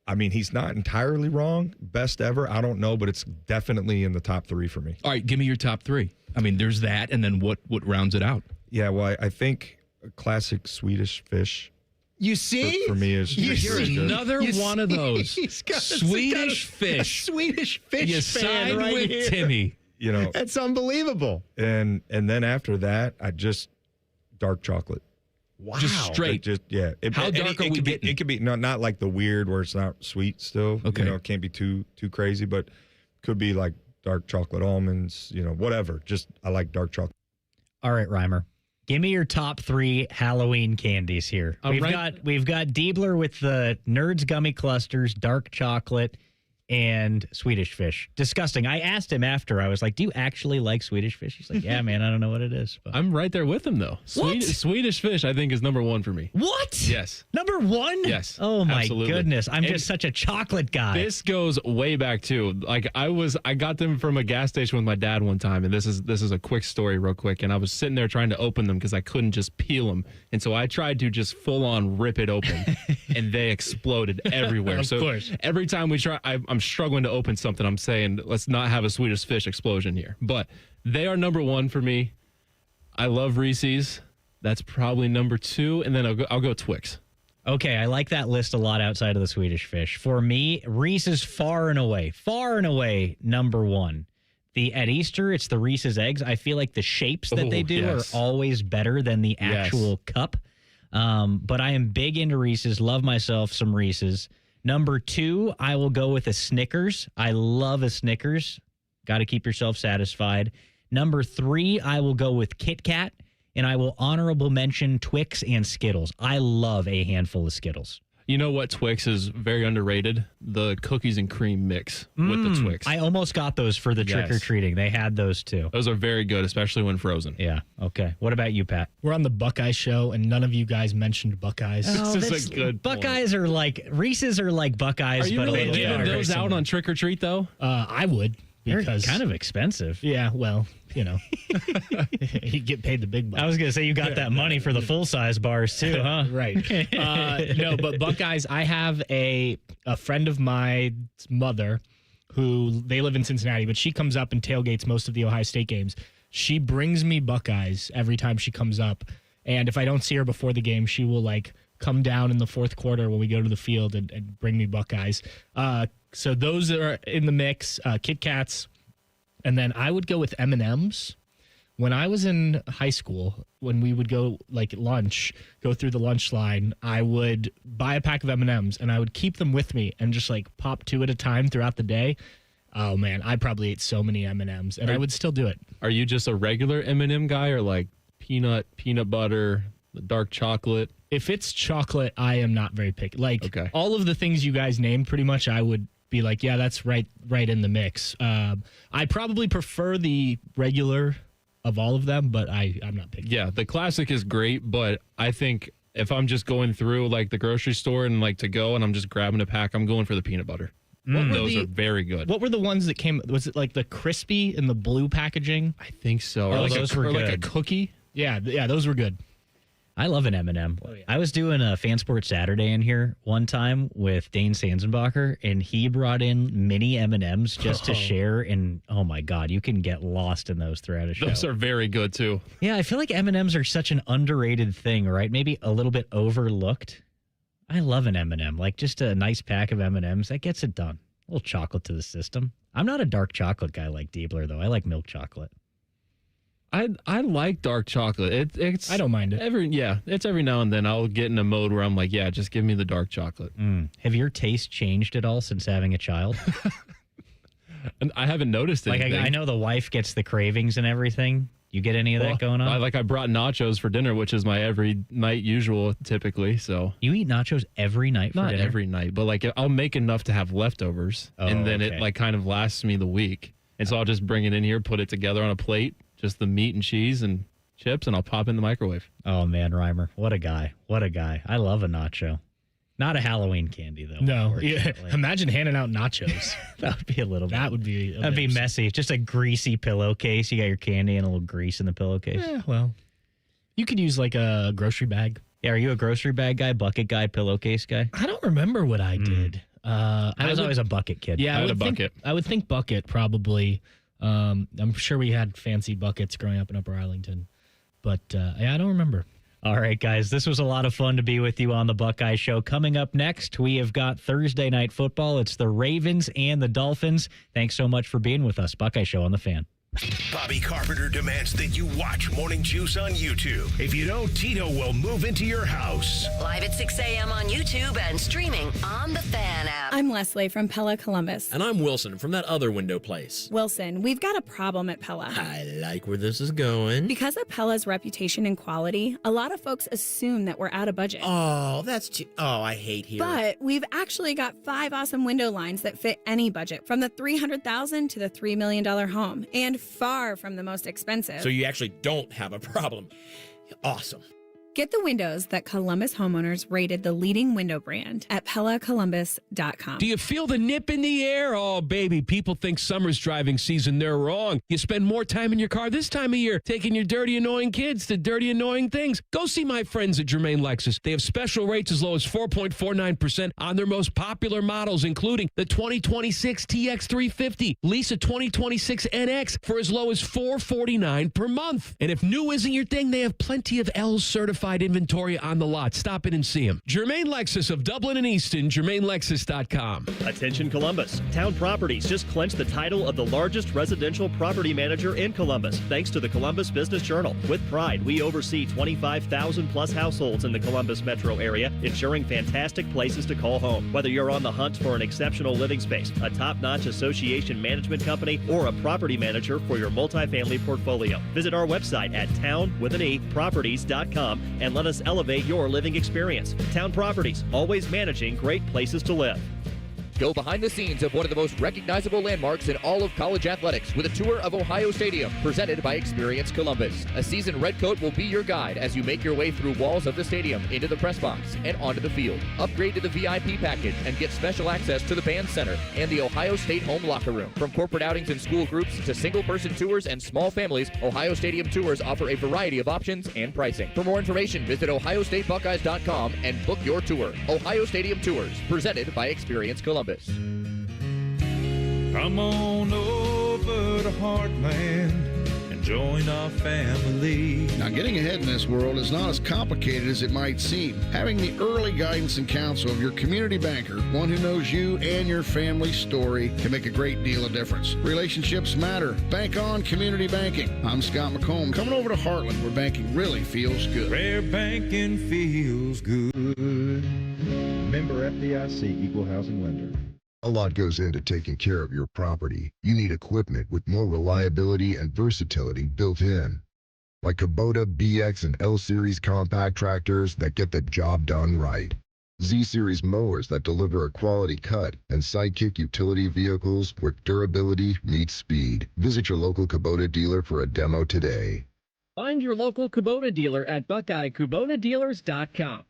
I mean, he's not entirely wrong. Best ever, I don't know, but it's definitely in the top 3 for me. All right, give me your top 3. I mean, there's that, and then what rounds it out? Yeah, well, I think a classic Swedish fish. You see? For me is You're another one of those Swedish fish. Swedish fish You fan side right with here. Timmy. You know, that's unbelievable. And then after that, I just dark chocolate. Wow. Just straight. How dark are we getting? It could be not like the weird where it's not sweet still. Okay. You know, it can't be too crazy, but could be like dark chocolate almonds, you know, whatever. Just I like dark chocolate. All right, Reimer. Give me your top 3 Halloween candies here. We've got Diebler with the Nerds Gummy Clusters, dark chocolate, and Swedish fish. Disgusting. I asked him after. I was like, do you actually like Swedish fish? He's like, yeah, man, I don't know what it is. But. I'm right there with him, though. Swedish fish, I think, is number 1 for me. What? Yes. Number 1? Yes. Oh, my absolutely. goodness. I'm just such a chocolate guy. This goes way back, too. Like, I got them from a gas station with my dad one time, and this is a quick story real quick, and I was sitting there trying to open them because I couldn't just peel them, and so I tried to just full-on rip it open, and they exploded everywhere. Of course. Every time we try, I'm struggling to open something. I'm saying, let's not have a Swedish fish explosion here. But they are number 1 for me. I love Reese's. That's probably number 2, and then I'll go Twix. Okay, I like that list a lot outside of the Swedish fish. For me, Reese's far and away, number 1. At Easter, it's the Reese's eggs. I feel like the shapes that they do are always better than the actual cup. But I am big into Reese's. Love myself some Reese's. Number 2, I will go with a Snickers. I love a Snickers. Got to keep yourself satisfied. Number 3, I will go with Kit Kat, and I will honorable mention Twix and Skittles. I love a handful of Skittles. You know what Twix is very underrated? The cookies and cream mix with the Twix. I almost got those for the trick-or-treating. They had those too. Those are very good, especially when frozen. Yeah, okay. What about you, Pat? We're on the Buckeye Show, and none of you guys mentioned Buckeyes. This is a good Buckeyes are like, Reese's are like Buckeyes. Are you but really a leaving those out on trick-or-treat, though? I would. Because they're kind of expensive. Yeah, well, you know, you get paid the big bucks. I was going to say you got that money for the full-size bars, too, huh? Right. No, but Buckeyes, I have a friend of my mother who they live in Cincinnati, but she comes up and tailgates most of the Ohio State games. She brings me Buckeyes every time she comes up. And if I don't see her before the game, she will like come down in the fourth quarter when we go to the field and bring me Buckeyes. So those are in the mix, Kit Kats. And then I would go with M&Ms. When I was in high school, when we would go like lunch, go through the lunch line, I would buy a pack of M&Ms and I would keep them with me and just like pop 2 at a time throughout the day. Oh man, I probably ate so many M&Ms and I would still do it. Are you just a regular M&M guy or like peanut butter, the dark chocolate? If it's chocolate, I am not very picky. Like all of the things you guys named, pretty much I would be like, yeah, that's right in the mix. I probably prefer the regular of all of them, but I'm not picky. Yeah, the classic is great, but I think if I'm just going through like the grocery store and like to go and I'm just grabbing a pack, I'm going for the peanut butter. Those are very good. What were the ones that came? Was it like the crispy in the blue packaging? I think so. Or like like a cookie. Yeah, those were good. I love an M&M. Oh, yeah. I was doing a Fan Sport Saturday in here one time with Dane Sanzenbacher, and he brought in mini M&Ms just to share. And oh my God, you can get lost in those throughout a show. Those are very good too. Yeah, I feel like M&Ms are such an underrated thing, right? Maybe a little bit overlooked. I love an M&M, like just a nice pack of M&Ms that gets it done. A little chocolate to the system. I'm not a dark chocolate guy like Diebler though. I like milk chocolate. I like dark chocolate. It's I don't mind it. It's every now and then I'll get in a mode where I'm like, yeah, just give me the dark chocolate. Have your taste changed at all since having a child? And I haven't noticed anything. Like I know the wife gets the cravings and everything. You get any of that going on? I brought nachos for dinner, which is my every night usual typically. So you eat nachos every night for Not dinner? every night, but like I'll make enough to have leftovers, and then it like kind of lasts me the week. And so I'll just bring it in here, put it together on a plate. Just the meat and cheese and chips, and I'll pop in the microwave. Oh, man, Reimer. What a guy. What a guy. I love a nacho. Not a Halloween candy, though. No. Yeah. Imagine handing out nachos. That would be a little That would be... That'd be messy. Just a greasy pillowcase. You got your candy and a little grease in the pillowcase. Yeah, well, you could use like a grocery bag. Yeah, are you a grocery bag guy, bucket guy, pillowcase guy? I don't remember what I did. I was always a bucket kid. Yeah, I had a bucket. I would think bucket probably. I'm sure we had fancy buckets growing up in Upper Arlington, but I don't remember. All right, guys, this was a lot of fun to be with you on the Buckeye Show. Coming up next, we have got Thursday Night Football. It's the Ravens and the Dolphins. Thanks so much for being with us. Buckeye Show on the Fan. Bobby Carpenter demands that you watch Morning Juice on YouTube. If you don't, Tito will move into your house. Live at 6 a.m. on YouTube and streaming on the Fan app. I'm Leslie from Pella Columbus. And I'm Wilson from that other window place. Wilson, we've got a problem at Pella. I like where this is going. Because of Pella's reputation and quality, a lot of folks assume that we're out of budget. Oh, that's too... Oh, I hate here. But we've actually got 5 awesome window lines that fit any budget, from the $300,000 to the $3 million home, and far from the most expensive. So you actually don't have a problem. Awesome. Get the windows that Columbus homeowners rated the leading window brand at PellaColumbus.com. Do you feel the nip in the air? Oh, baby, people think summer's driving season. They're wrong. You spend more time in your car this time of year, taking your dirty, annoying kids to dirty, annoying things. Go see my friends at Germain Lexus. They have special rates as low as 4.49% on their most popular models, including the 2026 TX350. Lease a 2026 NX for as low as $449 per month. And if new isn't your thing, they have plenty of L's certified inventory on the lot. Stop in and see them. Germain Lexus of Dublin and Easton, GermainLexus.com. Attention Columbus. Town Properties just clinched the title of the largest residential property manager in Columbus, thanks to the Columbus Business Journal. With pride, we oversee 25,000 plus households in the Columbus metro area, ensuring fantastic places to call home. Whether you're on the hunt for an exceptional living space, a top-notch association management company, or a property manager for your multifamily portfolio, visit our website at town.properties.com and let us elevate your living experience. Town Properties, always managing great places to live. Go behind the scenes of one of the most recognizable landmarks in all of college athletics with a tour of Ohio Stadium presented by Experience Columbus. A seasoned redcoat will be your guide as you make your way through walls of the stadium, into the press box, and onto the field. Upgrade to the VIP package and get special access to the band center and the Ohio State home locker room. From corporate outings and school groups to single-person tours and small families, Ohio Stadium tours offer a variety of options and pricing. For more information, visit OhioStateBuckeyes.com and book your tour. Ohio Stadium Tours, presented by Experience Columbus. Come on over to Heartland and join our family. Now, getting ahead in this world is not as complicated as it might seem. Having the early guidance and counsel of your community banker, one who knows you and your family's story, can make a great deal of difference. Relationships matter. Bank on community banking. I'm Scott McComb, coming over to Heartland, where banking really feels good. Where banking feels good. Member FDIC, Equal Housing Lender. A lot goes into taking care of your property. You need equipment with more reliability and versatility built in. Like Kubota BX and L Series compact tractors that get the job done right. Z Series mowers that deliver a quality cut, and Sidekick utility vehicles where durability meets speed. Visit your local Kubota dealer for a demo today. Find your local Kubota dealer at BuckeyeKubotaDealers.com.